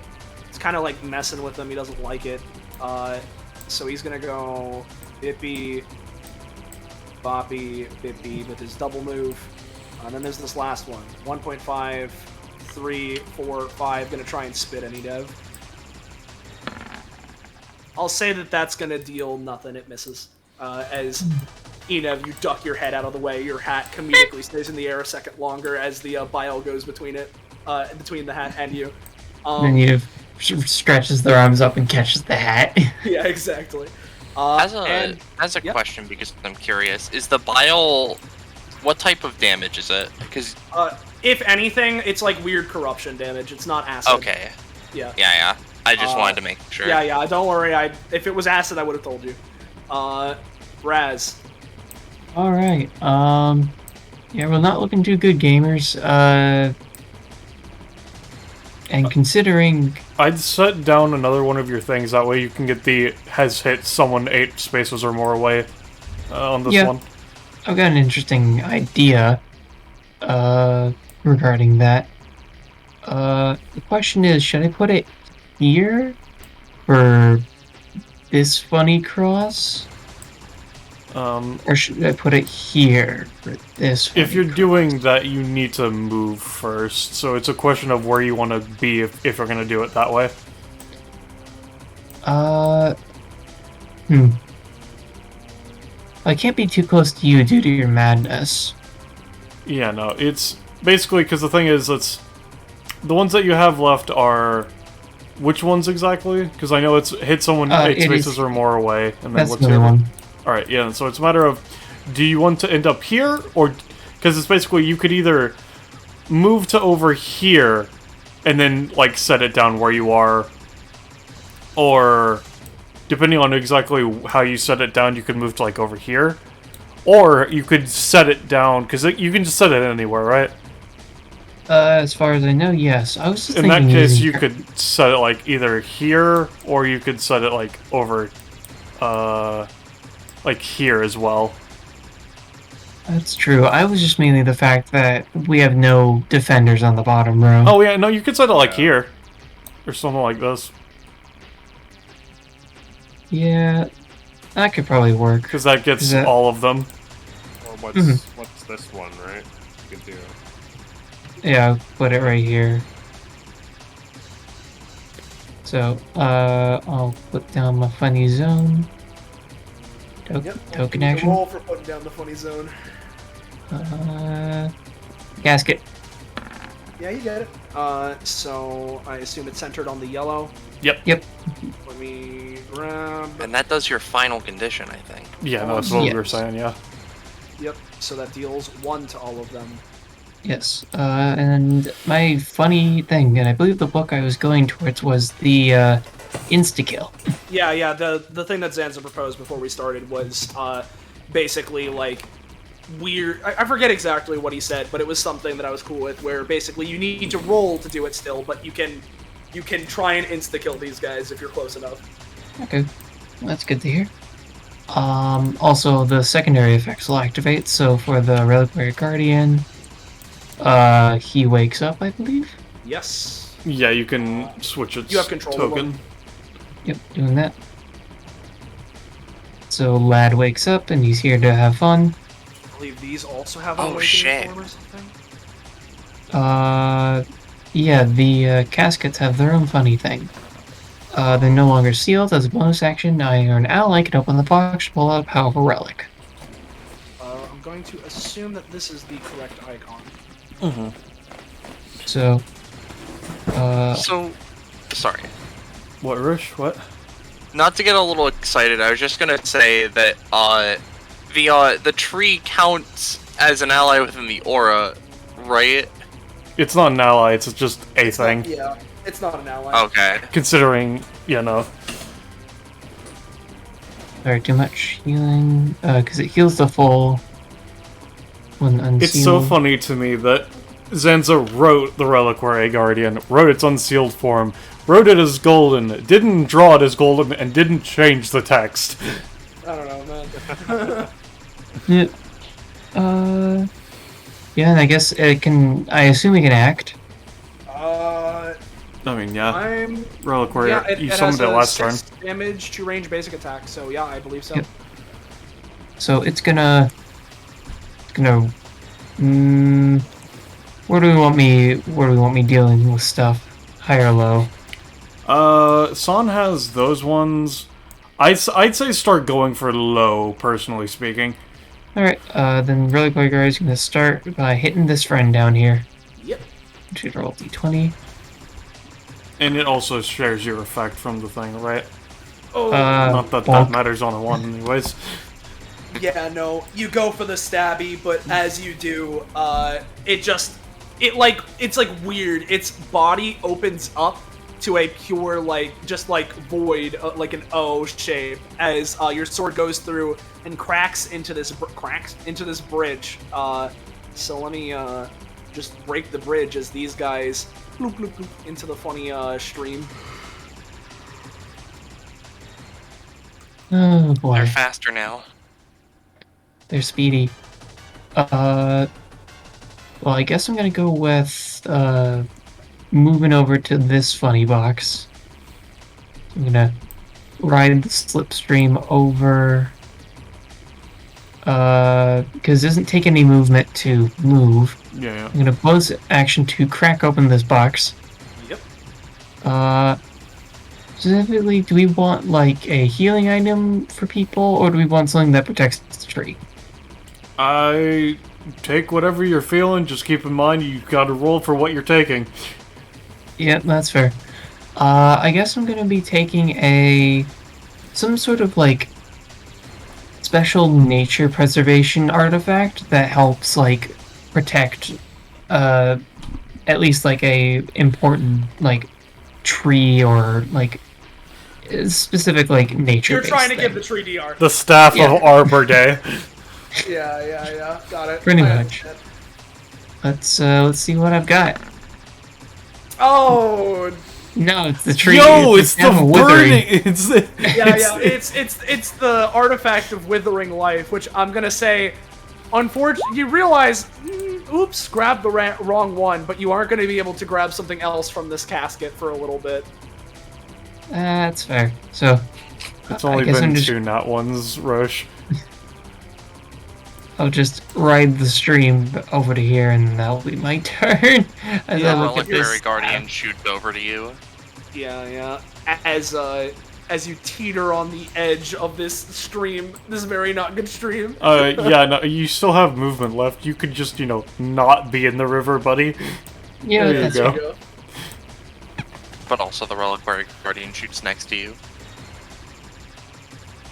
It's kind of like messing with him. He doesn't like it. So he's gonna go Bippy, Boppy, Bippy with his double move. And then there's this last one. 1.5, 3, 4, 5. Gonna try and spit any dev. I'll say that that's gonna deal nothing. It misses. As Enev, you duck your head out of the way. Your hat comedically stays in the air a second longer as the bile goes between it, between the hat and you. Then Enev stretches their arms up and catches the hat. Yeah, exactly. As a question, because I'm curious, is the bile... What type of damage is it? Because... if anything, it's like weird corruption damage. It's not acid. Okay. Yeah. Yeah. I just wanted to make sure. Yeah, don't worry. If it was acid, I would have told you. Raz. Alright, yeah, we're not looking too good, gamers. And considering... I'd set down another one of your things, that way you can get the has hit someone 8 spaces or more away on this one. I've got an interesting idea regarding that. The question is, should I put it here for this funny cross? Or should I put it here for this funny If you're cross? doing that, you need to move first, so it's a question of where you want to be if you're going to do it that way. I can't be too close to you due to your madness. Yeah, no, it's basically because the thing is, it's the ones that you have left are which ones exactly? Because I know it's hit someone 8 spaces or more away, and then That's what's the the other other one. All right, yeah. So it's a matter of, do you want to end up here, or because it's basically you could either move to over here, and then like set it down where you are, or depending on exactly how you set it down, you could move to like over here, or you could set it down because you can just set it anywhere, right? As far as I know, yes. I was just In that thinking case, using you could set it like either here, or you could set it like over, like here as well. That's true. I was just mainly the fact that we have no defenders on the bottom row. Oh yeah, no, you could set it like here, or something like this, Yeah, that could probably work. because that gets Is that- all of them. Or what's Mhm. what's this one, right? You could do. Yeah, I'll put it right here. So, I'll put down my funny zone. Token action. Roll for putting down the funny zone. Gasket. Yeah, you get it. So I assume it's centered on the yellow. Yep. Let me grab. And that does your final condition, I think. Yeah, no, that's what we were Yes. saying. Yeah. Yep. So that deals 1 to all of them. Yes. And my funny thing, and I believe the book I was going towards was the insta-kill. Yeah. The thing that Zanza proposed before we started was basically like weird. I forget exactly what he said, but it was something that I was cool with. Where basically you need to roll to do it still, but you can try and insta kill these guys if you're close enough. Okay, that's good to hear. Also, the secondary effects will activate, so for the Reliquary Guardian, he wakes up, I believe? Yes. Yeah, you can switch its You have control of token. them. Yep, doing that. So Lad wakes up, and he's here to have fun. I believe these also have Oh, an awakening shit. form or something. Yeah, the caskets have their own funny thing. They're no longer sealed. As a bonus action, I or an ally can open the box to pull out a powerful relic. I'm going to assume that this is the correct icon. Mm-hmm. So, So, sorry. What, Rush? What? Not to get a little excited, I was just gonna say that the tree counts as an ally within the aura, right? It's not an ally, it's just a thing. Yeah, it's not an ally. Okay. Considering, you know. sorry, too much healing, because it heals the full when unsealed. It's so funny to me that Zanza wrote the Reliquary Guardian, wrote its unsealed form, wrote it as golden, didn't draw it as golden, and didn't change the text. I don't know, man. Yeah. Yeah, and I guess it can. I assume it can act. I mean, yeah. I'm... Reliquary, Yeah, you it summoned has it a last turn. 6 damage to range basic attack, so yeah, I believe so. Yep. So it's gonna. Where do we want me dealing with stuff? High or low? San has those ones. I'd say start going for low, personally speaking. Alright, then really quick, guys, I'm gonna start by hitting this friend down here. Yep. Should roll d20. And it also shares your effect from the thing, right? Oh, Not that bulk. that matters on a one, anyways. yeah, no, you go for the stabby, but as you do, it's like weird. Its body opens up to a pure, just void, like an O shape, as your sword goes through and cracks into this bridge. So let me just break the bridge as these guys bloop, bloop, bloop, into the funny stream. Oh boy. They're faster now. They're speedy. Well, I guess I'm gonna go with, moving over to this funny box. I'm gonna ride the slipstream over, because it doesn't take any movement to move. Yeah. I'm gonna bonus action to crack open this box. Yep. Specifically, do we want, like, a healing item for people, or do we want something that protects the tree? I take whatever you're feeling, just keep in mind you gotta roll for what you're taking. Yeah, that's fair. I guess I'm gonna be taking some sort of, like, special nature preservation artifact that helps, like, protect, at least, like, a important, like, tree or, like, specific, like, nature. You're trying to give the tree DR. The Staff of Arbor Day. Yeah, got it. Pretty I much. understand. Let's see what I've got. Oh, No, it's the tree. Yo, it's the damn withering. burning. It's the, yeah. It's the artifact of withering life, which I'm gonna say, unfortunately, you realize, oops, grabbed the wrong one, but you aren't gonna be able to grab something else from this casket for a little bit. That's fair. So, It's I only guess been I'm just- two not ones, Roche. I'll just ride the stream over to here, and that'll be my turn. As The I look at Reliquary this. Guardian shoots over to you. Yeah. As you teeter on the edge of this stream, this very not good stream. Yeah, no, you still have movement left. You could just, not be in the river, buddy. Yeah, There you that's go. But also the Reliquary Guardian shoots next to you.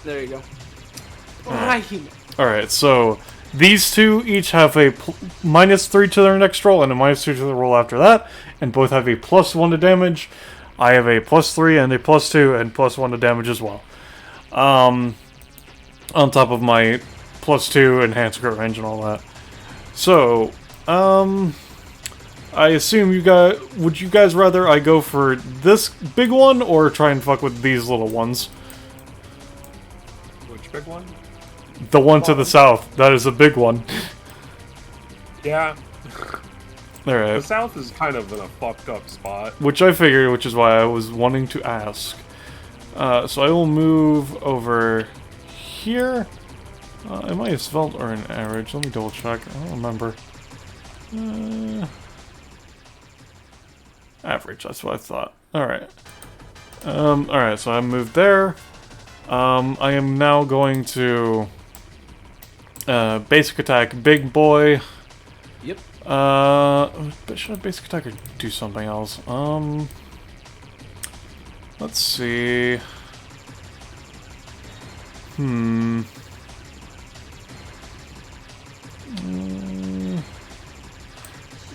There you go. Alright. Alright, so these two each have a -3 to their next roll and a -2 to the roll after that, and both have a +1 to damage. I have a +3 and a +2 and +1 to damage as well. On top of my +2 enhanced crit range and all that. So, I assume would you guys rather I go for this big one or try and fuck with these little ones? Which big one? The one to the south. That is a big one. Yeah. The Alright. south is kind of in a fucked up spot. Which I figured, which is why I was wanting to ask. So I will move over here. Am I a svelte or an average? Let me double check. I don't remember. Average, that's what I thought. Alright. Alright, so I moved there. I am now going to basic attack big boy. Yep. But should I basic attack or do something else? Let's see.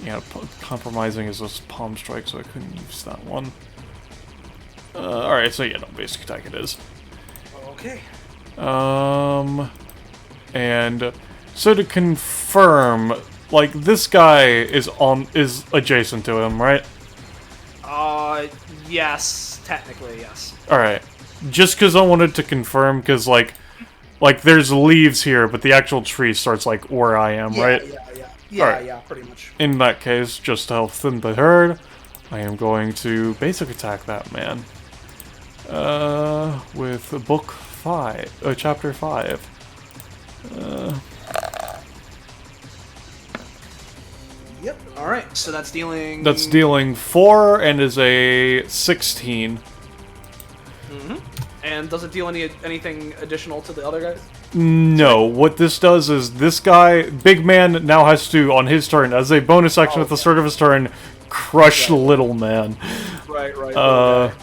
Yeah, compromising is just palm strike, so I couldn't use that one. Alright, so yeah, no, basic attack it is. Okay. And so to confirm, like, this guy is adjacent to him, right? Yes, technically, yes. Alright. Just because I wanted to confirm, because, like, there's leaves here, but the actual tree starts, like, where I am, right? Alright. Yeah, pretty much. In that case, just to help thin the herd, I am going to basic attack that man. With book 5, chapter 5. Yep. All right. So that's dealing. That's dealing 4 and is a 16. And does it deal anything additional to the other guys? No, what this does is this guy, big man, now has to, on his turn, as a bonus action at the start of his turn, crush little man. Right. Okay.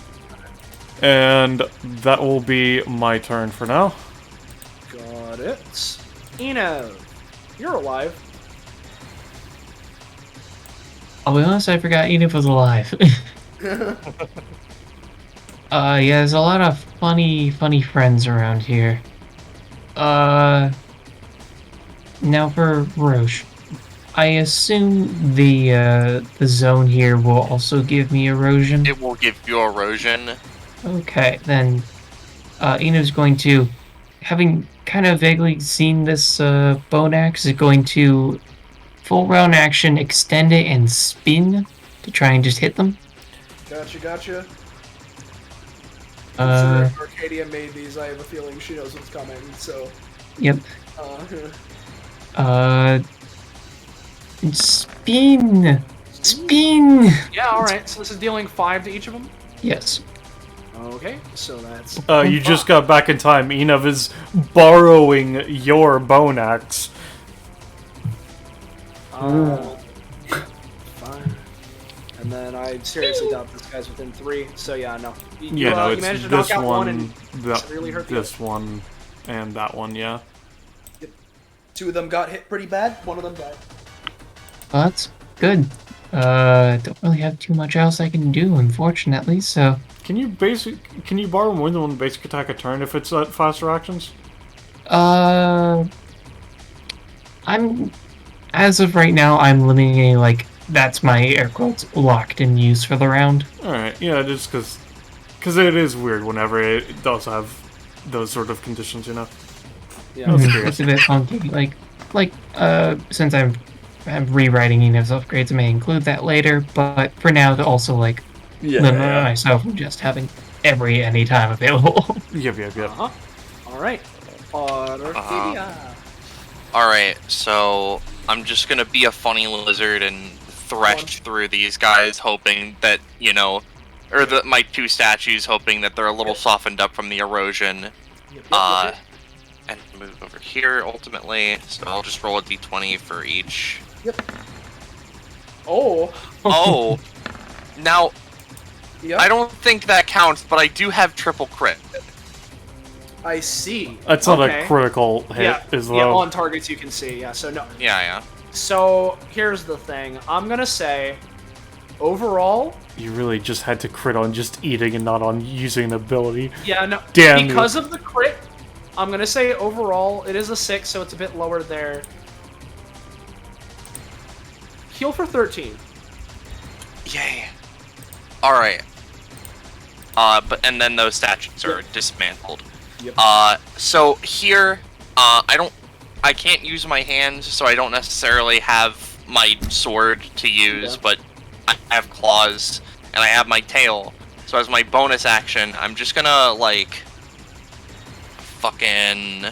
And that will be my turn for now. Got it. Eno, you're alive. I'll be honest, I forgot Enid was alive. Yeah, there's a lot of funny friends around here. Now for Roche. I assume the zone here will also give me erosion? It will give you erosion. Okay, then Eno's going to, having kind of vaguely seen this bone axe, is going to full round action, extend it, and spin to try and just hit them. Gotcha. Arcadia made these. I have a feeling she knows what's coming. So. Yep. Spin. Yeah. All right. So this is dealing 5 to each of them. Yes. Okay. So that's. You just got back in time. Enev is borrowing your bone axe. Fine. And then I seriously doubt this guy's within 3. So yeah, no. Yeah, no, you it's managed to knock this out one, and severely hurt the this one, and that one, yeah. Yep. 2 of them got hit pretty bad. 1 of them died. Well, that's good. Don't really have too much else I can do, unfortunately, so... Can you borrow more than one basic attack a turn if it's faster actions? As of right now, I'm limiting, like, that's my air quotes locked in use for the round. Alright, yeah, just because it is weird whenever it does have those sort of conditions, you know? Yeah. It's a bit funky. Like, since I'm rewriting Enev's upgrades, I may include that later, but for now, to also, like, limit myself from just having any time available. Yep. Alright. Alright, so I'm just gonna be a funny lizard and thresh through these guys, hoping that, you know, or my 2 statues, hoping that they're a little softened up from the erosion. Yep. And move over here, ultimately, so I'll just roll a d20 for each. Yep. Oh. Oh! Now, Yep. I don't think that counts, but I do have triple crit. I see. That's not a critical hit, is though. Yeah, on targets you can see, yeah, so no. Yeah. So, here's the thing. I'm gonna say, overall... You really just had to crit on just eating and not on using an ability. Yeah, no. Damn. Because of the crit, I'm gonna say overall, it is a 6, so it's a bit lower there. Heal for 13. Yay. Alright. And then those statues are dismantled. Yep. So here, I can't use my hands, so I don't necessarily have my sword to use, but I have claws, and I have my tail. So as my bonus action, I'm just gonna, like, fucking,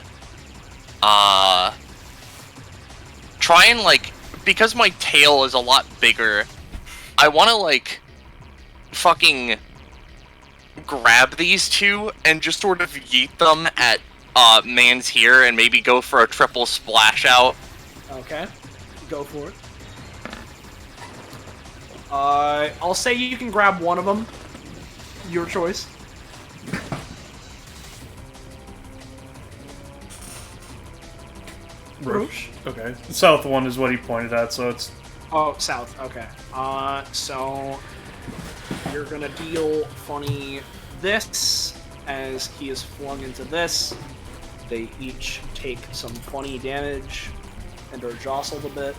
try and, like, because my tail is a lot bigger, I wanna, like, fucking grab these two and just sort of yeet them at Man's here and maybe go for a triple splash out. Okay, go for it. I'll say you can grab one of them. Your choice. Roche. Okay. The south one is what he pointed at, so it's... Oh, south. Okay. So you're gonna deal Funny this as he is flung into this. They each take some funny damage and are jostled a bit.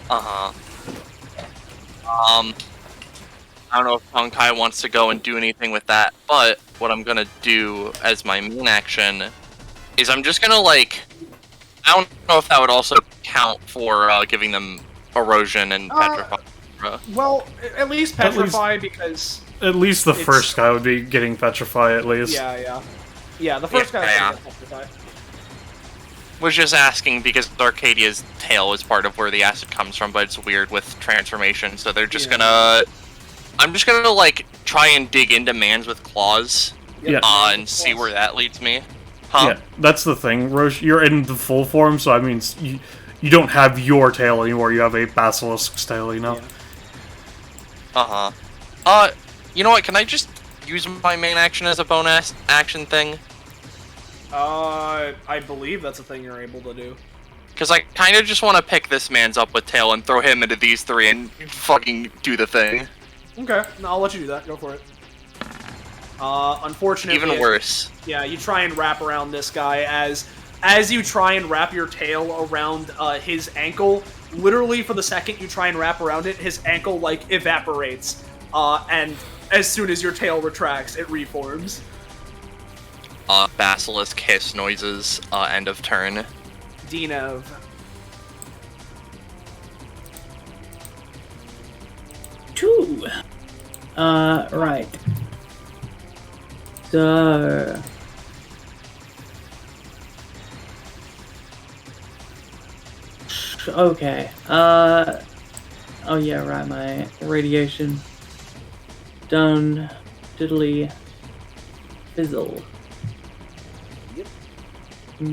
Uh-huh. I don't know if Honkai wants to go and do anything with that, but what I'm gonna do as my main action is I'm just gonna, like... I don't know if that would also count for giving them erosion and petrify. Well, at least petrify because... At least the first guy would be getting petrified, at least. Yeah. Yeah, the first guy would get petrified. Was just asking because Arcadia's tail is part of where the acid comes from, but it's weird with transformation, so they're just gonna... I'm just gonna, like, try and dig into Mans with claws, and see where that leads me. Huh? Yeah, that's the thing, Roche. You're in the full form, so I mean, you don't have your tail anymore, you have a basilisk's tail, you know? Yeah. You know what, can I just use my main action as a bonus action thing? I believe that's a thing you're able to do. Because I kind of just want to pick this man's up with tail and throw him into these three and fucking do the thing. Okay, no, I'll let you do that. Go for it. Unfortunately... Even worse. Yeah, you try and wrap around this guy as you try and wrap your tail around his ankle. Literally, for the second you try and wrap around it, his ankle, like, evaporates. And as soon as your tail retracts, it reforms. Basilisk hiss noises, end of turn. Dinov. Two. Right. So... Okay. Oh yeah, right, my radiation. Done. Diddly. Fizzle. Yep.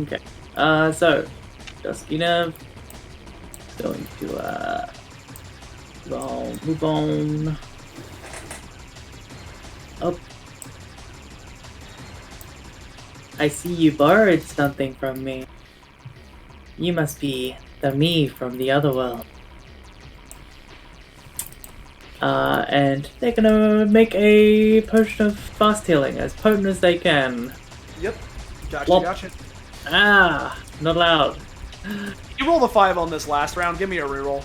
Okay. So, Dusky Nerve. Going to, move on. Up. I see you borrowed something from me. You must be the me from the other world. And they're gonna make a potion of fast healing, as potent as they can. Yep. Gotcha, Well- gotcha. Ah, not allowed. You rolled a 5 on this last round. Give me a reroll.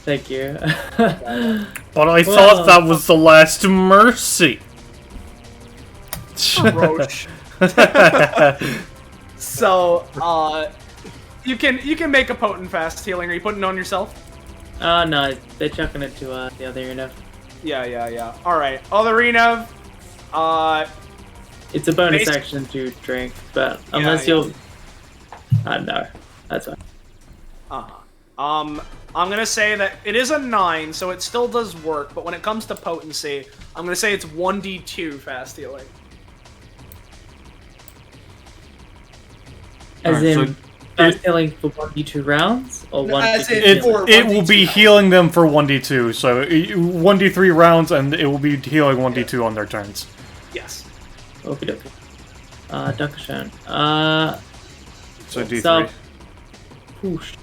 Thank you. But I thought that was the last mercy. Roach. So, you can make a potent fast healing. Are you putting it on yourself? No, they're chucking it to the other Unev. Yeah. Alright, other Unev. It's a bonus Basi- action to drink, but unless you're... no, that's fine. I'm gonna say that it is a 9, so it still does work, but when it comes to potency, I'm gonna say it's 1d2 fast healing. As Alright, in, fast healing for 1d2 rounds? Or No, as 1d2 in healing? for- It will be 1d2. healing them for 1d2, so 1d3 rounds, and it will be healing 1d2 on their turns. Yes. Okie dokie. Dunkashon. So d3. So, whoosh.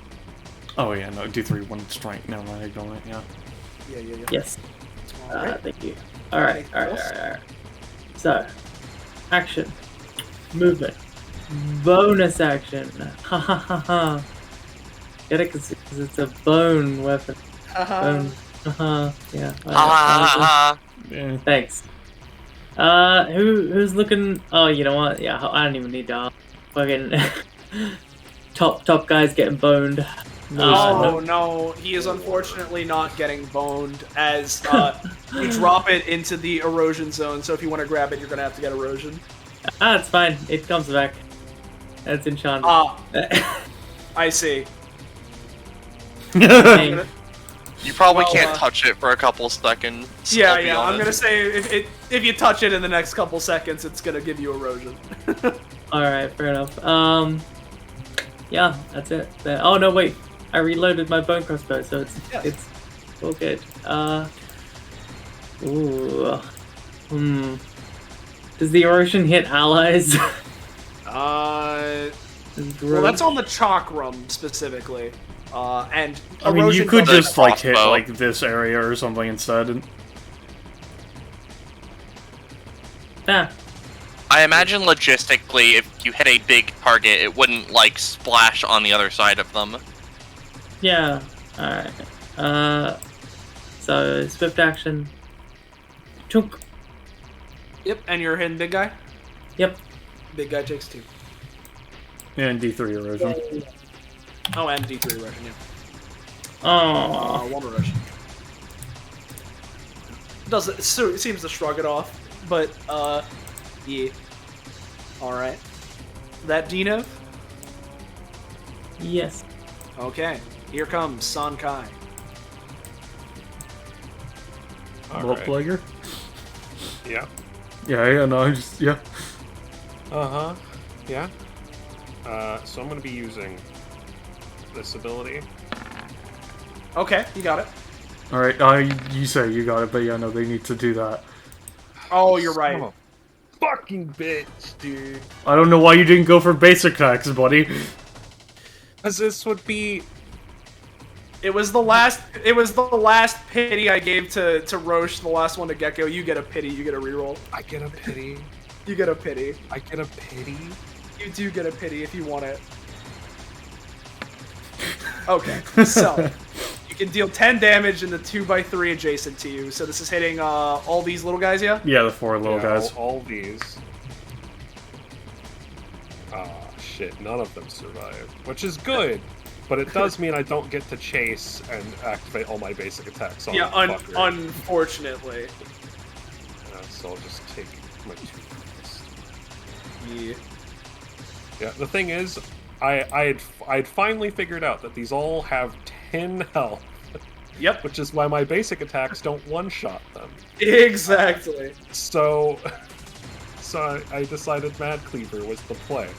Oh yeah, no, d3 one strength. Never mind, ignore it, yeah. Yeah. Yes. Alright. Thank you. Alright. So, action. Movement. Bonus action. Ha ha ha ha. Get it? Because it's a bone weapon. Bone. Yeah. Yeah. Thanks. Who's looking? Oh, you know what? Yeah, I don't even need to. Fucking top guy's getting boned. Oh no, he is unfortunately not getting boned as you drop it into the erosion zone, so if you want to grab it, you're gonna have to get erosion. It's fine. It comes back. It's enchanted. I see. Dang. You probably Well, can't touch it for a couple seconds. Yeah, I'll be yeah. I'm honest. gonna say if you touch it in the next couple seconds, it's gonna give you erosion. All right, fair enough. Yeah, that's it. Oh no, wait. I reloaded my bone crossbow, so it's all good. Ooh. Does the erosion hit allies? Well, that's on the chakram specifically. And I mean, you erosion could does- just like hit crossbow. like this area or something instead. And Ah, I imagine logistically, if you hit a big target, it wouldn't like splash on the other side of them. yeah. All right. So swift action. Chunk. Yep, and you're hitting big guy. Yep. Big guy takes 2. and D3 erosion. Oh, and D3 erosion. Yeah. Oh. 1 erosion. Doesn't it seems to shrug it off, but yeah. All right. That Dino. Yes. Okay. Here comes San Kai. Blood player. Yeah. Yeah, no, I'm just yeah. Uh-huh. Yeah. So I'm gonna be using this ability. Okay, you got it. All right, you say you got it, but yeah, no, they need to do that. Oh, you're right. Son of a fucking bitch, dude. I don't know why you didn't go for basic attacks, buddy. Because this would be... It was the last pity I gave to Roche, the last one to Gecko. You get a pity, you get a reroll. I get a pity. You get a pity. I get a pity. You do get a pity if you want it. Okay, so you can deal 10 damage in the 2x3 adjacent to you. So this is hitting all these little guys, yeah? Yeah, the 4 little Yeah, guys. all these. Ah, shit. None of them survive. Which is good. But it does mean I don't get to chase and activate all my basic attacks on Yeah, the fucker. unfortunately. So I'll just take my 2 first. Yeah. Yeah, the thing is, I'd finally figured out that these all have 10 health, Yep. which is why my basic attacks don't one-shot them. Exactly. So I decided Mad Cleaver was the play.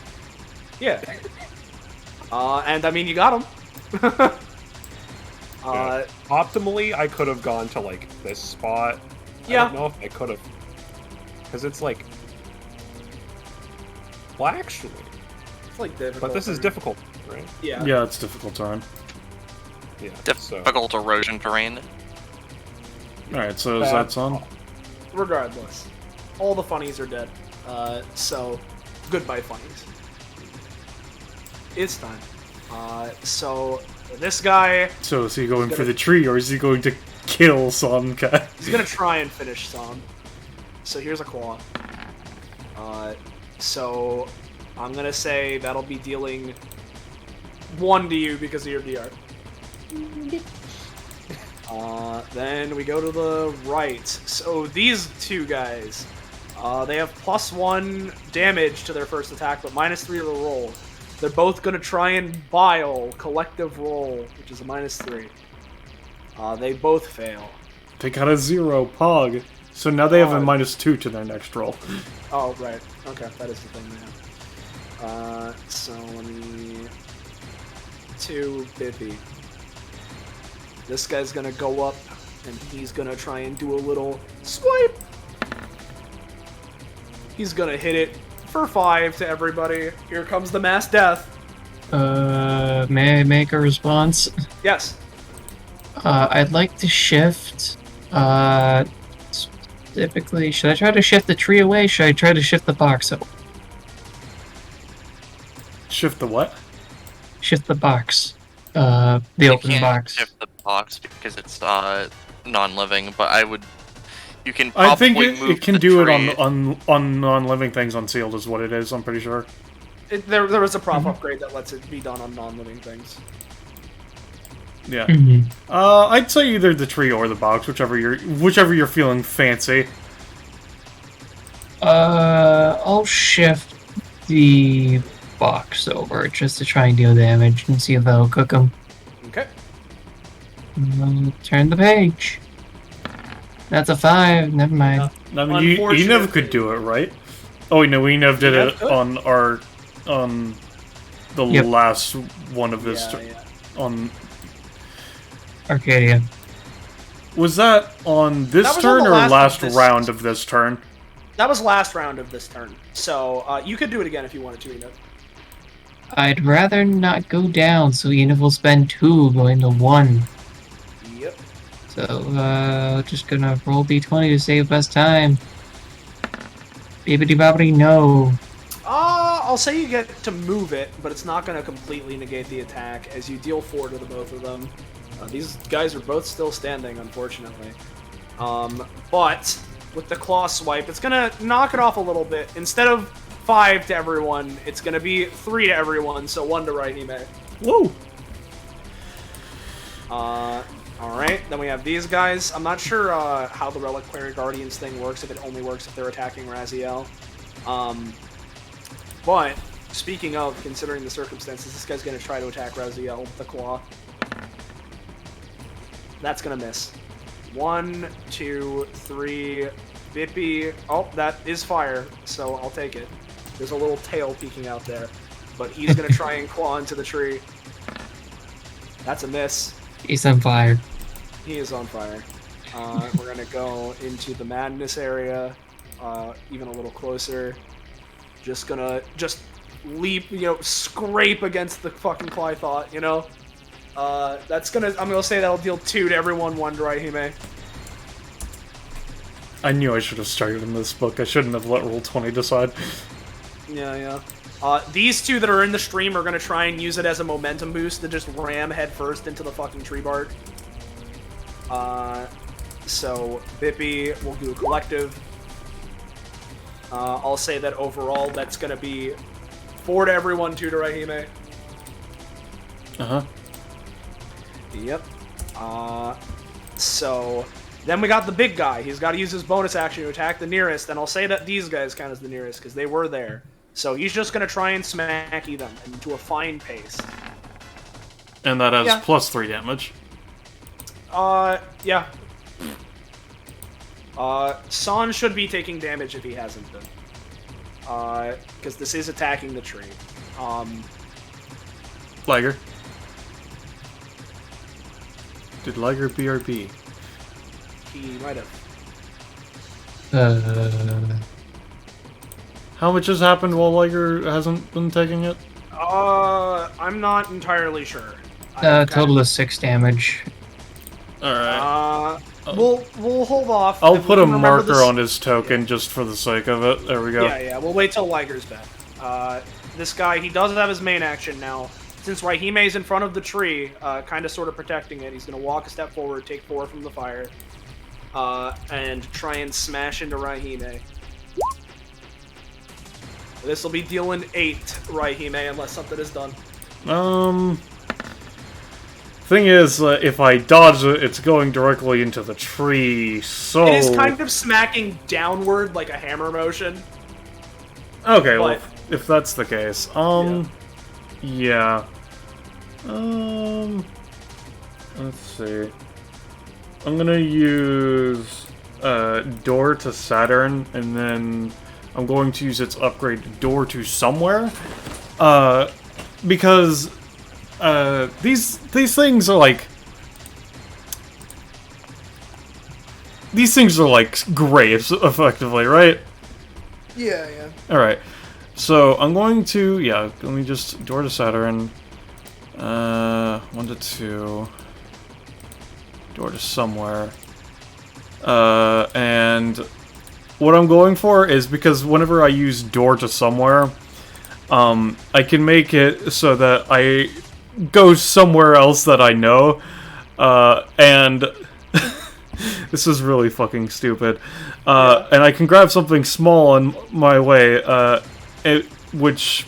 Yeah. And I mean, you got him. Yeah. Optimally, I could have gone to, like, this spot. Yeah. I don't know if I could have. Because it's like... Well, actually... It's like difficult. But this is difficult, right? Yeah. Yeah, it's difficult terrain. Yeah, so... Difficult erosion terrain. Alright, so is that on? Regardless, all the funnies are dead. So goodbye funnies. It's time. So this guy, So is he going for the tree, or is he going to kill Sonka? he's gonna try and finish some. So here's a claw. So I'm gonna say that'll be dealing 1 to you because of your DR. Then we go to the right. So these 2 guys, they have +1 damage to their first attack, but -3 to the roll. They're both gonna try and bile collective roll, which is a -3. They both fail. They got a 0, Pog. So now they have a Pog. -2 to their next roll. Oh, right. Okay, that is the thing they have. So let me... 2 Bippy. This guy's gonna go up, and he's gonna try and do a little swipe. He's gonna hit it for 5 to everybody. Here comes the mass death. May I make a response? Yes. I'd like to shift. Specifically, should I try to shift the tree away? Should I try to shift the box up? Shift the what? Shift the box. The You open can't box. shift the box because it's non-living, but you can I probably think move it can the do it tree. on non-living things unsealed is what it is, I'm pretty sure. There was a prop upgrade that lets it be done on non-living things. Yeah. Mhm. I'd say either the tree or the box, whichever you're feeling fancy. I'll shift the box over just to try and deal damage and see if that'll cook them. Okay. Turn the page. That's a 5. Never mind. I mean, Enev could do it, right? Oh, wait, no, Enev did Enev it could? on the Yep. last one of this. Yeah. On Arcadia. was that on this That was on turn the or last of last this- round of this turn? That was last round of this turn. So, you could do it again if you wanted to, Eno. I'd rather not go down, so Enid will spend 2 going to 1. Yep. So, just gonna roll d20 to save us time. Bibbidi bobbidi no. I'll say you get to move it, but it's not going to completely negate the attack as you deal 4 to the both of them. These guys are both still standing, unfortunately. But with the claw swipe, it's going to knock it off a little bit. Instead of 5 to everyone, it's going to be 3 to everyone, so 1 to Raihime. Whoa! Alright, then we have these guys. I'm not sure how the Reliquary Guardians thing works, if it only works if they're attacking Raziel. But, speaking of, considering the circumstances, this guy's going to try to attack Raziel with the claw. That's going to miss. 1, 2, 3, Bippy. Oh, that is fire, so I'll take it. There's a little tail peeking out there. But he's going to try and claw into the tree. That's a miss. He's on fire. He is on fire. We're going to go into the madness area, even a little closer. Just gonna leap, scrape against the fucking Clythought, I'm gonna say that'll deal 2 to everyone, 1 to Raihime. I knew I should have started in this book. I shouldn't have let Roll20 decide. Yeah. These 2 that are in the stream are gonna try and use it as a momentum boost to just ram headfirst into the fucking tree bark. So Bippy will do a collective. I'll say that overall that's gonna be 4 to everyone, 2 to Raihime. Uh-huh. Yep. So then we got the big guy. He's got to use his bonus action to attack the nearest, and I'll say that these guys count as the nearest because they were there. So he's just gonna try and smacky them into a fine pace. And that has Yeah. plus 3 damage. Yeah. San should be taking damage if he hasn't been. Because this is attacking the tree. Liger. Did Liger BRB? He might have. How much has happened while Liger hasn't been taking it? I'm not entirely sure. I've Total of 6 damage. Alright. We'll hold off. I'll If we put a can remember marker this- on his token just for the sake of it. There we go. Yeah, we'll wait till Liger's back. This guy, he does have his main action now. Since Raihime's in front of the tree, kind of sort of protecting it, he's going to walk a step forward, take 4 from the fire, and try and smash into Raihime. This will be dealing 8, Raihime, unless something is done. Thing is, if I dodge it, it's going directly into the tree, so... It is kind of smacking downward like a hammer motion. Okay, well, but- if that's the case, yeah. Let's see. I'm gonna use, Door to Saturn, and then I'm going to use its upgrade Door to Somewhere, because, these things are like... These things are like graves, effectively, right? Yeah. Alright. So, I'm going to, let me just Door to Saturn. 1 to 2. Door to Somewhere. And what I'm going for is because whenever I use Door to Somewhere, I can make it so that I go somewhere else that I know, and this is really fucking stupid. And I can grab something small on my way, which,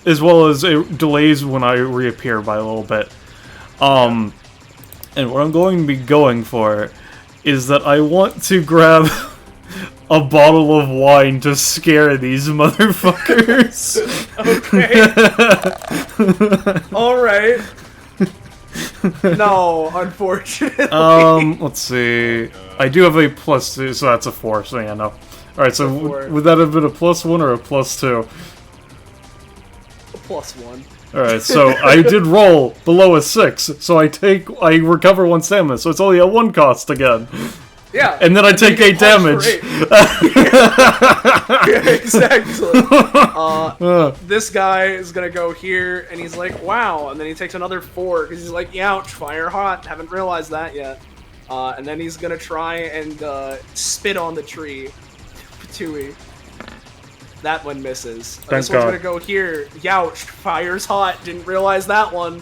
as well as it delays when I reappear by a little bit. And what I'm going to be going for is that I want to grab a bottle of wine to scare these motherfuckers. Okay. Alright. No, unfortunately. Let's see. I do have a +2, so that's a 4. So yeah, no. All right, so A 4. would that have been a +1 or a +2? +1. All right, so I did roll below a 6, so I recover 1 stamina, so it's only a 1 cost again. Yeah. And then I take you 8 get punched damage. for 8. Yeah, exactly. This guy is gonna go here, and he's like, "Wow!" And then he takes another 4 because he's like, "Youch, fire hot." Haven't realized that yet. And then he's gonna try and spit on the tree. Patooey. That one misses. Thank This one's God. gonna go here. Youch, fire's hot. Didn't realize that one.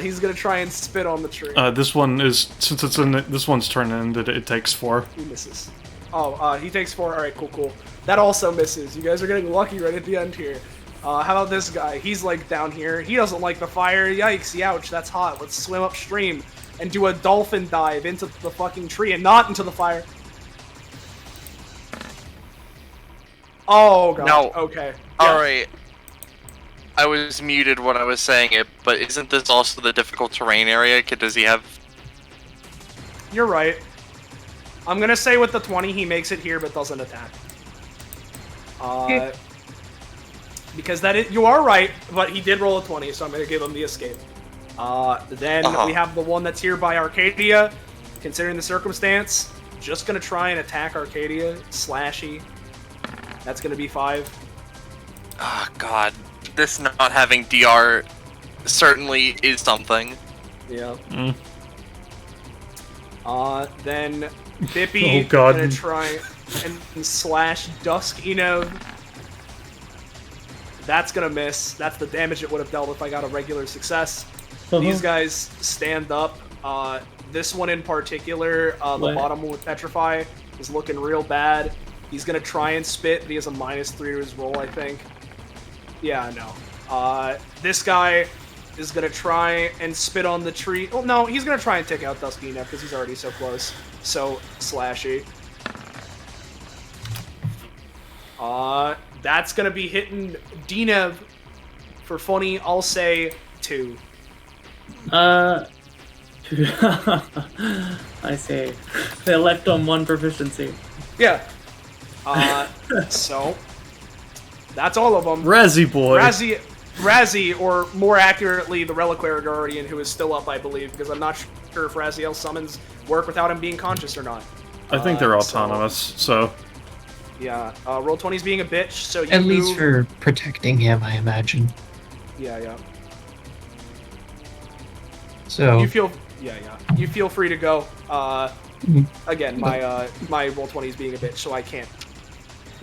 He's gonna try and spit on the tree. This one is, since it's in this one's turn in, it takes 4. He misses. Oh, he takes 4. Alright, cool. That also misses. You guys are getting lucky right at the end here. How about this guy? He's like down here. He doesn't like the fire. Yikes, youch, that's hot. Let's swim upstream and do a dolphin dive into the fucking tree and not into the fire. Oh, God. No. Okay. Yeah. Alright. I was muted when I was saying it, but isn't this also the difficult terrain area? Does he have... You're right. I'm gonna say with the 20, he makes it here but doesn't attack. Because you are right, but he did roll a 20, so I'm gonna give him the escape. Then we have the one that's here by Arcadia. Considering the circumstance, just gonna try and attack Arcadia. Slashy. That's gonna be 5. Oh, God. This not having DR certainly is something. Yeah. Mm. Then Bippy Oh, God. gonna try and slash Dusk Enov. That's gonna miss. That's the damage it would have dealt if I got a regular success. These guys stand up. This one in particular, the What? bottom one with Petrify, is looking real bad. He's gonna try and spit, but he has a -3 to his roll, I think. Yeah, no. This guy is gonna try and spit on the tree. Oh, no, he's gonna try and take out Duskina because he's already so close. So, slashy. That's gonna be hitting Dinev. For funny, I'll say 2. I see. They left on 1 proficiency. Yeah. So, that's all of them. Razzie boy. Razzie, or more accurately, the Reliquary Guardian, who is still up, I believe, because I'm not sure if Razziel's summons work without him being conscious or not. I think they're autonomous, so... Yeah, Roll20's being a bitch, so you At least move- for protecting him, I imagine. Yeah. So You feel free to go. Again, my Roll20 is being a bitch, so I can't.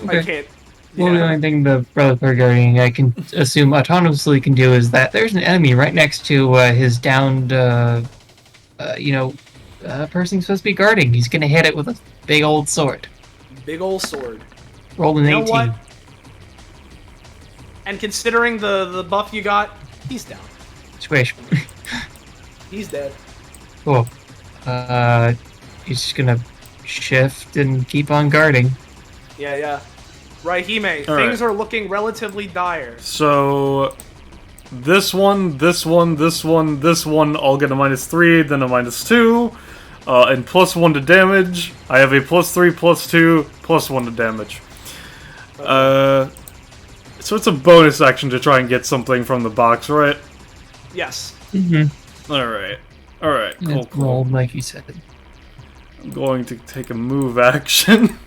Okay. I can't. well, the only thing the Reliquary Guardian I can assume autonomously can do is that there's an enemy right next to his downed, person he's supposed to be guarding. He's gonna hit it with a big old sword. Big ol' sword. Rolled an You know 18. what? And considering the buff you got, he's down. Squish. He's dead. Cool. He's just gonna shift and keep on guarding. Yeah. Raihime, All things right. are looking relatively dire. So... This one, this one, this one, this one, all get a -3, then a -2, and +1 to damage. I have a +3, +2, +1 to damage. So it's a bonus action to try and get something from the box, right? Yes. Mm-hmm. Alright, cool, It's rolled like you said. I'm going to take a move action.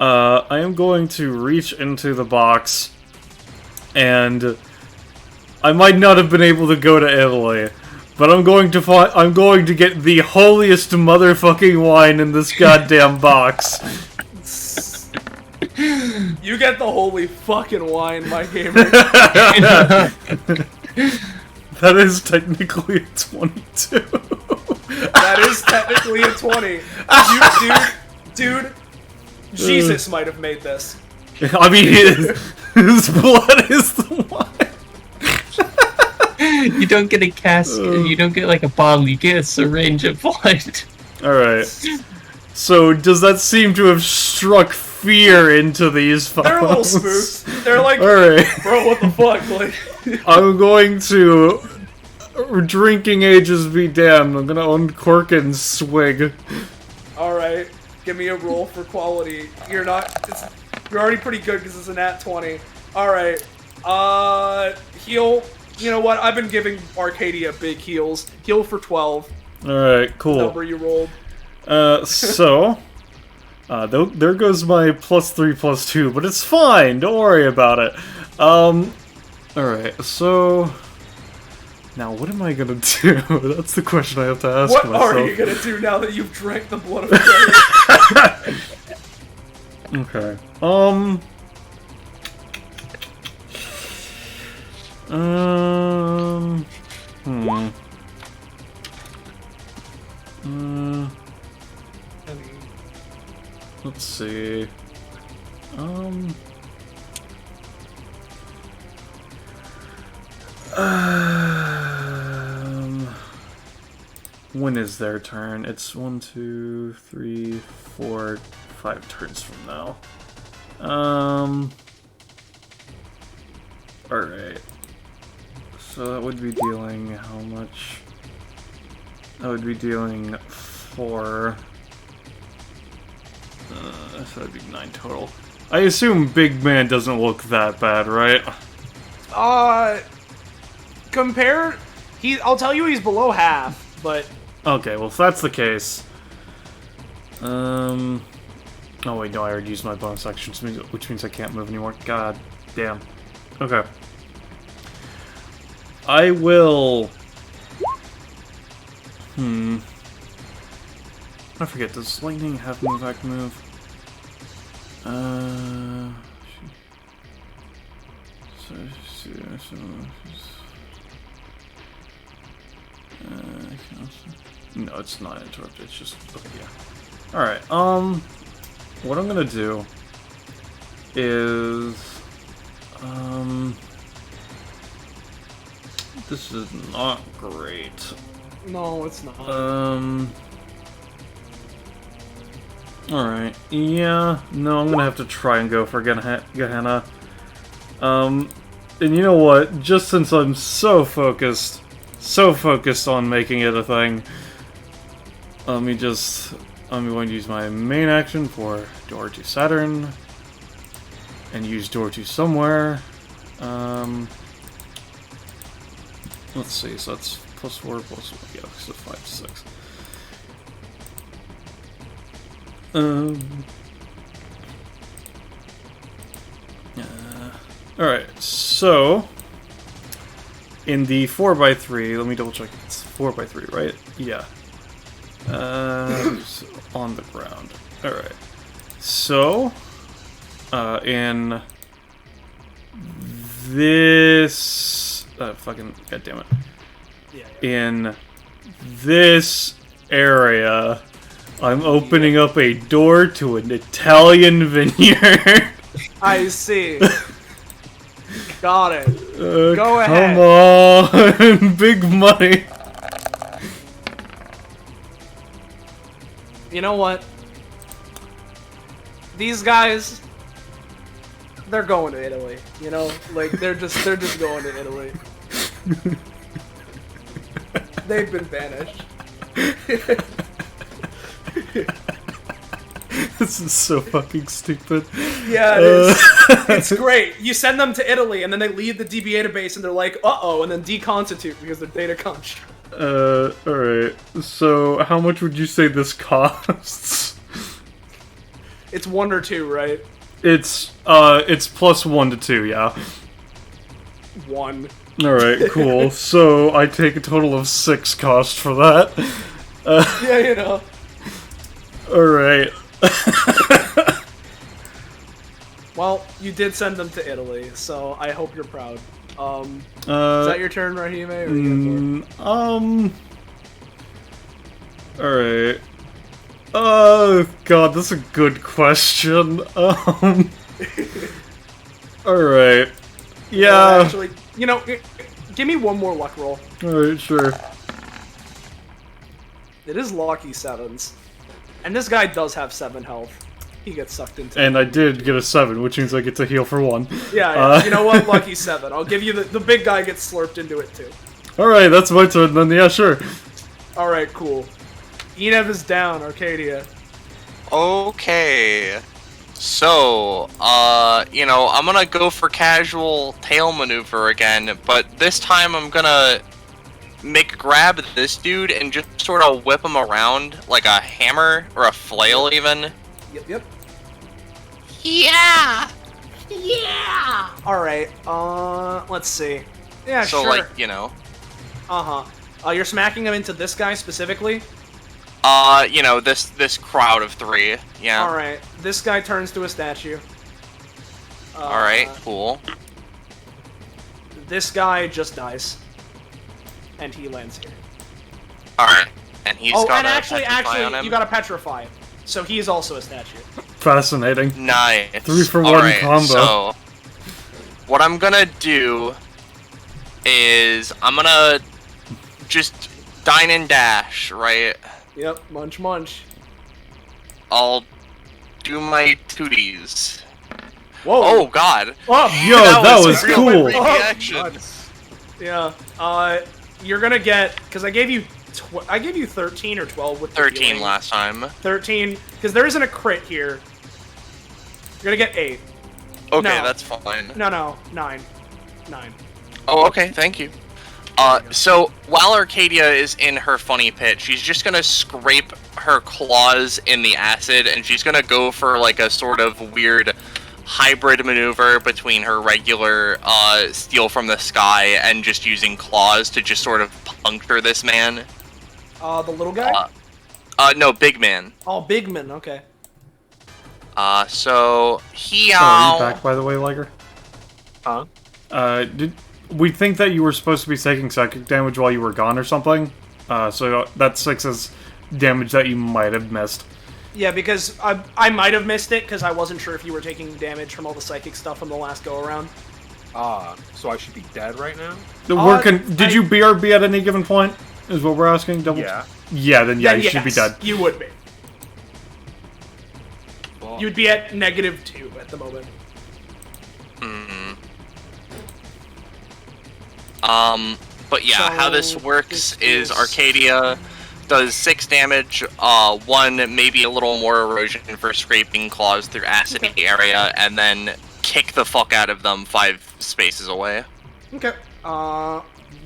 I am going to reach into the box, and I might not have been able to go to Italy, but I'm going to get the holiest motherfucking wine in this goddamn box. You get the holy fucking wine, my gamer. That is technically a 22. That is technically a 20. Dude, Jesus might have made this. I mean, his blood is the wine. You don't get a cask. You don't get like a bottle. You get a syringe of blood. Alright. So, does that seem to have struck fear into these files? They're a little spooked. They're like, Alright. bro, what the fuck? Like, I'm going to Drinking ages be damned. I'm gonna uncork it and swig. Alright, give me a roll for quality. You're already pretty good because it's a nat 20. Alright, heal. You know what? I've been giving Arcadia big heals. Heal for 12. Alright, cool. Number you rolled. There goes my +3/+2, but it's fine. Don't worry about it. Alright, so now what am I gonna do? That's the question I have to ask myself. What are you gonna do now that you've drank the blood of Christ? Okay. Let's see. When is their turn? It's 1, 2, 3, 4, 5 turns from now. Alright. So that would be dealing how much? That would be dealing 4. So that'd be 9 total. I assume Big Man doesn't look that bad, right? I'll tell you he's below half, but... Okay, well if that's the case... Oh wait, no, I already used my bonus action, which means I can't move anymore. God damn. Okay. I will... I forget, does lightning have move, back move? No, it's not interrupted, it's just... Okay, yeah. Alright, what I'm gonna do is... This is not great. No, it's not. Alright, yeah, no, I'm gonna have to try and go for Gehenna. And you know what, just since I'm so focused on making it a thing, I'm going to use my main action for Door to Saturn, and use Door to somewhere. Let's see, so that's +4, +1, yeah, so 5 to 6. Alright, so in the 4x3, let me double check. It's 4x3, right? Yeah. It's on the ground. Alright. So, in this... fucking... goddammit. Yeah. In this area, I'm opening up a door to an Italian vineyard. I see. Got it. Go ahead. Come on, big money. You know what? These guys, they're going to Italy. You know, like they're just going to Italy. They've been banished. This is so fucking stupid. Yeah, it is. It's great. You send them to Italy, and then they leave the DBA base, and they're like, uh-oh, and then deconstitute because they're data construct. Alright. So, how much would you say this costs? It's 1 or 2, right? It's +1 to 2, yeah. 1. Alright, cool. So, I take a total of 6 cost for that. Yeah, you know. Alright. Well, you did send them to Italy, so I hope you're proud. Is that your turn, Rahime? Or are you Alright. Oh, God, that's a good question. Alright. Yeah. Actually, you know, give me one more luck roll. Alright, sure. It is lucky 7s. And this guy does have 7 health. He gets sucked into And I did get a 7, which means I get to heal for 1. Yeah, you know what? Lucky 7. I'll give you the big guy gets slurped into it too. Alright, that's my turn then. Yeah, sure. All right, cool. Enev is down. Arcadia. Okay. So, I'm gonna go for casual tail maneuver again, but this time I'm gonna make a grab at this dude and just sort of whip him around like a hammer or a flail even. Yep. Yeah! All right. Let's see. Yeah, So, sure. You're smacking him into this guy specifically? this crowd of three. Yeah. All right. This guy turns to a statue. Alright, cool. This guy just dies. And he lands here. Alright. And he's got and a actually, petrify on him. you got a petrify. So he is also a statue. Fascinating. Nice. 3-for-1 combo. So, what I'm gonna do is I'm gonna just dine and dash, right? Yep, munch. I'll do my tooties. Whoa! Oh god. Oh, Yo, that was real cool. freaky action. yeah. You're gonna get, because I gave you 13 or 12 with the 13 healing. last time. 13, because there isn't a crit here. You're gonna get 8. Okay, No. that's fine. No, 9. 9. Oh, okay, thank you. So while Arcadia is in her funny pit, she's just gonna scrape her claws in the acid, and she's gonna go for like a sort of weird hybrid maneuver between her regular steal from the sky and just using claws to just sort of puncture this man. The little guy? No, big man. Oh, Bigman, okay. So he. Oh, are you back, by the way, Liger? Huh? Did we think that you were supposed to be taking psychic damage while you were gone or something? So that's 6 as damage that you might have missed. Yeah, because I might have missed it, because I wasn't sure if you were taking damage from all the psychic stuff from the last go-around. So I should be dead right now? Did you BRB at any given point? Is what we're asking? Double. Yeah. Yeah, then yeah, Then you should be yes, dead. You would be. Well, You'd be at -2 at the moment. But yeah, how this So, works this is is- Arcadia does 6 damage, 1, maybe a little more erosion for scraping claws through acid area, and then kick the fuck out of them 5 spaces away. Okay.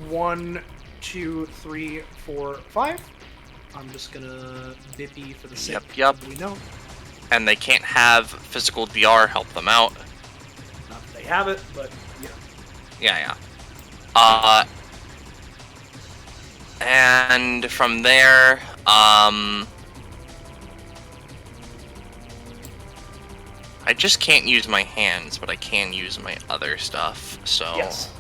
1, 2, 3, 4, 5. I'm just gonna bippy for the sake. Yep. We know. And they can't have physical DR help them out. Not that they have it, but yeah. Yeah. And from there, I just can't use my hands, but I can use my other stuff, so... Yes.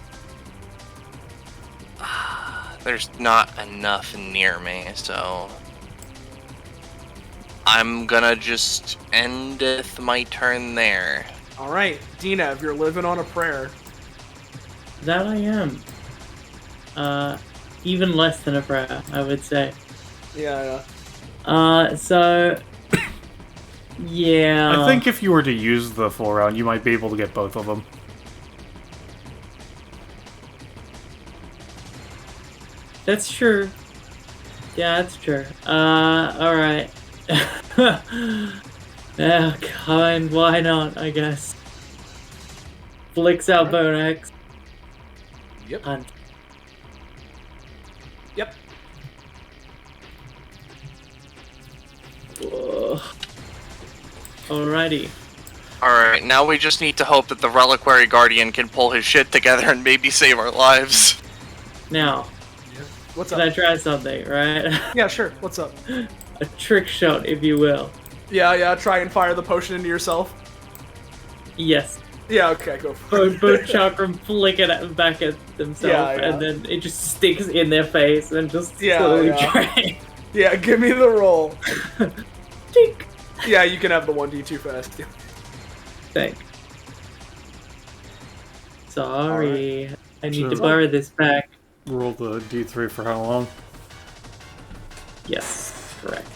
There's not enough near me, so... I'm gonna just endeth my turn there. All right, Dina, if you're living on a prayer. That I am. Even less than a prayer, I would say. Yeah. So... yeah... I think if you were to use the full round, you might be able to get both of them. That's true. Yeah, that's true. Alright. Yeah, kind, why not, I guess. Flicks out Bone Axe. Yep. Hunt. Yep. Whoa. Alrighty. Alright, now we just need to hope that the Reliquary Guardian can pull his shit together and maybe save our lives. Now, What's can up? I try something, right? Yeah, sure. What's up? A trick shot, if you will. Yeah. Try and fire the potion into yourself. Yes. Yeah. Okay. Go for it. Both chakram flick it back at themselves, Yeah. and then it just sticks in their face and just Yeah, slowly yeah. drains. Yeah. Give me the roll. Tink. Yeah, you can have the 1d2 fast. Thank. Sorry. I need to Sure. borrow this back. Roll the d3 for how long? Yes, correct.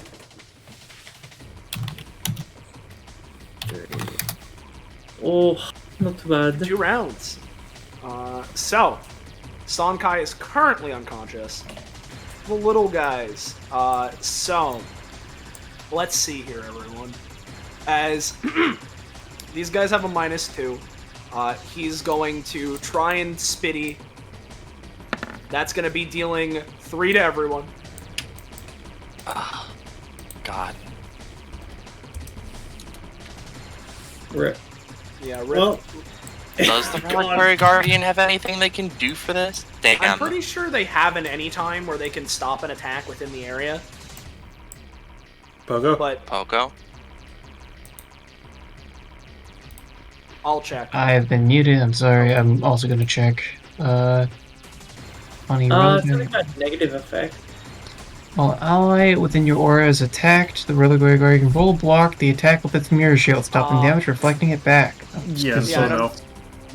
Oh, not too bad. 2 rounds. So, Sonkai is currently unconscious. The little guys. So, let's see here, everyone. As these guys have a -2, he's going to try and spitty. That's going to be dealing 3 to everyone. God. Rip. Yeah, rip. Well, Does the Reliquary Guardian have anything they can do for this? I'm Damn. pretty sure they have an anytime where they can stop an attack within the area. Pogo? But Pogo? I'll check. I have been muted. I'm sorry. I'm also gonna check. Funny something about negative effect. While ally within your aura is attacked, the Reliquary Guardian can roll a block the attack with its mirror shield, stopping damage, reflecting it back. Yes, Yeah, I know.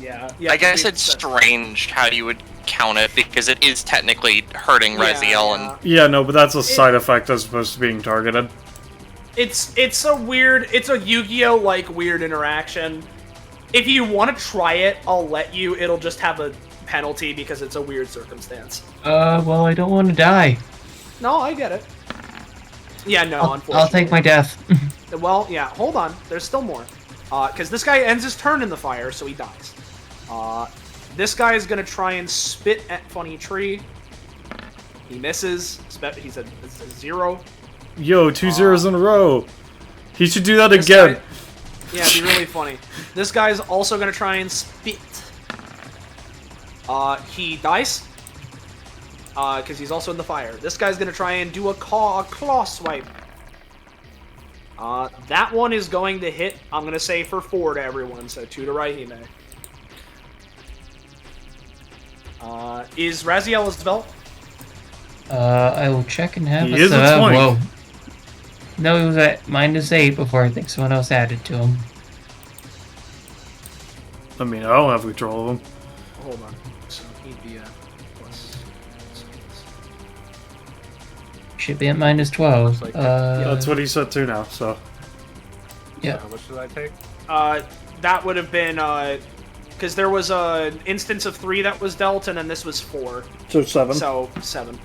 Yeah, I guess to be it's specific. strange how you would count it because it is technically hurting Raziel and Yeah, no, but that's a side effect as opposed to being targeted. It's a Yu-Gi-Oh like weird interaction. If you want to try it, I'll let you. It'll just have a penalty because it's a weird circumstance. Well, I don't want to die. No, I get it. Yeah, no, unfortunately. I'll take my death. Well, yeah, hold on. There's still more. Because this guy ends his turn in the fire, so he dies. This guy is going to try and spit at Funny Tree. He misses. He's a 0. Yo, 2 zeros in a row. He should do that This again. guy- yeah, it'd be really funny. This guy's also going to try and spit. He dies. Because he's also in the fire. This guy's going to try and do a claw swipe. That one is going to hit, I'm going to say, for 4 to everyone, so 2 to Raihime. Is Raziel as belt? I will check and have He is a twink. Whoa. No, he was at -8 before I think someone else added to him. I mean, I don't have control of him. Hold on. So he'd be at plus. Should be at -12. Like, That's what he said too now, so. Yeah. How much did I take? That would have been, because there was an instance of 3 that was dealt, and then this was 4. So 7. So, 7.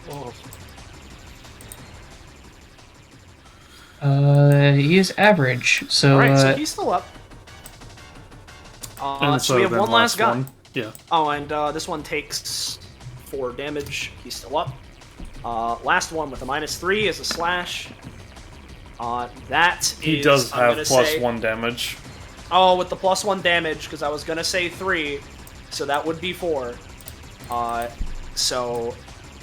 Oh, He is average, so, Alright, so he's still up. And so we have then one last guy. one. Yeah. Oh, and this one takes 4 damage. He's still up. Last one with a -3 is a slash. He does I'm have gonna plus say- 1 damage. Oh, with the +1 damage, because I was gonna say 3, so that would be 4. So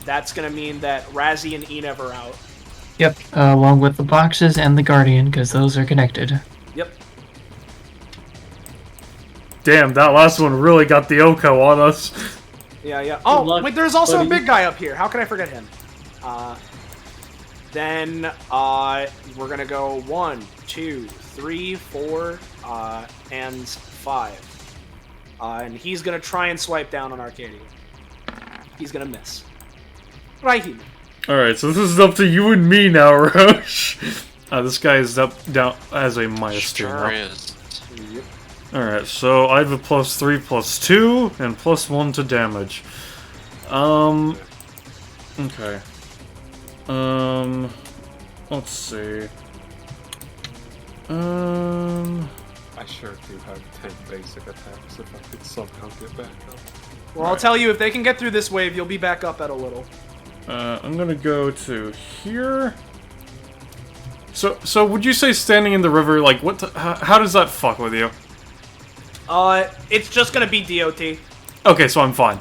that's gonna mean that Razzie and Eneb are out. yep, along with the boxes and the Guardian, because those are connected. Yep. Damn, that last one really got the Oko on us. Yeah. Oh, luck, wait, there's also buddy. a big guy up here. How can I forget him? Then we're gonna go 1, 2, 3, 4, and 5. And he's gonna try and swipe down on Arcadia. He's gonna miss. Right here. Alright, so this is up to you and me now, Roche. This guy is down as a -2 sure now. is. Yep. Alright, so I have a +3, +2, and +1 to damage. Okay. Let's see. I sure do have 10 basic attacks if I could somehow get back up. Well, I'll tell you, if they can get through this wave, you'll be back up at a little. I'm gonna go to here. So would you say standing in the river, like, how does that fuck with you? It's just gonna be DOT. Okay, so I'm fine.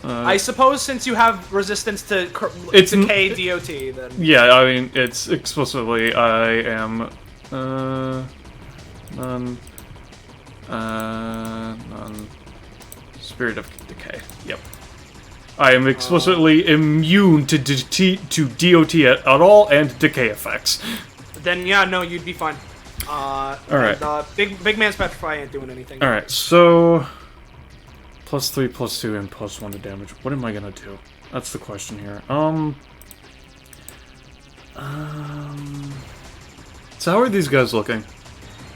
I suppose since you have resistance to It's decay DOT, then... Yeah, I mean, it's explicitly, I am, none, Spirit of Decay, yep. I am explicitly immune to DOT at all and decay effects. Then, yeah, no, you'd be fine. Alright. Big Man's Petrify ain't doing anything. Alright, so... +3, +2, and +1 to damage. What am I gonna do? That's the question here. So how are these guys looking?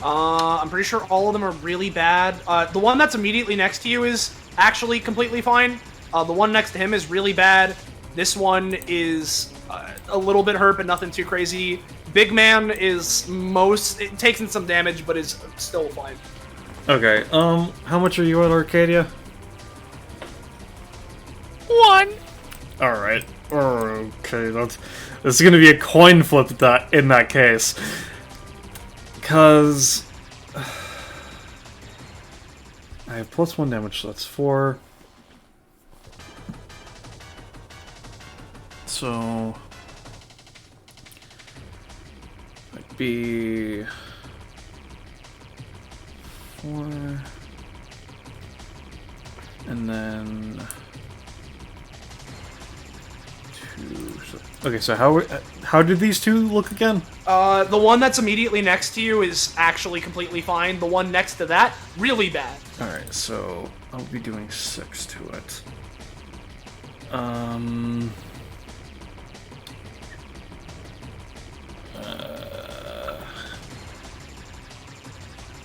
I'm pretty sure all of them are really bad. The one that's immediately next to you is actually completely fine. The one next to him is really bad. This one is a little bit hurt, but nothing too crazy. Big man is it takes in some damage, but is still fine. Okay, how much are you at Arcadia? 1. Alright. Okay, that's gonna be a coin flip in that case. Because I have +1 damage, so that's 4. So might be 4, and then 2. Okay, so how did these two look again? The one that's immediately next to you is actually completely fine. The one next to that, really bad. Alright, so I'll be doing 6 to it.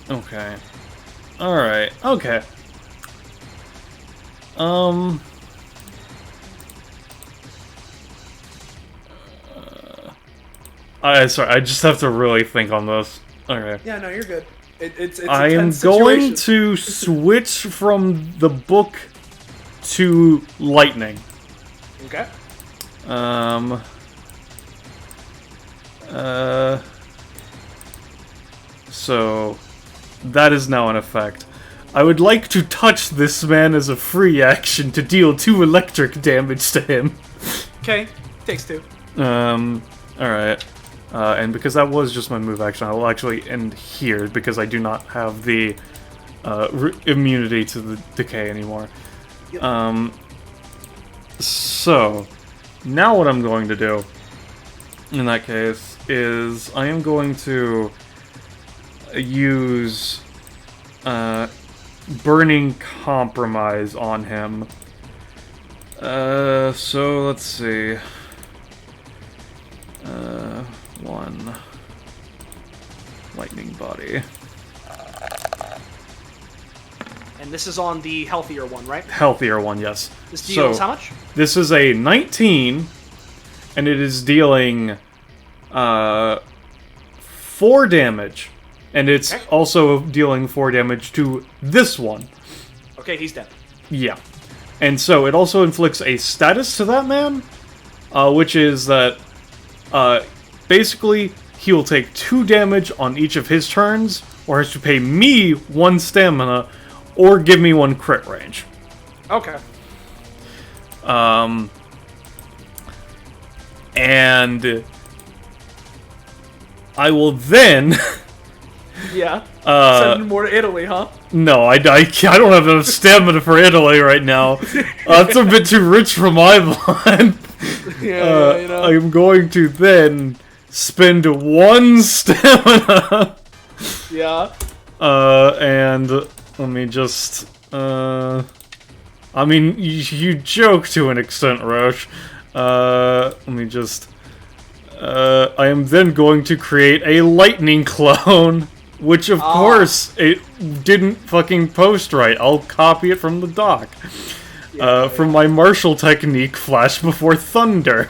Okay. Alright, okay. Sorry, I just have to really think on this. Okay. Yeah, no, you're good. It's I a am tense going situation. to switch from the book to lightning. Okay. So that is now in effect. I would like to touch this man as a free action to deal 2 electric damage to him. Okay, takes 2. Alright. And because that was just my move action, I will actually end here because I do not have the immunity to the decay anymore. Yep. So, now what I'm going to do, in that case, is I am going to use Burning Compromise on him. So let's see. 1 lightning body. And this is on the healthier one, right? Healthier one, yes. This deals So, how much? this is a 19, and it is dealing 4 damage. And it's Okay. also dealing 4 damage to this one. Okay, he's dead. Yeah. And so it also inflicts a status to that man, which is that basically he will take 2 damage on each of his turns, or has to pay me 1 stamina, or give me 1 crit range. Okay. And I will then... Yeah. Send more to Italy, huh? No, I don't have enough stamina for Italy right now. That's a bit too rich for my blood. Yeah, you know. I'm going to then spend 1 stamina. Yeah. And let me just, I mean, you joke to an extent, Roche. Let me just, I am then going to create a lightning clone, which of course it didn't fucking post right. I'll copy it from the doc. From my martial technique, Flash Before Thunder.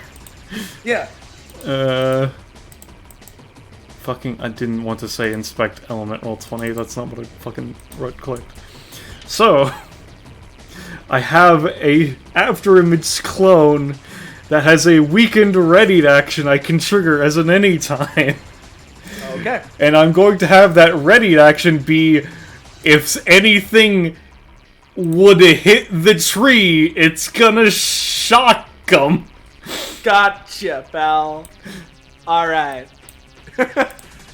Yeah. Fucking, I didn't want to say inspect element roll 20, that's not what I fucking right-clicked. So, I have a after-image clone that has a weakened readied action I can trigger as an anytime. Okay. And I'm going to have that readied action be, if anything would hit the tree, it's gonna shock them. Gotcha, pal. Alright.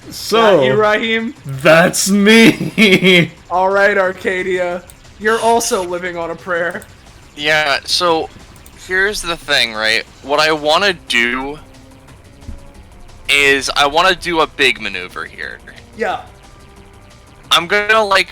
So, you, Raheem? that's me! Alright, Arcadia. You're also living on a prayer. Yeah, so here's the thing, right? What I want to do is I want to do a big maneuver here. Yeah. I'm gonna, like,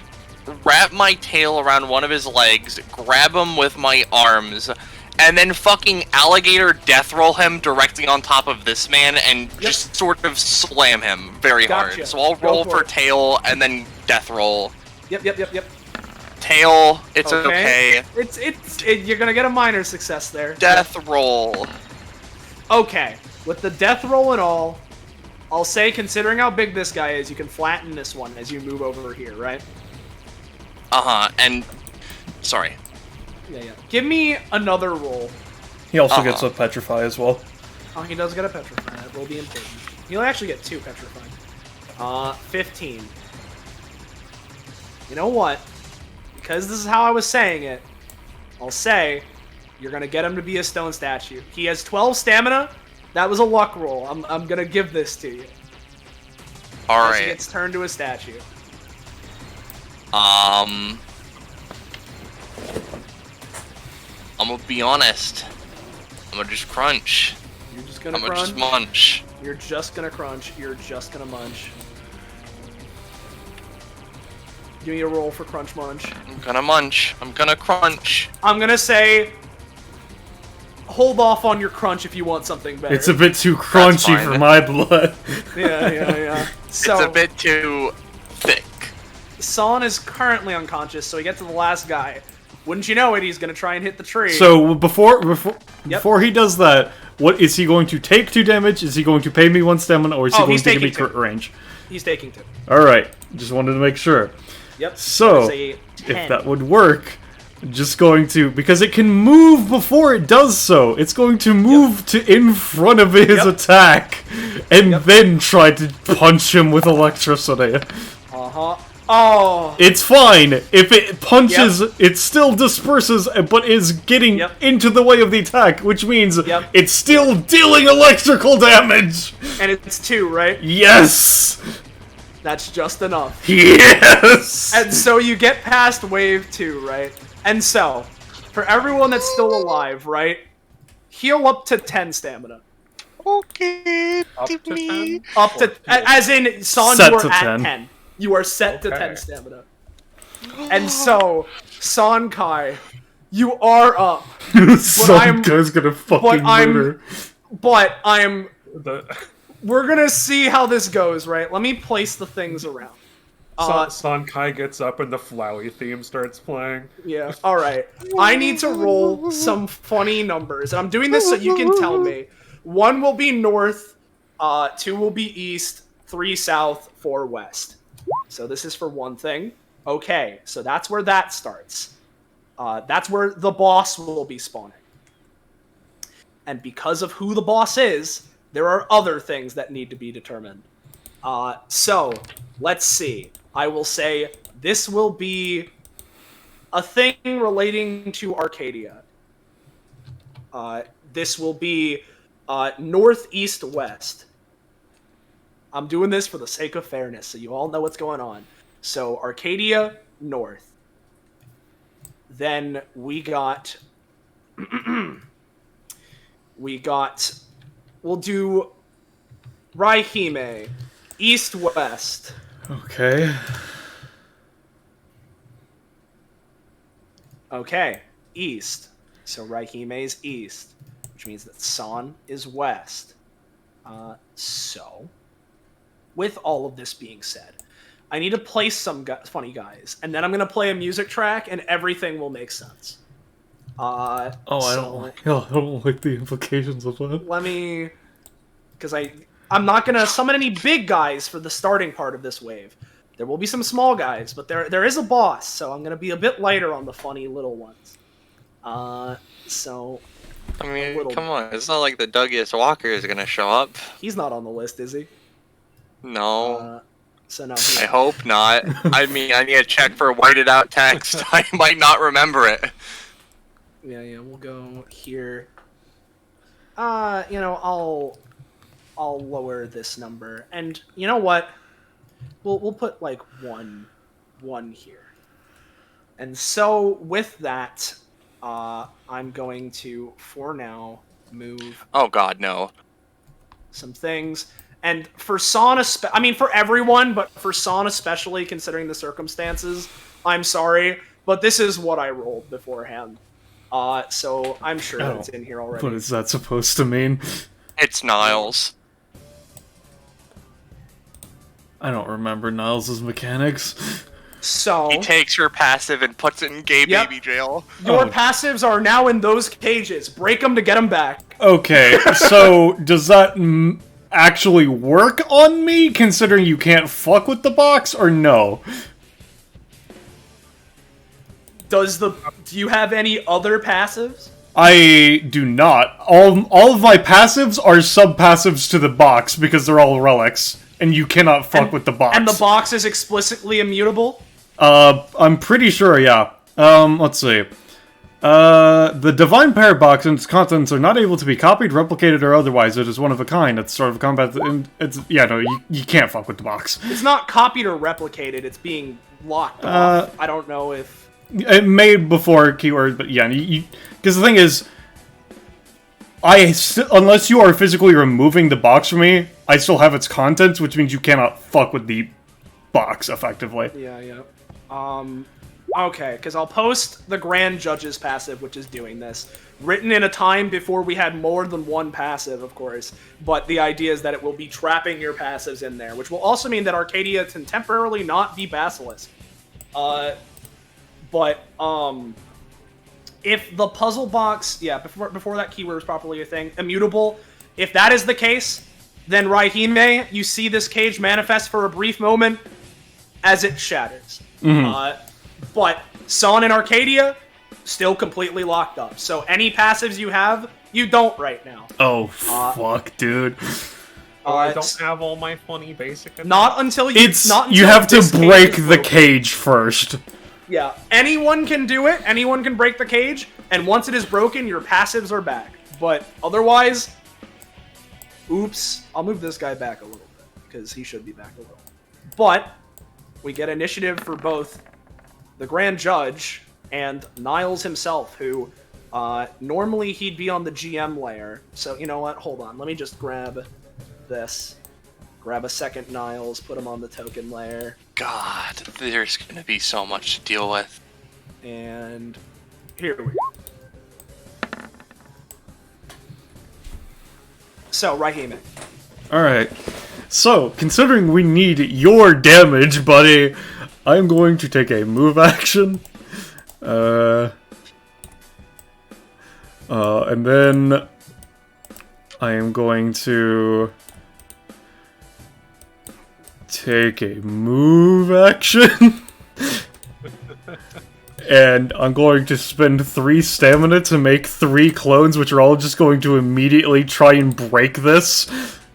wrap my tail around one of his legs, grab him with my arms, and then fucking alligator death roll him directly on top of this man and just sort of slam him very hard. So I'll roll for tail and then death roll. Yep. Tail, it's okay. You're gonna get a minor success there. Death roll. Okay, with the death roll and all, I'll say, considering how big this guy is, you can flatten this one as you move over here, right? And... Sorry. Yeah. Give me another roll. He also gets a petrify as well. Oh, he does get a petrify. That will be important. He'll actually get 2 petrified. 15. You know what? Because this is how I was saying it, I'll say you're gonna get him to be a stone statue. He has 12 stamina. That was a luck roll. I'm gonna give this to you. Alright. He gets turned to a statue. I'm gonna be honest. I'm gonna just crunch. You're just gonna I'm crunch? gonna just munch. You're just gonna crunch. You're just gonna munch. Give me a roll for crunch munch. I'm gonna munch. I'm gonna crunch. I'm gonna say, hold off on your crunch if you want something better. It's a bit too crunchy for my blood. Yeah. So, it's a bit too thick. San is currently unconscious, so we get to the last guy. Wouldn't you know it, he's gonna try and hit the tree. So before he does that, what is he going to take 2 damage? Is he going to pay me 1 stamina, or is he going to give me crit range? He's taking 2. Alright, just wanted to make sure. Yep. So, if that would work, I'm just going to, because it can move before it does so, it's going to move to in front of his attack, and then try to punch him with electricity. Oh! It's fine. If it punches, it still disperses, but is getting into the way of the attack, which means it's still dealing electrical damage! And it's 2, right? Yes! That's just enough. Yes! And so you get past wave 2, right? And so, for everyone that's still alive, right? Heal up to 10 stamina. Okay. Up to 10? Up to, as in, San, you are at 10. You are set to 10 stamina. And so, San Kai, you are up. San Kai's gonna fucking murder. We're gonna see how this goes, right? Let me place the things around. San Kai gets up and the Flowey theme starts playing. Yeah, alright. I need to roll some funny numbers. And I'm doing this so you can tell me. 1 will be north, 2 will be east, 3 south, 4 west. So this is for one thing. Okay, so that's where that starts. That's where the boss will be spawning. And because of who the boss is, there are other things that need to be determined. So, let's see. I will say this will be a thing relating to Arcadia. This will be north, east, west. I'm doing this for the sake of fairness, so you all know what's going on. So, Arcadia, north. Then we got... We'll do Raihime, east-west. Okay. Okay, east. So Raihime is east, which means that San is west. So, with all of this being said, I need to place some funny guys, and then I'm going to play a music track, and everything will make sense. I don't like the implications of that. Let me... Because I'm not going to summon any big guys for the starting part of this wave. There will be some small guys, but there is a boss, so I'm going to be a bit lighter on the funny little ones. So... I mean, come on, it's not like the Douglas Walker is going to show up. He's not on the list, is he? No. So no. I hope not. I mean, I need to check for whited out text. I might not remember it. Yeah, we'll go here. I'll lower this number, and you know what? We'll put like one here. And so with that, I'm going to, for now, move. Oh God, no. Some things, and for San, for everyone, but for San especially, considering the circumstances, I'm sorry, but this is what I rolled beforehand. So I'm sure that it's in here already. What is that supposed to mean? It's Niles. I don't remember Niles' mechanics. So He takes your passive and puts it in gay Yep. baby jail. your Oh. passives are now in those cages. Break them to get them back. Okay, so does that actually work on me, considering you can't fuck with the box, or no? Do you have any other passives? I do not. All of my passives are sub-passives to the box, because they're all relics, and you cannot fuck with the box. And the box is explicitly immutable? I'm pretty sure, yeah. Let's see. The Divine Pair box and its contents are not able to be copied, replicated, or otherwise. It is one of a kind. It's sort of a combat. You can't fuck with the box. It's not copied or replicated, it's being locked off. I don't know if... It made before keyword, but yeah, because the thing is, unless you are physically removing the box from me, I still have its contents, which means you cannot fuck with the box effectively. Yeah. Okay, because I'll post the Grand Judge's passive, which is doing this. Written in a time before we had more than one passive, of course. But the idea is that it will be trapping your passives in there, which will also mean that Arcadia can temporarily not be Basilisk. But if the puzzle box, before that keyword was properly a thing, immutable, if that is the case, then Raihime, you see this cage manifest for a brief moment as it shatters. But Son and Arcadia, still completely locked up. So any passives you have, you don't right now. Oh, fuck, dude. I don't have all my funny basic attacks. Not until you... You have to break the cage first. Yeah, anyone can do it, anyone can break the cage, and once it is broken, your passives are back. But otherwise... Oops. I'll move this guy back a little bit, because he should be back a little. But, we get initiative for both the Grand Judge and Niles himself, who, normally he'd be on the GM layer. So, you know what? Hold on. Let me just grab this. Grab a second Niles, put him on the token layer. God, there's gonna be so much to deal with. And here we go. So, Raihime. Alright. So, considering we need your damage, buddy, I'm going to take a move action. And then I am going to take a move action. And I'm going to spend 3 stamina to make 3 clones, which are all just going to immediately try and break this.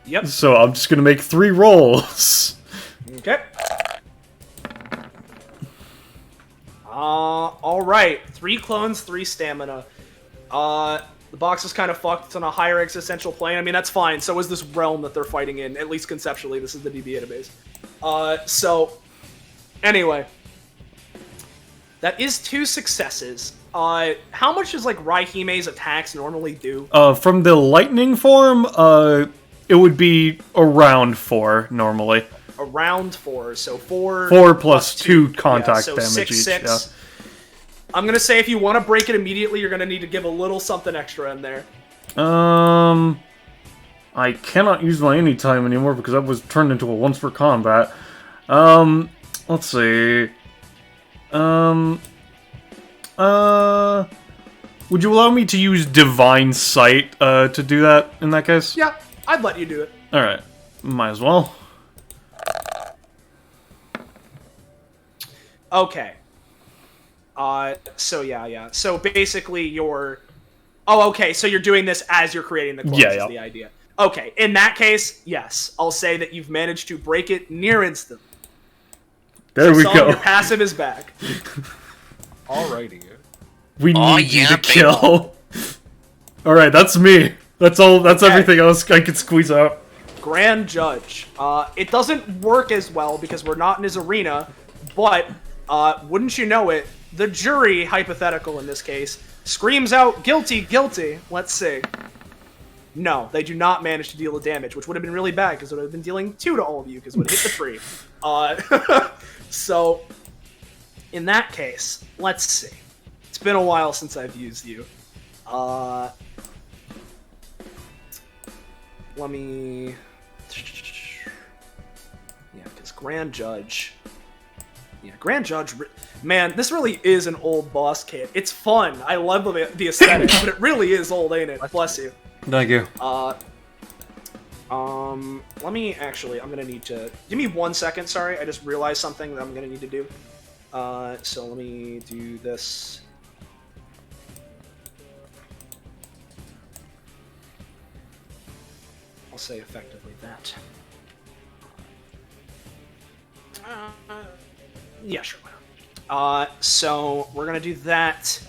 Yep. So I'm just going to make 3 rolls. Okay. Alright. 3 clones, 3 stamina. The box is kind of fucked. It's on a higher existential plane. I mean, that's fine. So is this realm that they're fighting in. At least conceptually, this is the DBA database. So, anyway. That is 2 successes. How much does, like, Raihime's attacks normally do? From the lightning form, it would be around 4, normally. Around 4, so 4... 4 plus 2 contact so damage 6, each, 6. yeah. I'm gonna say if you want to break it immediately, you're gonna need to give a little something extra in there. I cannot use my anytime anymore because that was turned into a once per combat. Let's see. Would you allow me to use Divine Sight, to do that, in that case? Yeah, I'd let you do it. Alright. Might as well. Okay. So yeah. So basically you're... Oh, okay, so you're doing this as you're creating the clones, is the idea. Okay, in that case, yes. I'll say that you've managed to break it near instant. There we go. Your passive is back. Alrighty. We need you to baby. kill. Alright, that's me. That's all. That's everything else I could squeeze out. Grand Judge. It doesn't work as well because we're not in his arena, but wouldn't you know it, the jury, hypothetical in this case, screams out, guilty, guilty. Let's see. No, they do not manage to deal the damage, which would have been really bad because it would have been dealing 2 to all of you because it would have hit the tree. So, in that case, let's see. It's been a while since I've used you. Let me... Yeah, because Grand Judge... Yeah, Grand Judge... Man, this really is an old boss kit. It's fun. I love the aesthetic, but it really is old, ain't it? Bless you. Thank you. Let me actually... I'm gonna need to... Give me 1 second, sorry. I just realized something that I'm gonna need to do. So let me do this... I'll say effectively that. Yeah, sure. So we're gonna do that.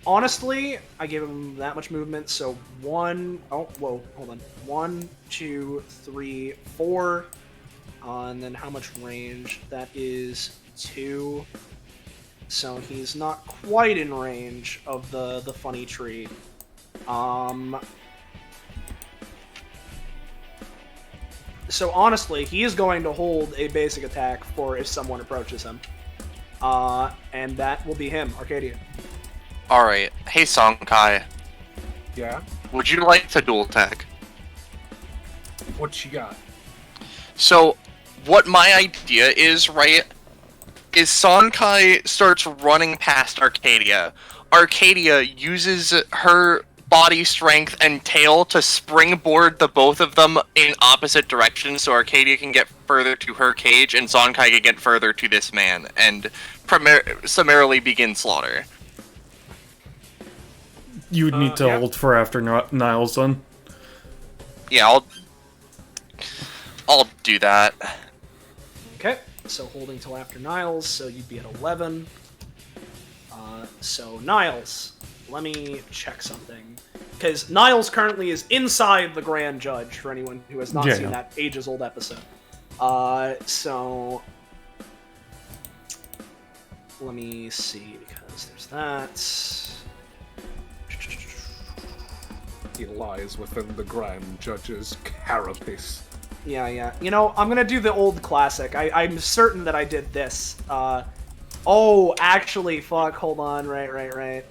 Honestly, I gave him that much movement, so 1... Oh, whoa, hold on. 1, 2, 3, 4. And then how much range? That is 2. So he's not quite in range of the funny tree. So honestly, he is going to hold a basic attack for if someone approaches him. And that will be him, Arcadia. Alright. Hey, Songkai. Yeah? Would you like to dual attack? What you got? So, what my idea is, right, is Sonkai starts running past Arcadia. Arcadia uses her body strength and tail to springboard the both of them in opposite directions so Arcadia can get further to her cage and Sonkai can get further to this man and summarily begin slaughter. You would need to hold for after Niles then. Yeah, I'll do that. Okay, so holding till after Niles, so you'd be at 11. So Niles, let me check something. Because Niles currently is inside the Grand Judge, for anyone who has not seen that ages-old episode. So... Let me see, because there's that... He lies within the Grand Judge's carapace. Yeah. You know, I'm gonna do the old classic. I'm certain that I did this. Oh, actually, fuck, hold on, right.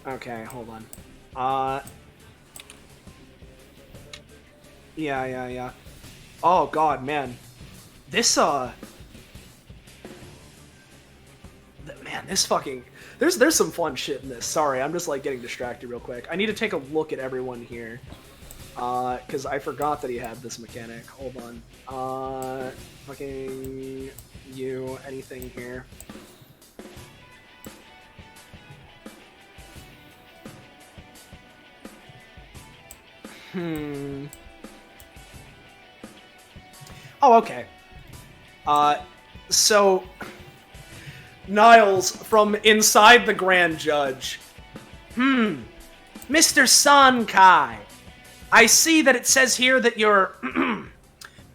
Okay, hold on. Yeah. Oh, God, man. This, Man, this fucking... There's some fun shit in this. Sorry, I'm just, like, getting distracted real quick. I need to take a look at everyone here. Because I forgot that he had this mechanic. Hold on. Fucking... You, anything here? Oh, okay. So... Niles from inside the Grand Judge. Mr. Sonkai, I see that it says here that you're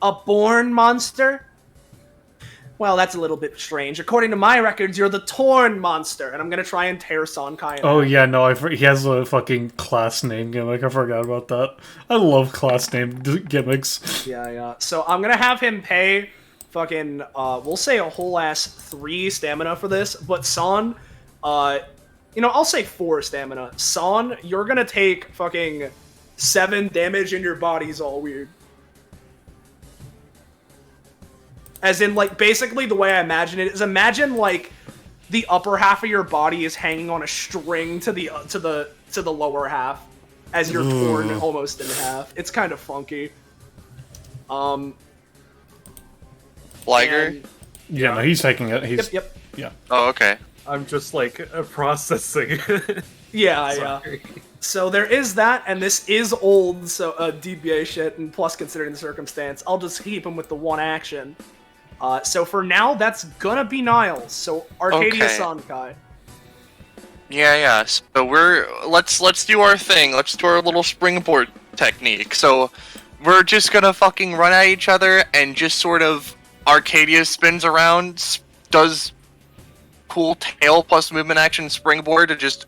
a born monster. Well, that's a little bit strange. According to my records, you're the torn monster, and I'm gonna try and tear Sonkai. Oh yeah, no, he has a fucking class name gimmick. I forgot about that. I love class name gimmicks. Yeah. So I'm gonna have him pay fucking, we'll say a whole ass 3 stamina for this, but Son, I'll say 4 stamina. Son, you're gonna take fucking 7 damage and your body's all weird. As in, like, basically the way I imagine it is, imagine, like, the upper half of your body is hanging on a string to the lower half, as you're torn almost in half. It's kind of funky. Liger? Yeah, no, he's taking it. Yep. Yeah. Oh, okay. I'm just, like, processing. Yeah. So there is that, and this is old, so DBA shit, and plus considering the circumstance, I'll just keep him with the 1 action. So for now, that's gonna be Niles. So Arcadia Sonkai. Yeah. So let's do our thing. Let's do our little springboard technique. So we're just gonna fucking run at each other and just sort of Arcadia spins around, does cool tail plus movement action springboard to just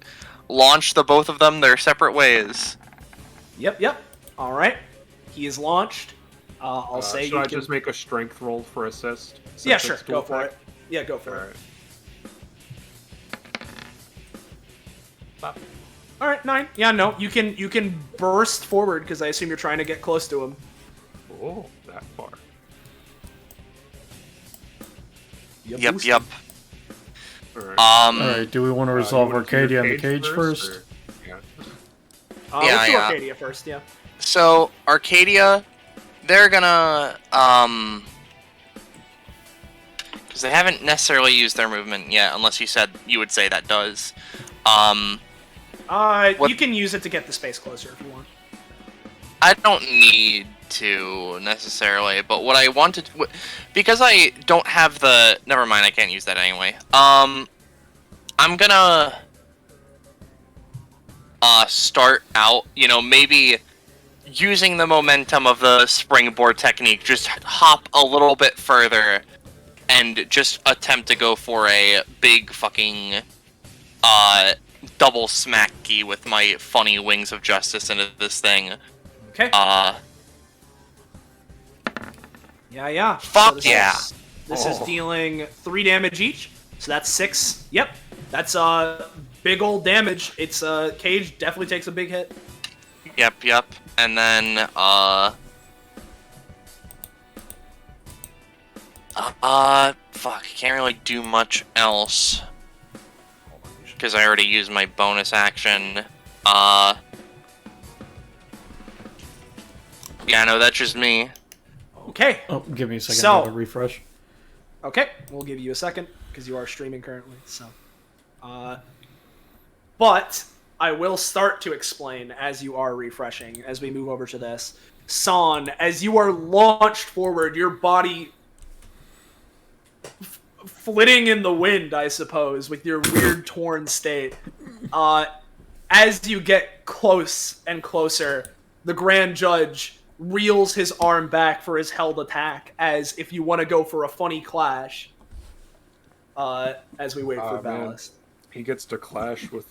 launch the both of them their separate ways. Yep. Alright. He is launched. I'll say should you I can... just make a strength roll for assist? Yeah, since sure. it's Go dual for attack? it. Yeah, go for it. Alright. Bop. All right, 9. Yeah, no, you can burst forward because I assume you're trying to get close to him. Oh, that far. Yep. Alright. Alright, do we want to resolve you wanna do your Arcadia in the cage first? or- Yeah. Yeah, Let's do yeah. Arcadia first. Yeah. So Arcadia, they're gonna because they haven't necessarily used their movement yet, unless you would say that does. What- You can use it to get the space closer if you want. I don't need to necessarily, but what I wanted, because I don't have the, never mind, I can't use that anyway. I'm gonna start out, maybe using the momentum of the springboard technique, just hop a little bit further and just attempt to go for a big fucking double smacky with my funny wings of justice into this thing. Okay. Yeah. Fuck this yeah. This is dealing 3 damage each, so that's 6. Yep, that's big old damage. It's Cage definitely takes a big hit. Yep. And then fuck, can't really do much else because I already used my bonus action. Yeah, no, that's just me. Okay. Oh, give me a second So- to refresh. Okay, we'll give you a second because you are streaming currently. So, but I will start to explain as you are refreshing as we move over to this. San, as you are launched forward, your body flitting in the wind, I suppose, with your weird torn state. As you get close and closer, the Grand Judge reels his arm back for his held attack, as if you want to go for a funny clash. As we wait for Man. Ballast. He gets to clash with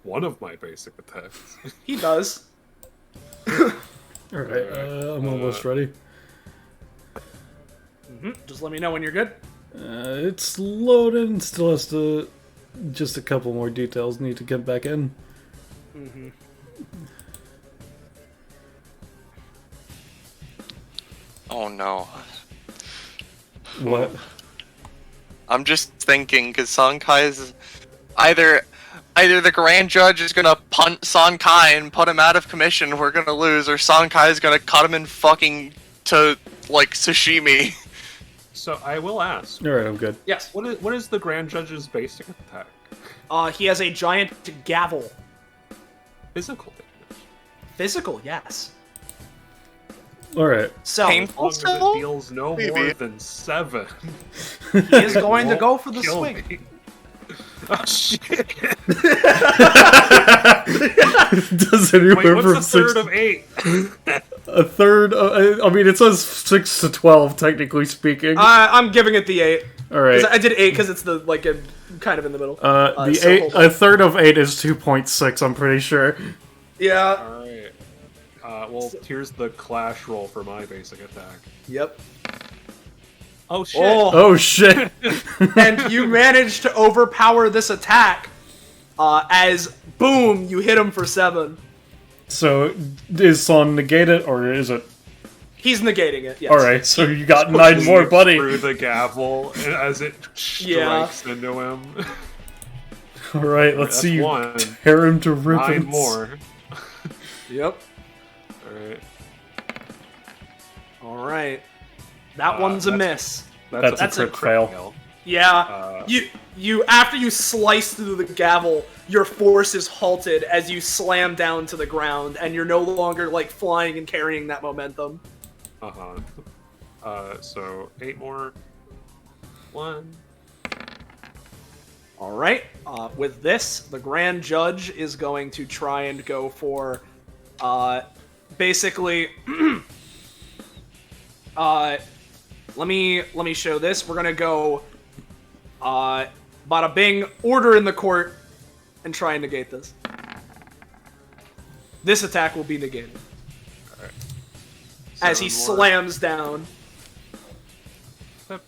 one of my basic attacks. He does. Alright, I'm almost ready. Just let me know when you're good. It's loading, still has to... Just a couple more details need to get back in. Oh no. What? I'm just thinking, because Sonkai's either the Grand Judge is gonna punt Sonkai and put him out of commission, we're gonna lose, or Sonkai is gonna cut him in fucking to, like, sashimi. So I will ask, Alright, I'm good. Yes. what is the Grand Judge's basic attack? He has a giant gavel. Physical damage. Physical, yes. Alright. So, Painful As long as still? it deals no Maybe. more than 7. he is going to go for the Kill swing. me. Oh shit! Does anyone Wait, what's from a third 6 of 8? A third? I mean, it says 6 to 12, technically speaking. I'm giving it the 8. Alright. I did 8 because it's the kind of in the middle. The so 8, hold on. a third of 8 is 2.6, I'm pretty sure. Yeah. Alright. Well, here's the clash roll for my basic attack. Yep. Oh shit! Oh shit! And you manage to overpower this attack as, boom, you hit him for 7. So, is Son negated, or is it? He's negating it, yes. Alright, so you got 9 more, buddy. Through the gavel as it strikes into him. Alright, let's That's see you 1. tear him to ribbons. 9 more. Yep. Alright. Alright. That one's a that's- miss. That's a crit fail. Yeah. You after you slice through the gavel, your force is halted as you slam down to the ground, and you're no longer like flying and carrying that momentum. So 8 more. 1. Alright. With this, the Grand Judge is going to try and go for basically let me show this. We're gonna go bada bing, order in the court, and try and negate this. This attack will be negated. Alright. as he 7 more. slams down. Yep.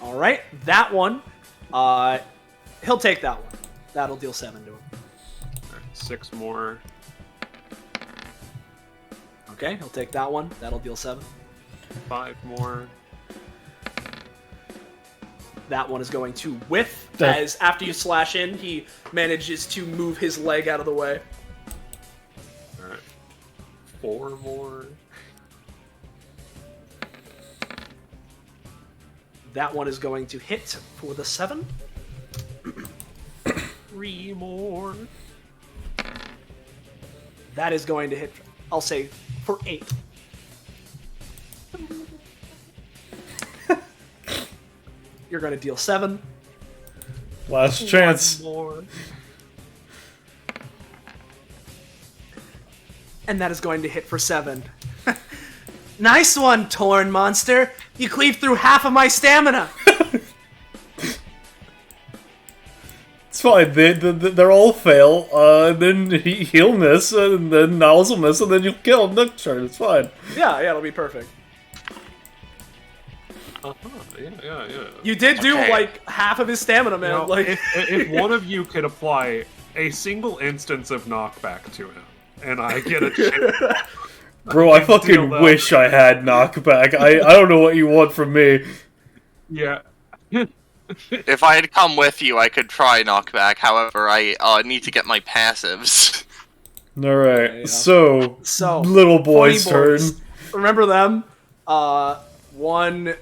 All right, that one. He'll take that one. That'll deal 7 to him. Alright, 6 more. Okay, he'll take that one. That'll deal 7. 5 more. That one is going to whiff, That- as after you slash in, he manages to move his leg out of the way. Alright. 4 more. That one is going to hit for the 7. 3 more. That is going to hit, I'll say, for 8. You're going to deal 7. Last chance. 1 more. And that is going to hit for 7. Nice one, Torn Monster! You cleaved through half of my stamina! It's fine. They're all fail. And then he'll miss, and then Niles will miss, and then you'll kill him next turn. It's fine. Yeah, it'll be perfect. Yeah. You did do, Okay. like, half of his stamina, man. You know, like, if one of you could apply a single instance of knockback to him, and I get a chance. Bro, I Deal fucking that. wish I had knockback. I don't know what you want from me. Yeah. If I had come with you, I could try knockback. However, I need to get my passives. Alright, Yeah. so, So, little boy's funny turn. boys. Remember them? 1,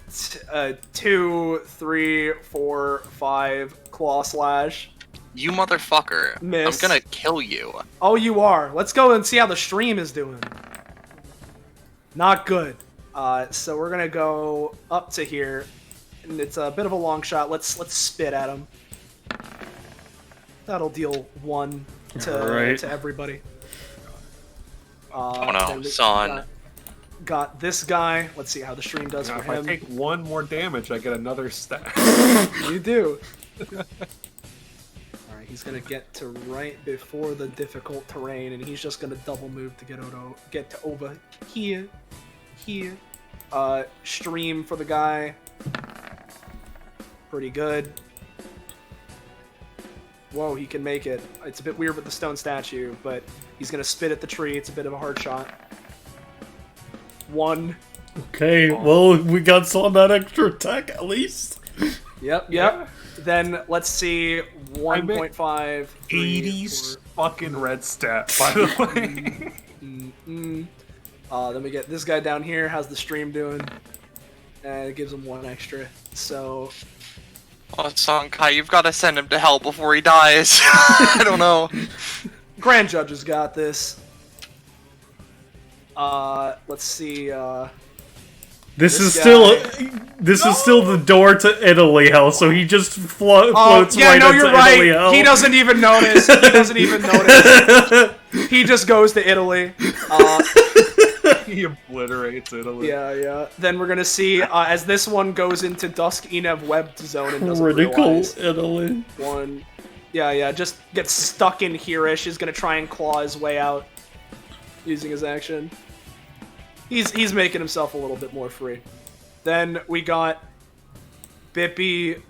2, 3, 4, 5, claw slash. You motherfucker! Miss. I'm gonna kill you. Oh, you are. Let's go and see how the stream is doing. Not good. So we're gonna go up to here, and it's a bit of a long shot. Let's spit at him. That'll deal 1 Alright. to everybody. Oh no, then we son. Got this guy. Let's see how the stream does Now, for if I him. take 1 more damage, I get another stat. You do. Alright, he's gonna get to right before the difficult terrain, and he's just gonna double move to get to over here. Here. Stream for the guy. Pretty good. Whoa, he can make it. It's a bit weird with the stone statue, but he's gonna spit at the tree. It's a bit of a hard shot. 1. Okay, well, we got some of that extra attack at least. Yep. Yeah. Then let's see. 1.5. 80s fucking red stat, by the way. Then we get this guy down here. How's the stream doing? And it gives him 1 extra. So, Oh, son, Kai, you've got to send him to hell before he dies. I don't know. Grand Judge has got this. Let's see. This is This still guy- this is still the door to Italy hell, so he just floats yeah, right no, into you're Italy right. hell. He doesn't even notice. He doesn't even notice. He just goes to Italy. He obliterates Italy. Yeah. Then we're gonna see as this one goes into Dusk Enev webbed zone and doesn't Critical realize. Italy. 1. Yeah, just gets stuck in here-ish. Is gonna try and claw his way out using his action. He's making himself a little bit more free. Then we got Bippy,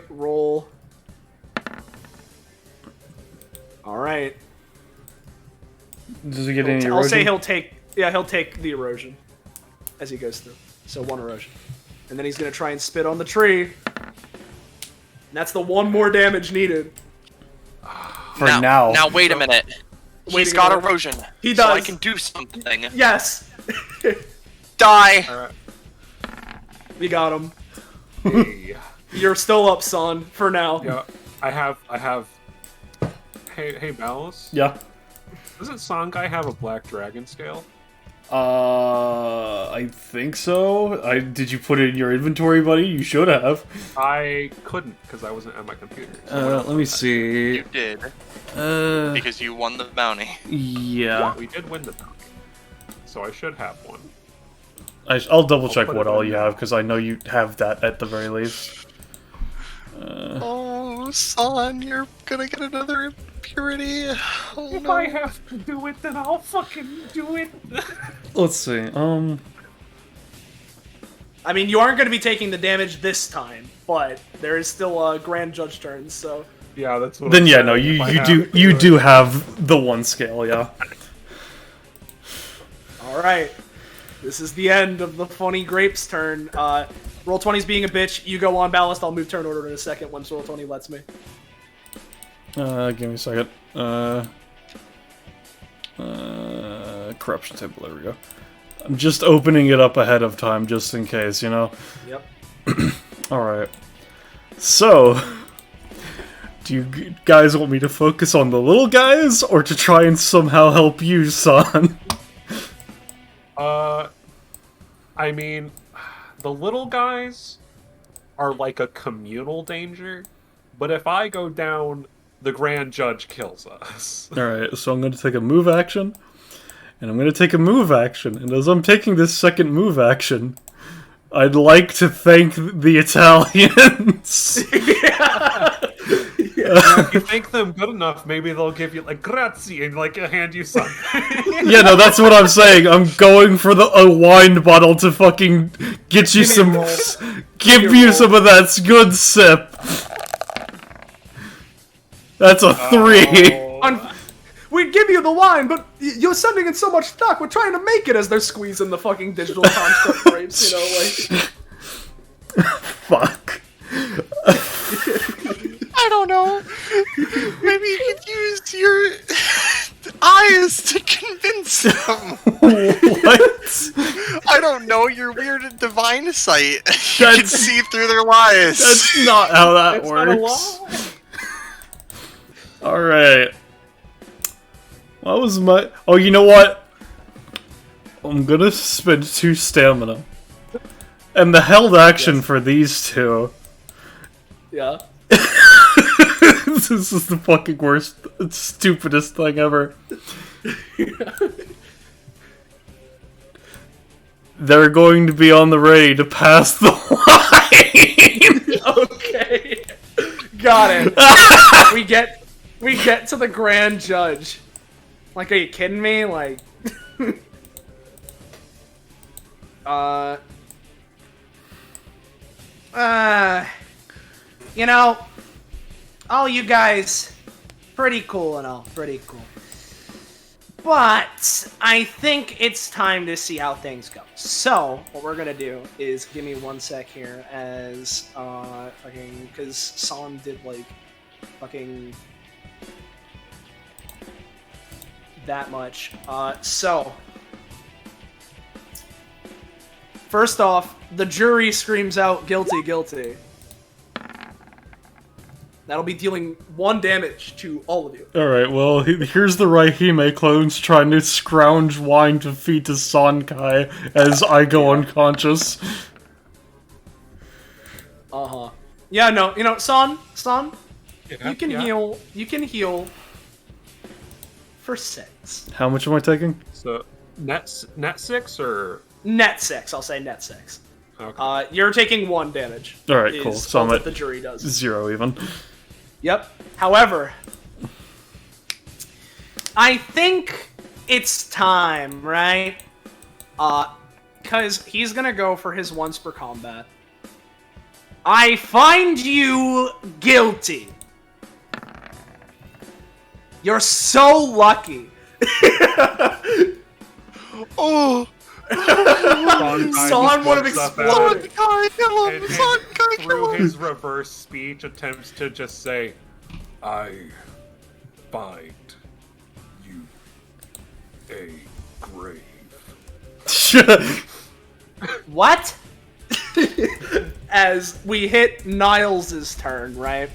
roll. Alright. Does he get any I'll say erosion? he'll take the erosion as he goes through. So 1 erosion. And then he's gonna try and spit on the tree. And that's the 1 more damage needed. For now. Now, wait a minute. He's Waiting got a minute. erosion. He So I does. can do something. Yes! Die! Alright. We got him. Hey. You're still up, son, for now. Yeah, I have. Hey, Balance. Yeah. Doesn't Sangai have a black dragon scale? I think so. Did you put it in your inventory, buddy? You should have. I couldn't because I wasn't at my computer. Someone else Let me did. see. You did. Uh, Because you won the bounty. yeah. We did win the bounty, so I should have one. I'll double check put what it all in you now. have, because I know you have that at the very least. Oh, son, you're gonna get another purity. Oh, If no. I have to do it, then I'll fucking do it. Let's see. I mean, you aren't going to be taking the damage this time, but there is still a Grand Judge turn, so... Yeah, that's what. Then I'm yeah, saying. no, If you I you have do to you it. do have the one scale, yeah. Alright. This is the end of the Funny Grapes turn. Roll 20's being a bitch. You go on ballast. I'll move turn order in a second once Roll 20 lets me. Give me a second. Corruption table. There we go. I'm just opening it up ahead of time, just in case, you know. Yep. All right. So, do you guys want me to focus on the little guys, or to try and somehow help you, son? I mean, the little guys are like a communal danger, but if I go down, the Grand Judge kills us. All right. So I'm going to take a move action, and I'm going to take a move action. And as I'm taking this second move action, I'd like to thank the Italians. If you thank them good enough, maybe they'll give you like grazie and like hand you something. Yeah, no, that's what I'm saying. I'm going for a wine bottle to fucking get you Give me a some, roll. give me a you roll. some of that good sip. That's a 3. We'd give you the wine, but you're sending in so much stock. We're trying to make it as they're squeezing the fucking digital construct grapes, you know, like... Fuck. I don't know. Maybe you could use your eyes to convince them. What? I don't know. Your weird divine sight. You can That's- see through their lies. That's not how that It's not a works. lie. Alright. What was my... Oh, you know what? I'm gonna spend 2 stamina. And the held action for these two... Yeah. This is the fucking worst, stupidest thing ever. They're going to be on the ready to pass the line. Okay. Got it. we get to the Grand Judge. Like, are you kidding me? Like, you know, all you guys, pretty cool and all, pretty cool. But I think it's time to see how things go. So what we're gonna do is give me 1 sec here, as fucking, because Son did like fucking that much. So first off, the jury screams out guilty, guilty. That'll be dealing 1 damage to all of you. Alright, well, here's the Raihime clones trying to scrounge wine to feed to Sonkai as I go unconscious. Uh-huh. Yeah, no, you know, Son, Yeah, you can yeah. heal. You can heal for 6. How much am I taking? So net 6 or Net 6. I'll say net 6. okay. You're taking 1 damage. Alright, is cool. So all I'm that at the jury does. 0 even. Yep. However, I think it's time, right? Because he's gonna go for his once per combat. I find you guilty. You're so lucky. Oh, Son would have exploded. God, kill him! And Son, God, through kill him! his reverse speech, attempts to just say, "I find you a grave." What? As we hit Niles' turn, right?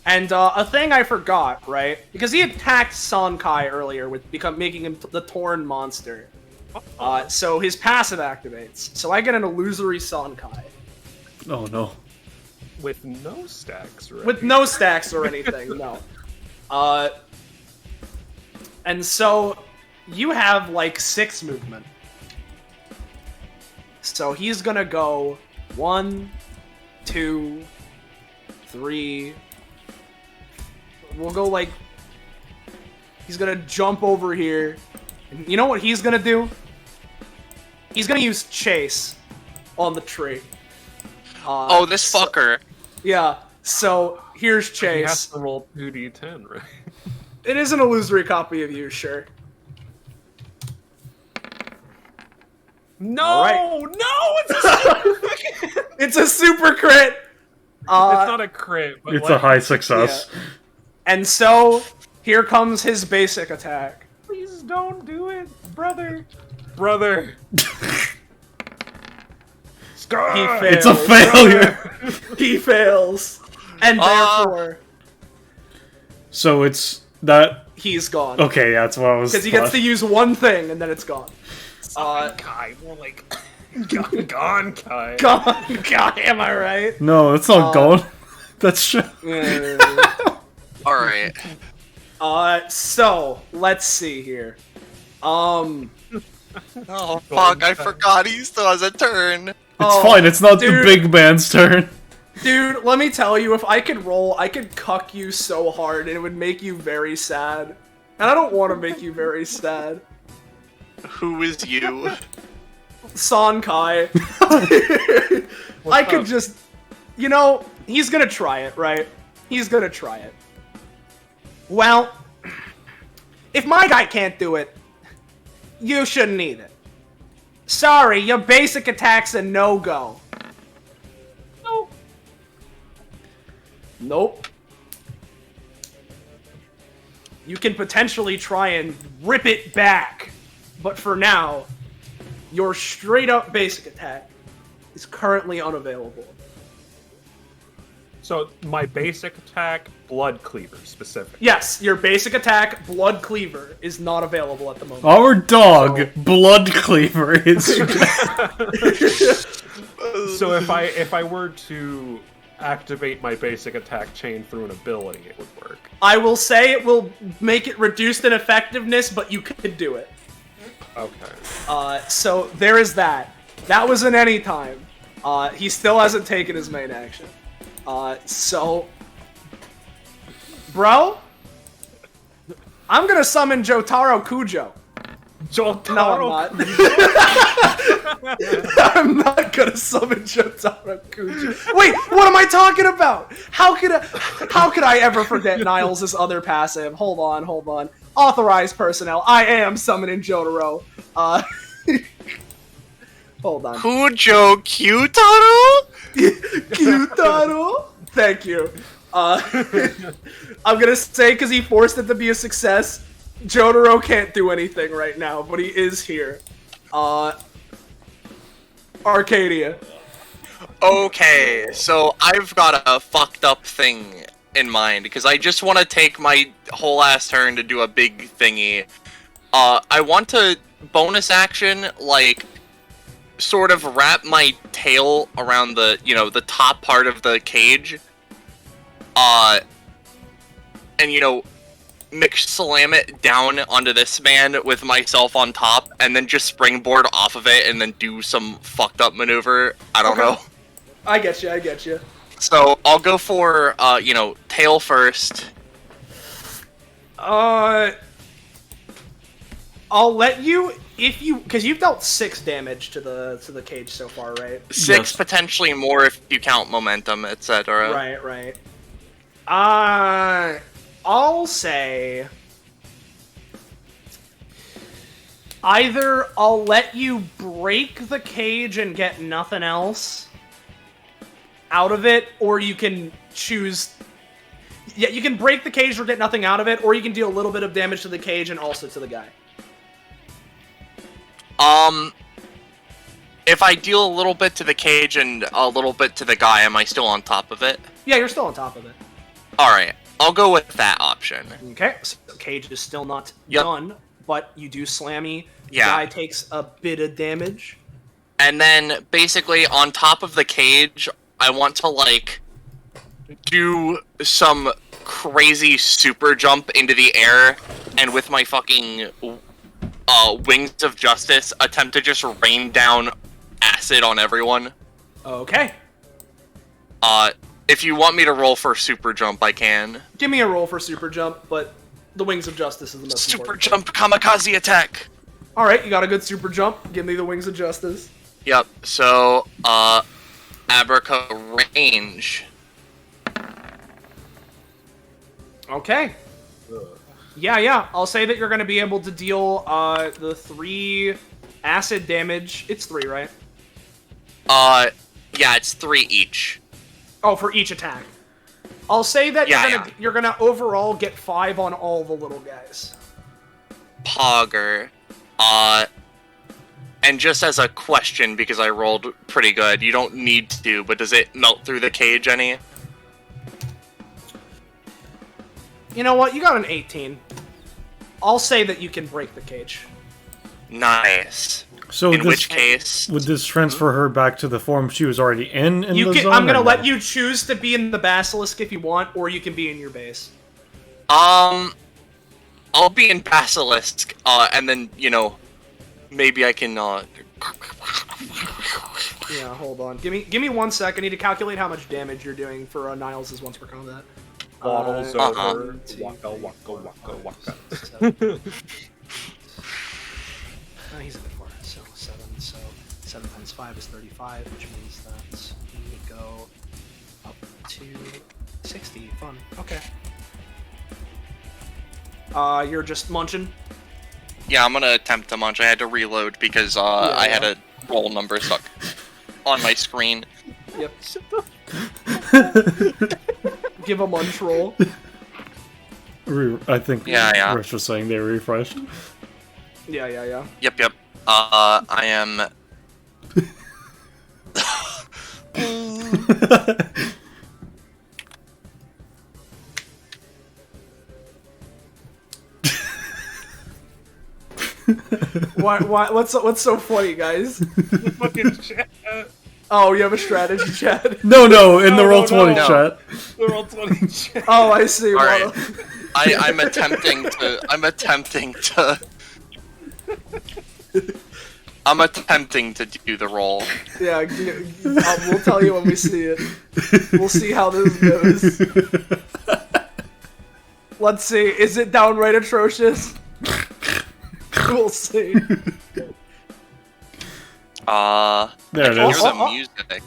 And a thing I forgot, right? Because he attacked Sonkai earlier with making him the Torn monster. So his passive activates. So I get an illusory Sonkai. Oh no. With no stacks, right? With no stacks or anything, no. And so you have like 6 movement. So he's gonna go 1, 2, 3. We'll go like He's gonna jump over here. And you know what he's gonna do? He's gonna use Chase on the tree. Oh, this fucker. Yeah, so here's He has Chase. to roll 2d10, right? It is an illusory copy of you, sure. No! All right. No! It's a It's a super crit! It's not a crit, but It's like, a high success. And so, here comes his basic attack. Please don't do it, brother. Brother. Scar! He fails. It's a failure! He fails. And therefore, So it's that... he's gone. Okay, yeah, that's what I was... Because he gets to use one thing, and then it's gone. Kai, more like gone, Kai. Gone, God, am I right? No, that's not gone. That's true. Alright. So, let's see here. Oh, fuck, I forgot he still has a turn. It's fine, it's not the dude. big man's turn. Dude, let me tell you, if I could roll, I could cuck you so hard, and it would make you very sad. And I don't want to make you very sad. Who is you? Sonkai. I could just... You know, he's gonna try it, right? He's gonna try it. Well, if my guy can't do it, you shouldn't either. Sorry, your basic attack's a no-go. Nope. You can potentially try and rip it back, but for now, your straight-up basic attack is currently unavailable. So, my basic attack, Blood Cleaver, specific. Yes, your basic attack, Blood Cleaver, is not available at the moment. Our dog, Blood Cleaver, is... So if I were to activate my basic attack chain through an ability, it would work. I will say it will make it reduced in effectiveness, but you could do it. Okay. So there is that. That was an anytime. He still hasn't taken his main action. So... Bro? I'm gonna summon Jotaro Kujo. No, I'm not. I'm not gonna summon Jotaro Kujo. Wait, what am I talking about? How could I ever forget Niles' other passive? Hold on. Authorized personnel. I am summoning Jotaro. Hold on. Kujo Kyutaro? Kyutaro? Thank you. I'm gonna say because he forced it to be a success, Jotaro can't do anything right now, but he is here. Arcadia. Okay, so I've got a fucked up thing in mind, because I just want to take my whole ass turn to do a big thingy. I want to bonus action, like, sort of wrap my tail around the, the top part of the cage. And, slam it down onto this man with myself on top, and then just springboard off of it, and then do some fucked up maneuver. I don't know. I get you. So, I'll go for, tail first. I'll let you, because you've dealt 6 damage to the cage so far, right? 6, Yes. potentially more if you count momentum, etc. Right. I'll say either I'll let you break the cage and get nothing else out of it, or you can choose... Yeah, you can break the cage or get nothing out of it, or you can deal a little bit of damage to the cage and also to the guy. If I deal a little bit to the cage and a little bit to the guy, am I still on top of it? Yeah, you're still on top of it. Alright, I'll go with that option. Okay, so the cage is still not Yep. done, but you do slammy. Yeah. Guy takes a bit of damage. And then, basically, on top of the cage, I want to, do some crazy super jump into the air, and with my fucking, wings of justice, attempt to just rain down acid on everyone. Okay. If you want me to roll for super jump, I can. Give me a roll for super jump, but The Wings of Justice is the most Super important. jump kamikaze attack. All right, you got a good super jump. Give me the Wings of Justice. Yep. So, Abraca range. Okay. Yeah. I'll say that you're going to be able to deal the 3 acid damage. It's 3, right? Yeah, it's 3 each. Oh, for each attack. I'll say that Yeah, you're gonna overall get 5 on all the little guys. Pogger. And just as a question, because I rolled pretty good, you don't need to, but does it melt through the cage any? You know what? You got an 18. I'll say that you can break the cage. Nice. So In which case... would this transfer her back to the form she was already in You the can. zone? I'm gonna or let no? you choose to be in the basilisk if you want, or you can be in your base. I'll be in Basilisk, and then, you know, maybe I can, Yeah, hold on. Give me 1 sec. I need to calculate how much damage you're doing for Niles' once per combat. Waddles Uh-huh. over. Waka. He's a bit more. So 7. So 7 times 5 is 35, which means that he would go up to 60. Fun. Okay. You're just munching. yeah, I'm gonna attempt to munch. I had to reload because, I had a roll number stuck on my screen. Yep. Give a munch roll. I think Yeah. Rich was saying they refreshed. Yeah. Yep. I am... Why? What's so funny, guys? Fucking chat. Oh, you have a strategy chat. No, in the No, roll no, 20 no. chat. They're all 20 chat. Oh, I see. Alright. Well, I'm attempting to do the roll. yeah. We'll tell you when we see it. We'll see how this goes. Let's see. Is it downright atrocious? We'll see. There it Hear is. the music.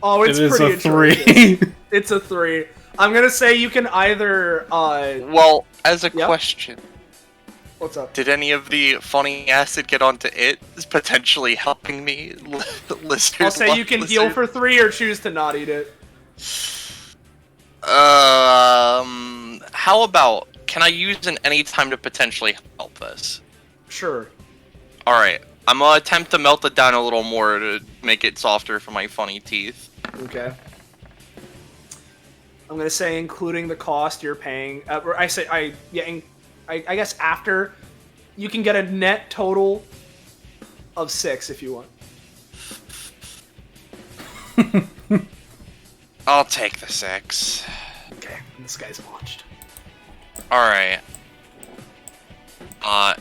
Oh, it's It is pretty a atrocious. 3. It's a 3. I'm gonna say you can either. Well, as a Yep. question, What's up? did any of the funny acid get onto it, potentially helping me? Lizard. I'll say you can heal lizard? for 3 or choose to not eat it. How about, can I use an any time to potentially help this? Sure. Alright, I'm gonna attempt to melt it down a little more to make it softer for my funny teeth. Okay. I'm gonna say, including the cost you're paying. I guess after, you can get a net total of 6 if you want. I'll take the 6. Okay, and this guy's launched. Alright.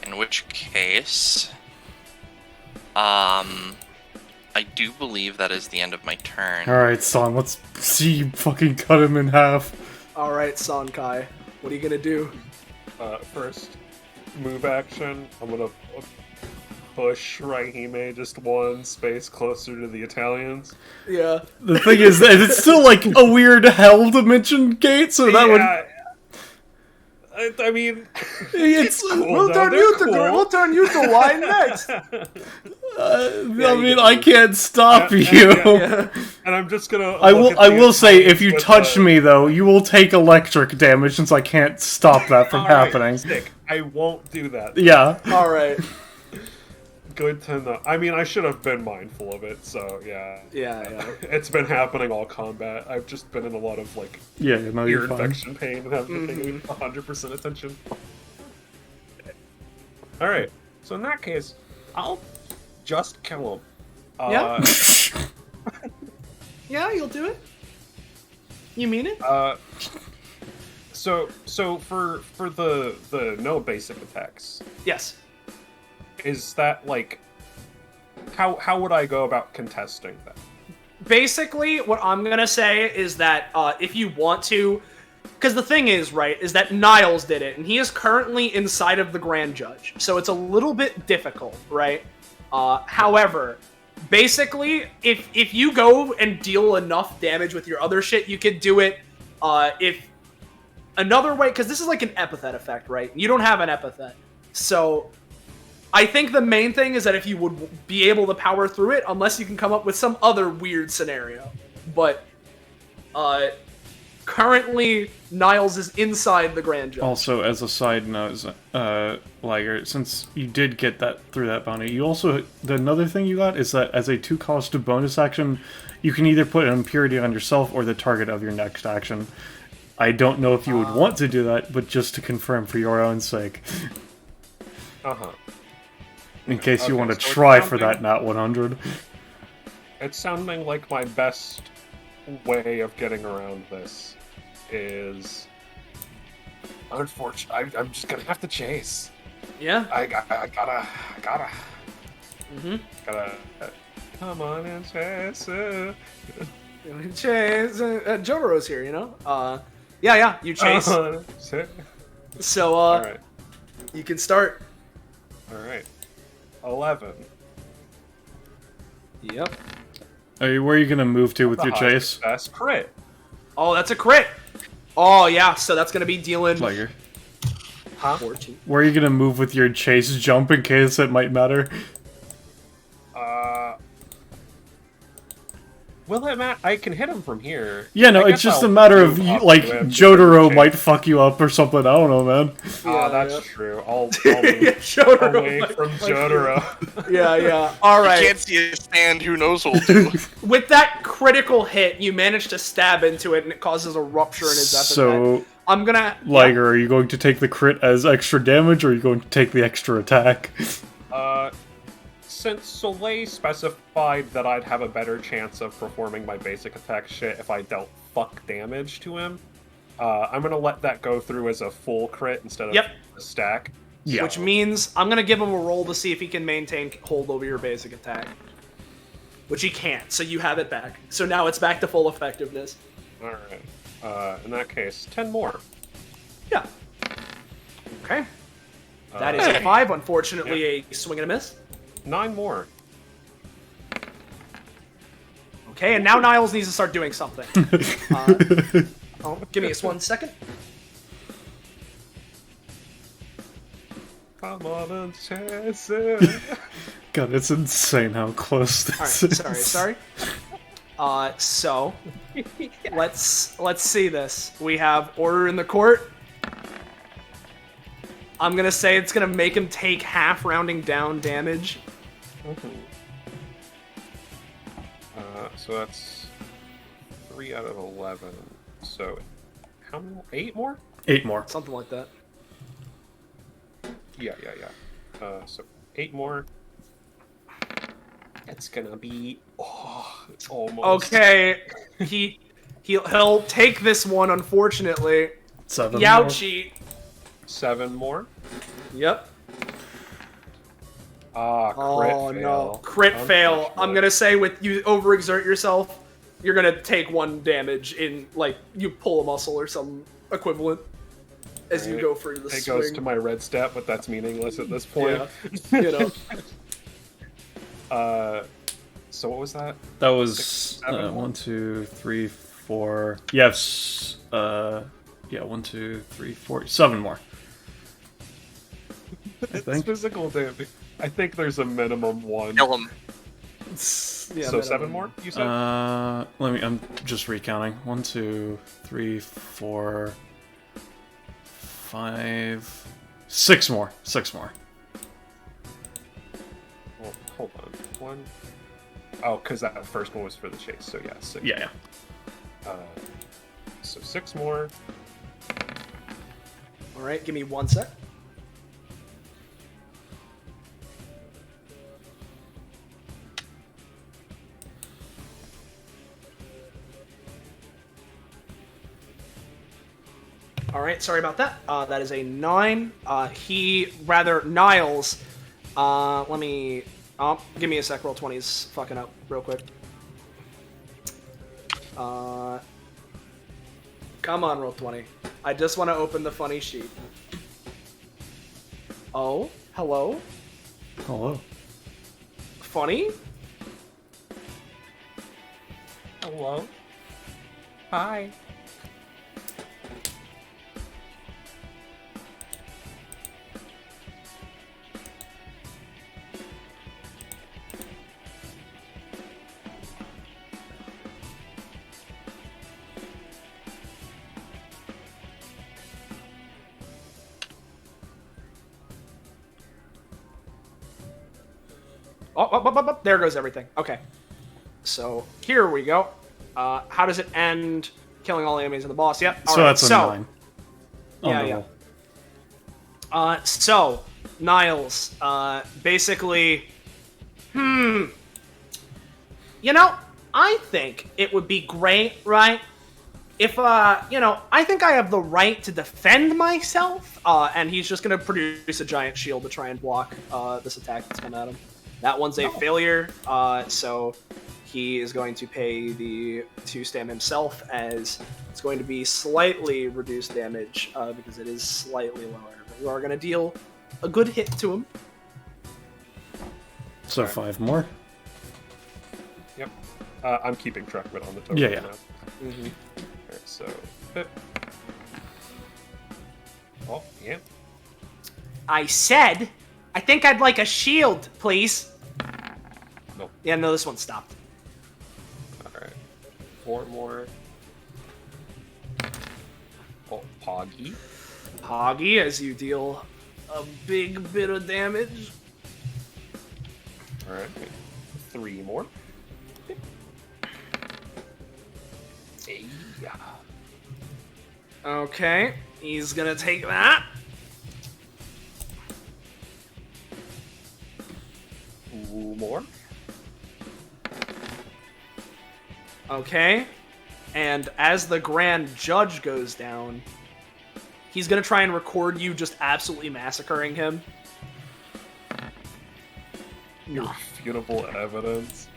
In which case... I do believe that is the end of my turn. Alright, son, let's see you fucking cut him in half. Alright, Sankai. What are you gonna do? First, move action. I'm gonna push Raihime just 1 space closer to the Italians. Yeah. The thing is that it's still like a weird hell dimension gate, so that would... I mean, It's... cool, We'll though. turn They're you to cool. we'll turn you to wine next. I mean, I can't stop you. Yeah. And I'm just gonna. I look at will the say, if you Italians touch with me, though, you will take electric damage since I can't stop that from Alright, happening. Stick. I won't do that. Yeah. Alright. Good to know. I mean, I should have been mindful of it. So yeah. Yeah. It's been happening all combat. I've just been in a lot of like Yeah, no, ear you're fine. infection pain and haven't been paying 100% attention. All right. So in that case, I'll just kill him. Yeah? Yeah, you'll do it. You mean it? So for the no basic attacks, Yes. is that like how would I go about contesting that? Basically, what I'm gonna say is that if you want to, because the thing is, right, is that Niles did it, and he is currently inside of the Grand Judge, so it's a little bit difficult, right? However, basically, if you go and deal enough damage with your other shit, you could do it, if another way, because this is like an epithet effect, right? You don't have an epithet, so I think the main thing is that if you would be able to power through it, unless you can come up with some other weird scenario, but currently, Niles is inside the Grand Judge. Also, as a side note, Liger, since you did get that through that bounty, you also, another thing you got is that as a 2-cost bonus action, you can either put an impurity on yourself or the target of your next action. I don't know if you would want to do that, but just to confirm for your own sake. In case you want to try for that nat 100. It's sounding like my best way of getting around this is unfortunate. I'm just gonna have to chase. Yeah. I gotta. Mm-hmm. Come on and chase. Chase. Jotaro's here, you know. Yeah. You chase. So all right. You can start. All right. 11. Yep. Where are you gonna move to with your chase? That's crit. Oh, that's a crit. Oh yeah, so that's gonna be dealing. Liger. 14. Where are you gonna move with your chase jump in case it might matter? Will it matter? I can hit him from here. Yeah, no, it's just a matter of, like, Jotaro might fuck you up or something, I don't know, man. That's true. I'll move Jotaro away from Jotaro. Yeah. Alright. You can't see his stand, who knows who'll do. With that critical hit, you manage to stab into it and it causes a rupture in his epithet. So, I'm gonna... Liger, are you going to take the crit as extra damage, or are you going to take the extra attack? Since Soleil specified that I'd have a better chance of performing my basic attack shit if I dealt fuck damage to him, I'm gonna let that go through as a full crit instead of a stack. Yeah. Which means I'm gonna give him a roll to see if he can maintain hold over your basic attack. Which he can't, so you have it back. So now it's back to full effectiveness. Alright. In that case, 10 more. Yeah. Okay. That is a 5, unfortunately a swing and a miss. 9 more. Okay, and now Niles needs to start doing something. Give me just 1 second. Come on and chase it. God, it's insane how close this is. Sorry. So let's see this. We have order in the court. I'm gonna say it's gonna make him take half rounding down damage. So that's 3 out of 11. So how many? 8 more? 8 more. Something like that. Yeah. So 8 more. It's gonna be almost. Okay, he'll take this one. Unfortunately, 7 Youchie. more. 7 more. Yep. Crit fail. No, crit fail. I'm gonna say with you overexert yourself, you're gonna take 1 damage in, like, you pull a muscle or some equivalent as you go for the swing. It goes to my red stat, but that's meaningless at this point. Yeah, you know. So what was that? That was 1, 2, 3, 4. Yes. 1, 2, 3, 4. 7 more. It's physical damage. I think there's a minimum 1. Kill him. Yeah, So 7 more, you said? I'm just recounting. 1, 2, 3, 4, 5, 6 more. 6 more. Well, hold on. 1. Oh, because that first one was for the chase, so yeah, 6. Yeah. So 6 more. Alright, give me 1 sec. Alright, sorry about that. That is a 9. Niles, let me... give me a sec, roll 20's fucking up real quick. Come on, roll 20. I just want to open the funny sheet. Oh, hello? Hello. Funny? Hello. Hi. Oh, there goes everything. Okay. So, here we go. How does it end? Killing all enemies and the boss. Yep. So that's a 9. On Yeah, the yeah. roll. So, Niles, basically, you know, I think it would be great, right? If, you know, I think I have the right to defend myself, and he's just gonna produce a giant shield to try and block, this attack that's coming at him. That one's a failure, so he is going to pay the 2 stam himself, as it's going to be slightly reduced damage, because it is slightly lower. But you are going to deal a good hit to him. So 5 more. Yep. I'm keeping track of it on the token Yeah, yeah. now. Mm-hmm. Alright, so... Pip. Oh, yeah. I said, I think I'd like a shield, please. Nope. Yeah, no, this one stopped. Alright. 4 more. Oh, Poggy. Poggy, as you deal a big bit of damage. Alright. 3 more. Yeah. Okay, he's gonna take that. 2 more. Okay, and as the Grand Judge goes down, he's gonna try and record you just absolutely massacring him. Irrefutable evidence.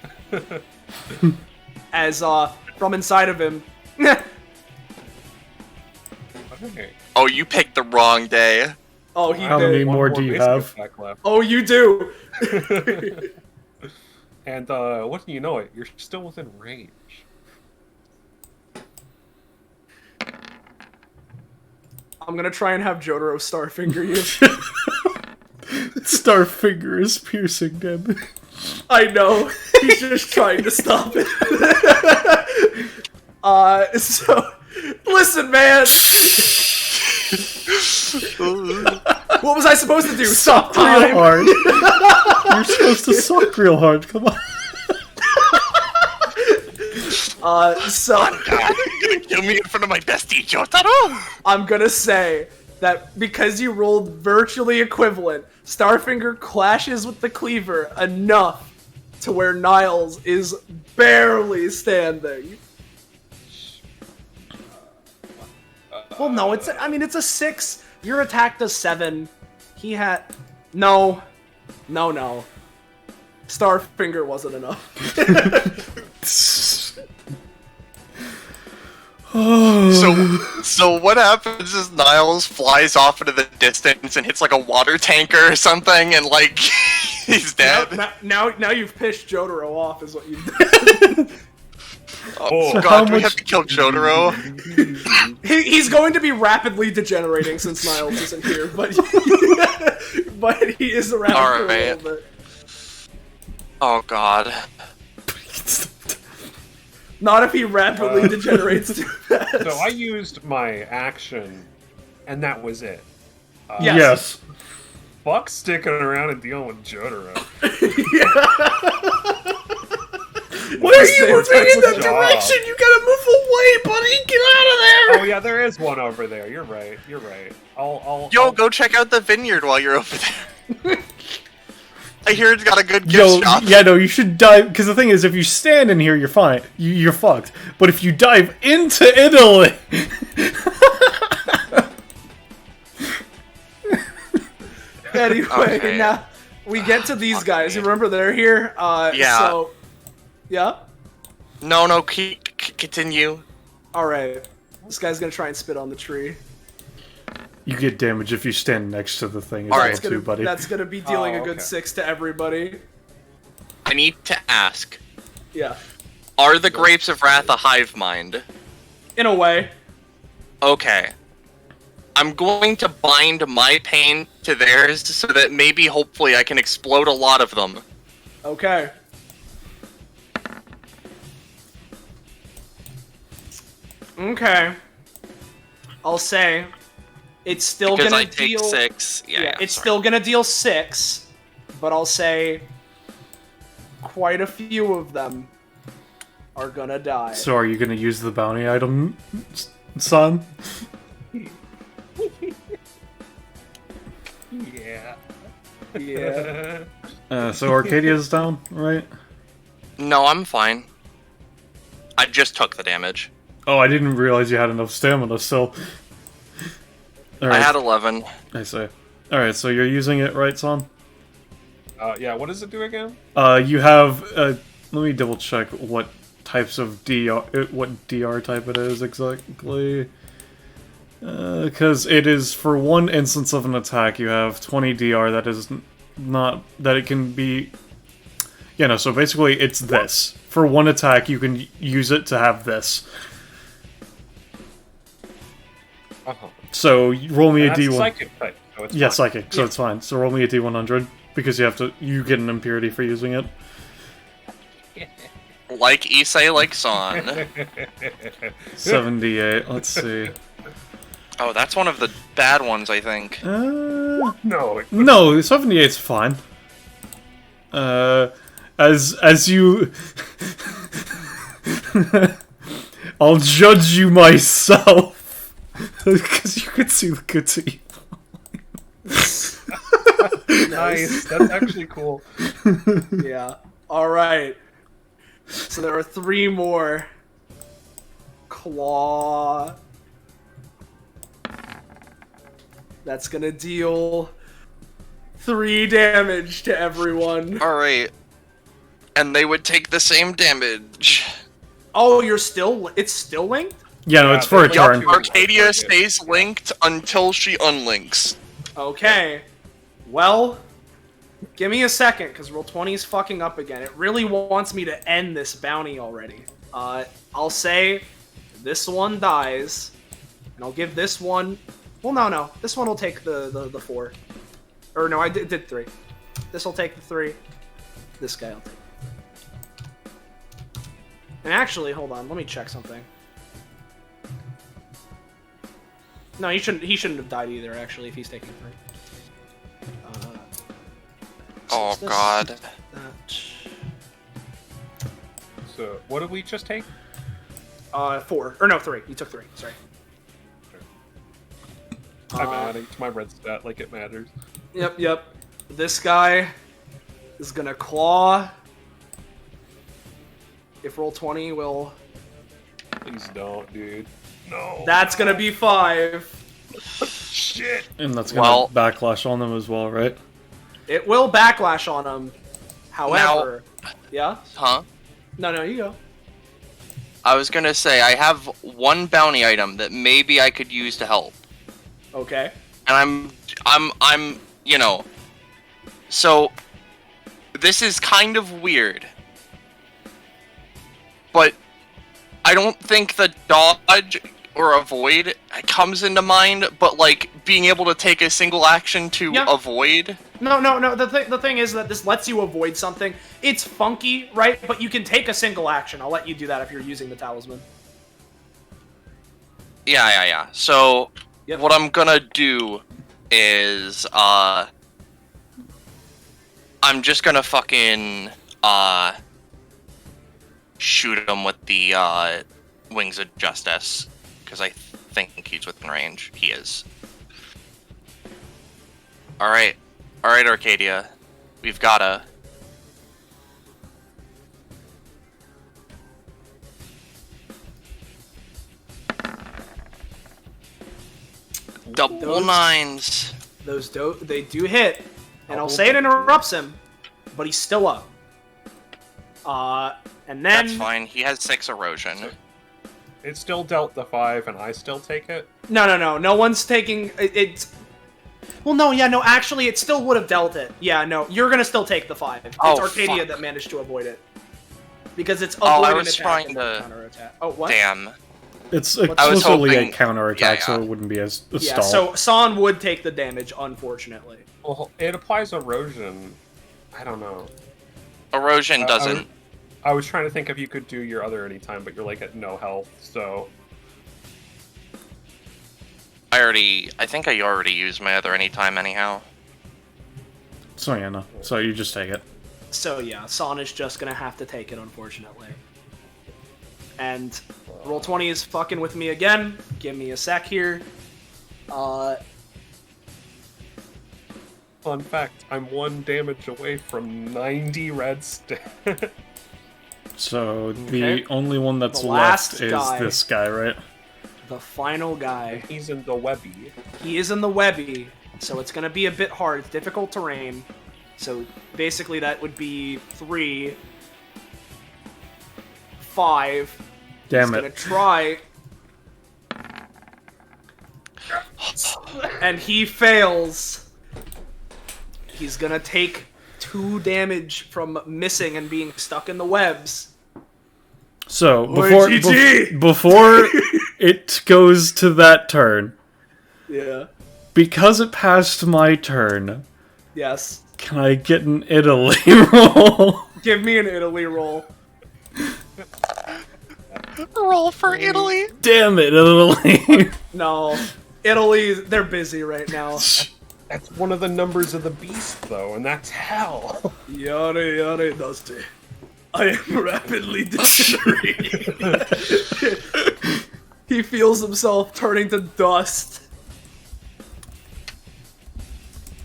As, from inside of him... Okay. Oh, you picked the wrong day. Oh, he How many did. more do you basic have? attack left. Oh, you do! And what do you know it? You're still within range. I'm gonna try and have Jotaro Starfinger you. Starfinger is piercing damage. I know. He's just trying to stop it. So... Listen, man! What was I supposed to do? Suck real Time? hard. You're supposed to suck real hard. Come on. So... God, you're gonna kill me in front of my bestie, Jotaro! I'm gonna say that because you rolled virtually equivalent, Starfinger clashes with the Cleaver enough to where Niles is barely standing. Well, no, it's I mean, it's a 6. Your attack does 7. He had... No. No. Starfinger wasn't enough. So what happens is Niles flies off into the distance and hits like a water tanker or something, and like he's dead. Now you've pissed Jotaro off, is what you did. Oh, So God, how do we much- have to kill Jotaro? He's going to be rapidly degenerating since Niles isn't here, but but he is around for a Alright. little bit. Oh God. Not if he rapidly degenerates too fast. So I used my action, and that was it. Yes. Fuck sticking around and dealing with Jotaro. Why are you Same moving in type that of job. direction? You gotta move away, buddy! Get out of there! Oh yeah, there is one over there. You're right. I'll Yo, go check out the vineyard while you're over there. I hear it's got a good gift Yo, shop. yeah, no, you should dive, because the thing is, if you stand in here, you're fine. You're fucked. But if you dive into Italy... Anyway, Okay. now we get to these guys. You remember they're here? Yeah. So, yeah? No, continue. Alright. This guy's gonna try and spit on the tree. You get damage if you stand next to the thing as Alright. well, too, buddy. That's gonna be dealing a good okay. 6 to everybody. I need to ask: Yeah. are the grapes of wrath a hive mind? In a way. Okay. I'm going to bind my pain to theirs so that maybe, hopefully, I can explode a lot of them. Okay. Okay. I'll say it's still Because gonna I take deal 6. Yeah, it's sorry. still gonna deal 6, but I'll say quite a few of them are gonna die. So are you gonna use the bounty item, son? Yeah. Yeah. So Arcadia's down, right? No, I'm fine. I just took the damage. Oh, I didn't realize you had enough stamina still. I Alright, had 11. I see. Alright, so you're using it, right, son? Yeah, what does it do again? You have, let me double check what types of what DR type it is exactly. Because it is, for one instance of an attack, you have 20 DR that is not, that it can be, yeah, no, so basically it's this. For one attack, you can use it to have this. Uh-huh. So, roll me a That's D1. psychic type, so it's Yeah, fine. psychic, so it's fine. So roll me a D100, because you get an impurity for using it. Like Issei, like Son. 78, let's see. Oh, that's one of the bad ones, I think. No. No, 78's fine. As you... I'll judge you myself! Because you can see the good to evil. Nice. That's actually cool. Yeah. Alright. So there are 3 more. Claw. That's gonna deal 3 damage to everyone. Alright. And they would take the same damage. Oh, it's still linked? Yeah, no, Yeah, it's for a they- turn. Arcadia stays linked until she unlinks. Okay. Well, give me a second, because Roll20 is fucking up again. It really wants me to end this bounty already. I'll say this one dies, and I'll give this one... Well, no. This one will take the 4. Or no, I did 3. This will take the 3. This guy will take. And actually, hold on, let me check something. No, he shouldn't have died either, actually, if he's taking 3. Oh This- god. that. So, what did we just take? 4. Or no, 3. You took 3, sorry. I'm adding to my red stat like it matters. Yep. This guy is gonna claw. If Roll20 will... Please don't, dude. No. That's gonna be 5. Shit. And that's gonna Well- backlash on them as well, right? It will backlash on him. However... Yeah? Huh? No, you go. I was gonna say, I have one bounty item that maybe I could use to help. Okay. And I'm, you know... So, this is kind of weird. But, I don't think the dodge or avoid comes into mind, but like, being able to take a single action to Yeah. avoid... No. The thing is that this lets you avoid something. It's funky, right? But you can take a single action. I'll let you do that if you're using the talisman. Yeah. So, Yep. what I'm gonna do is, I'm just gonna fucking, shoot him with the, Wings of Justice. Because I think he's within range. He is. Alright, Arcadia. We've gotta... Double Those- 9s. They do hit, and I'll say it interrupts him, but he's still up. And then That's fine. He has 6 erosion. It still dealt the 5, and I still take it? No. No one's taking it. Well, no, yeah, no. Actually, it still would have dealt it. Yeah, no, you're gonna still take the 5. It's Oh, Arcadia fuck. that managed to avoid it because it's Oh, I avoid an was attack trying and to- counterattack. Oh, what? Damn. It's I was explicitly a hoping- counterattack, yeah, so yeah. it wouldn't be as a Yeah, stall. so San would take the damage, unfortunately. Well, it applies erosion. I don't know. Erosion I doesn't. I was trying to think if you could do your other anytime, but you're like at no health, so... I think I already used my other anytime anyhow. So yeah, no. So you just take it. So yeah, San is just gonna have to take it, unfortunately. And Roll20 is fucking with me again. Give me a sec here. Fun fact, I'm 1 damage away from 90 red stats. So the Okay. only one that's The last left is guy. this guy, right? The final guy. He's in the webby. He is in the webby, so it's gonna be a bit hard. It's difficult terrain. So basically that would be 3, 5. Damn He's gonna it. try. And he fails. He's gonna take 2 damage from missing and being stuck in the webs. So Oi, GG! before it goes to that turn, Yeah. because it passed my turn, Yes. can I get an Italy roll? Give me an Italy roll. Roll for Italy. Damn it, Italy. No. Italy, they're busy right now. That's one of the numbers of the beast, though, and that's hell. Yare yare dusty. I am rapidly deteriorating. He feels himself turning to dust.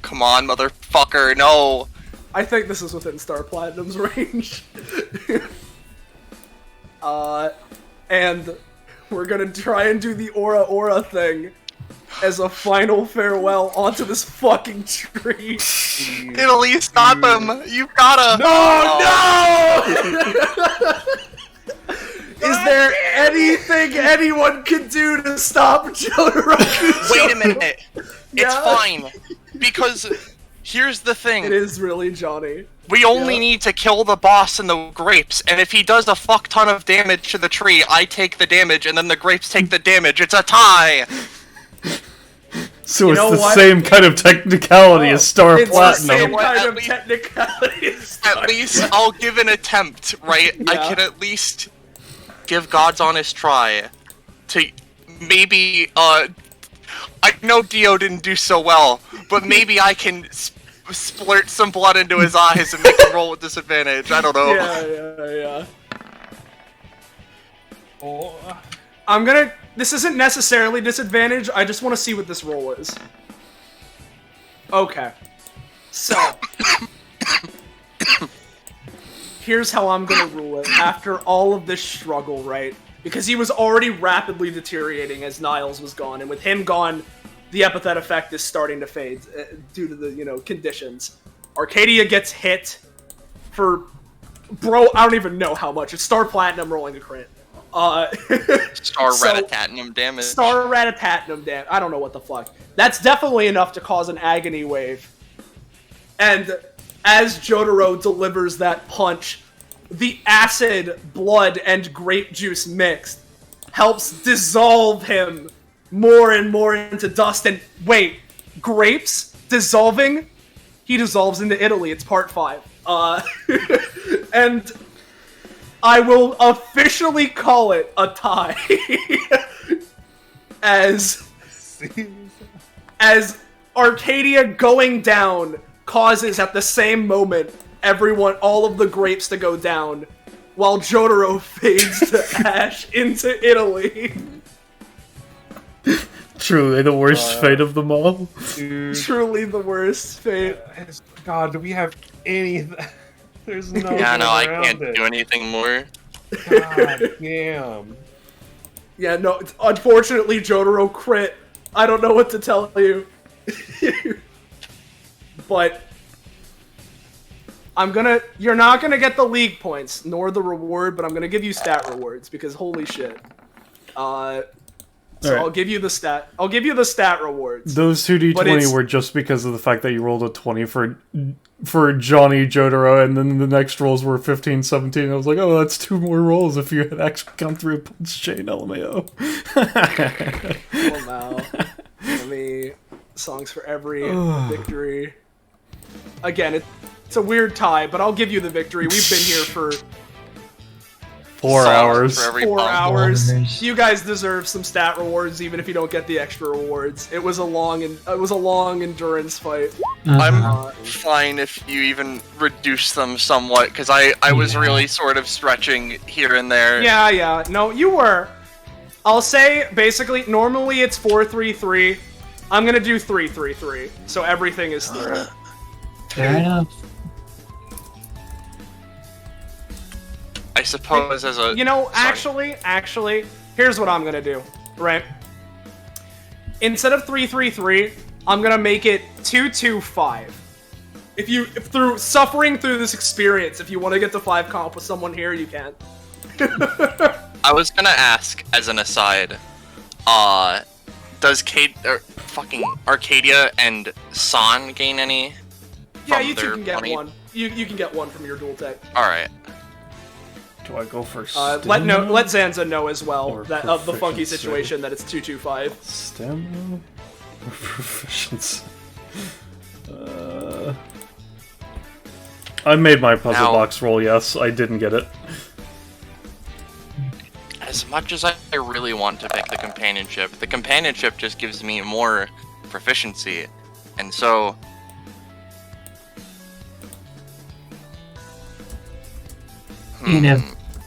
Come on, motherfucker! No. I think this is within Star Platinum's range. And we're gonna try and do the Aura thing as a final farewell onto this fucking tree. Italy, stop him! You gotta. No! Is there anything anyone can do to stop Jotaro? Wait a minute. It's Yeah. fine. Because here's the thing. It is really Johnny. We only Yeah. need to kill the boss and the grapes, and if he does a fuck ton of damage to the tree, I take the damage, and then the grapes take the damage. It's a tie! So You it's know the what? same kind of technicality as Star It's the Platinum. same What, kind at of least- technicality. as At Star least I'll give an attempt, right? I Yeah. can at least give God's honest try to maybe, I know Dio didn't do so well, but maybe I can splurt some blood into his eyes and make him roll with disadvantage. I don't know. Yeah. Oh, I'm gonna. This isn't necessarily disadvantage. I just want to see what this roll is. Okay. So. Here's how I'm gonna rule it after all of this struggle, right? Because he was already rapidly deteriorating as Niles was gone, and with him gone, the epithet effect is starting to fade due to the, conditions. Arcadia gets hit for, bro, I don't even know how much. It's Star Platinum rolling a crit. Star So- Ratatatnum damage. Star Ratatatnum damage. I don't know what the fuck. That's definitely enough to cause an agony wave. And as Jotaro delivers that punch, the acid, blood, and grape juice mixed helps dissolve him more and more into dust. And wait, grapes dissolving? He dissolves into Italy. It's part 5. And I will officially call it a tie. as Arcadia going down causes at the same moment all of the grapes to go down, while Jotaro fades to ash into Italy. Truly the worst fate of them all. dude. Truly the worst fate. God, do we have any... There's no Yeah, no, I around can't it. do anything more. God damn. Yeah, no, unfortunately Jotaro crit. I don't know what to tell you. But you're not gonna get the league points, nor the reward, but I'm gonna give you stat rewards, because holy shit. So Alright. I'll give you the stat. I'll give you the stat rewards. Those two But it's- D20 were just because of the fact that you rolled a 20 for Johnny Jotaro, and then the next rolls were 15, 17. I was like, oh, that's 2 more rolls if you had actually gone through a punch chain, LMAO. Wow. Let me songs for every victory. Again, it's a weird tie, but I'll give you the victory. We've been here for 4 Songs hours. for every 4 bump. hours. Hours. You guys deserve some stat rewards, even if you don't get the extra rewards. It was a long endurance fight. Uh-huh. I'm fine if you even reduce them somewhat, because I was Yeah. really sort of stretching here and there. Yeah. No, you were. I'll say, basically, normally it's 4-3-3. I'm gonna do 3-3-3, so everything is 3. Fair enough. I suppose as a... You know, Sorry. actually, here's what I'm gonna do, right? Instead of 3-3-3, I'm gonna make it 2-2-5. If through suffering through this experience, if you want to get to 5 comp with someone here, you can. I was gonna ask, as an aside, does fucking Arcadia and San gain any? Yeah, from you two their can get money? one. You can get one from your dual tech. Alright. Do I go for Let stamina? Zanza know as well Or that of the funky proficiency. situation that it's 2-2-5. Stamina or proficiency? I made my puzzle Now- box roll, yes. I didn't get it. As much as I really want to pick the companionship just gives me more proficiency. And so...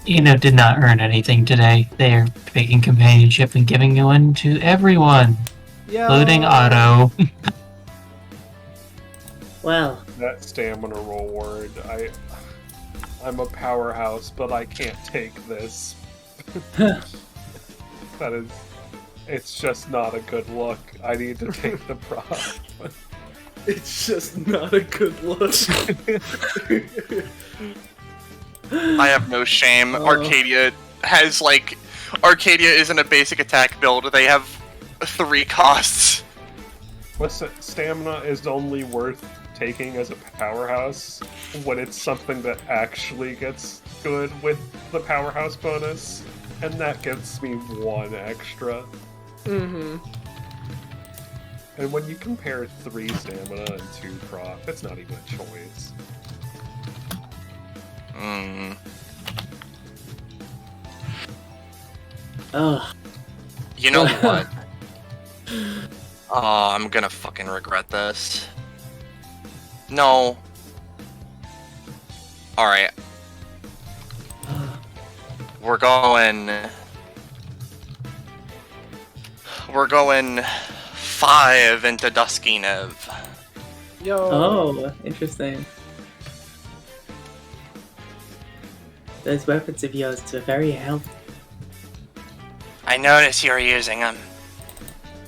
Eno did not earn anything today. They're picking companionship and giving one to everyone. Yeah. Loading auto. Well, That stamina reward, I'm a powerhouse, but I can't take this. It's just not a good look. I need to take the prop. It's just not a good look. I have no shame. Arcadia isn't a basic attack build. They have 3 costs. Listen, stamina is only worth taking as a powerhouse when it's something that actually gets good with the powerhouse bonus, and that gives me 1 extra. Mm-hmm. And when you compare 3 stamina and 2 prop, it's not even a choice. ugh. You know what? Oh, I'm gonna fucking regret this. No. Alright. We're going 5 into Dusky Nev. Yo. Oh, interesting. Those weapons of yours are very helpful. I notice you're using them.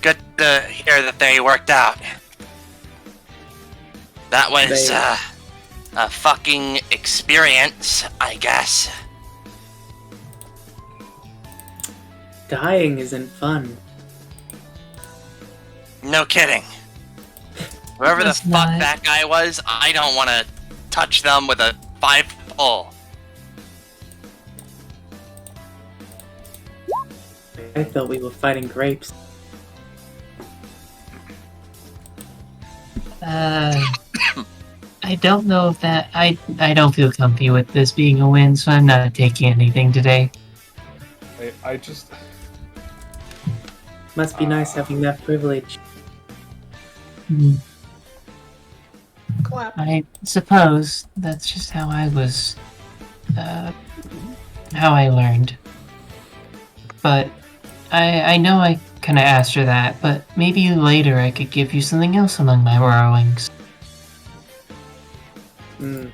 Good to hear that they worked out. That was, a fucking experience, I guess. Dying isn't fun. No kidding. Whoever the That's fuck not- that guy was, I don't want to touch them with a 5 pull. I thought we were fighting grapes. I don't know if that... I don't feel comfy with this being a win, so I'm not taking anything today. I just... Must be nice having that privilege. Hmm, Clap. I suppose that's just how I was... how I learned. But I know I kinda asked her that, but maybe later I could give you something else among my borrowings. Hmm.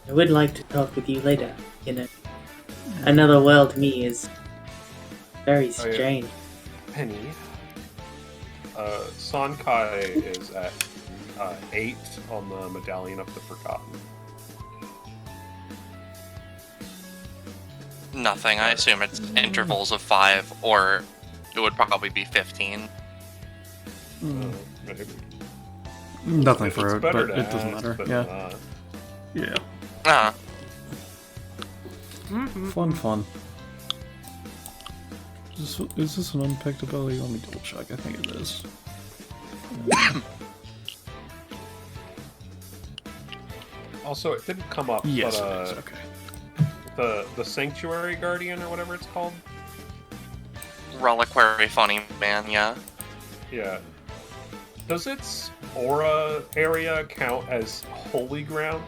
I would like to talk with you later, you know. Another world to me is very Oh, yeah. strange. Penny. Sonkai is at 8 on the Medallion of the Forgotten. Nothing. I assume it's intervals of 5, or it would probably be 15. Maybe. Nothing It's for it, better but to it doesn't ask, matter. but Yeah. not. Yeah. Uh, Fun. Is this an unpicked ability? Let me double check. I think it is. Also, it didn't come up, Yes, but it is. Okay. the Sanctuary Guardian or whatever it's called. Reliquary Funny Man, yeah. Yeah. Does its aura area count as holy ground?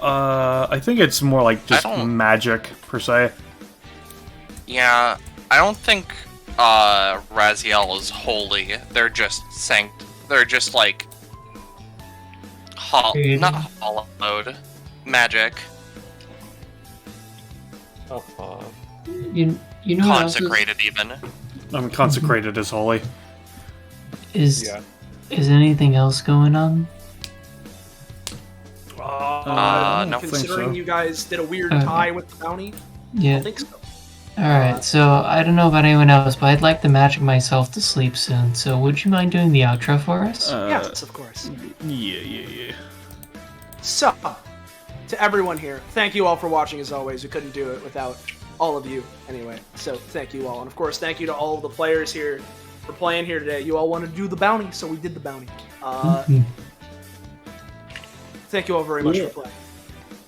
I think it's more like just don't- magic per se. Yeah, I don't think Raziel is holy. They're just they're just like not hollowed magic. Uh-huh. You know what else Consecrated even. I mean, consecrated is holy. is Yeah. is anything else going on? I don't think Considering so. you guys did a weird Okay. tie with the bounty, I Yeah. think so. Alright, so I don't know about anyone else, but I'd like to magic myself to sleep soon. So would you mind doing the outro for us? Yes, of course. Yeah. So, to everyone here, thank you all for watching as always. We couldn't do it without all of you anyway. So, thank you all. And of course, thank you to all of the players here for playing here today. You all wanted to do the bounty, so we did the bounty. Thank you all very much for playing.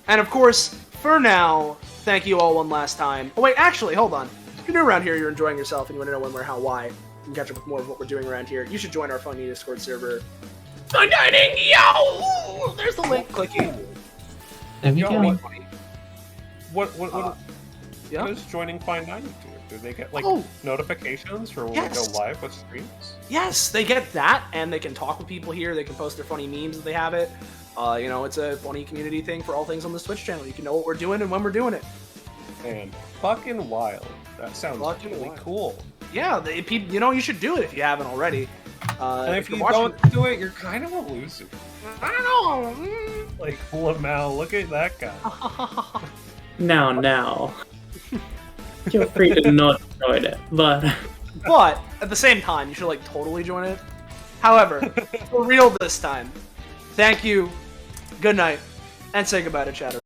And of course, for now, thank you all one last time. Oh wait, actually, hold on. If you're new around here, you're enjoying yourself, and you want to know when, where, how, why, you can catch up with more of what we're doing around here, you should join our funny Discord server. Fun dining, yo! There's the link. Click it. There we Yo, go. What Yeah. does joining Fine Dining do? Do they get like Oh. notifications for when Yes. we go live with streams? Yes, they get that, and they can talk with people here. They can post their funny memes if they have it. It's a funny community thing for all things on this Twitch channel. You can know what we're doing and when we're doing it. And fucking wild. That sounds Fucking really wild. cool. Yeah, you should do it if you haven't already. And if you you're watching, don't do it, you're kind of a loser. I don't know. Like, Lamau, look at that guy. Now. Feel free to not join it, but But at the same time, you should totally join it. However, for real this time, thank you, good night, and say goodbye to chatter.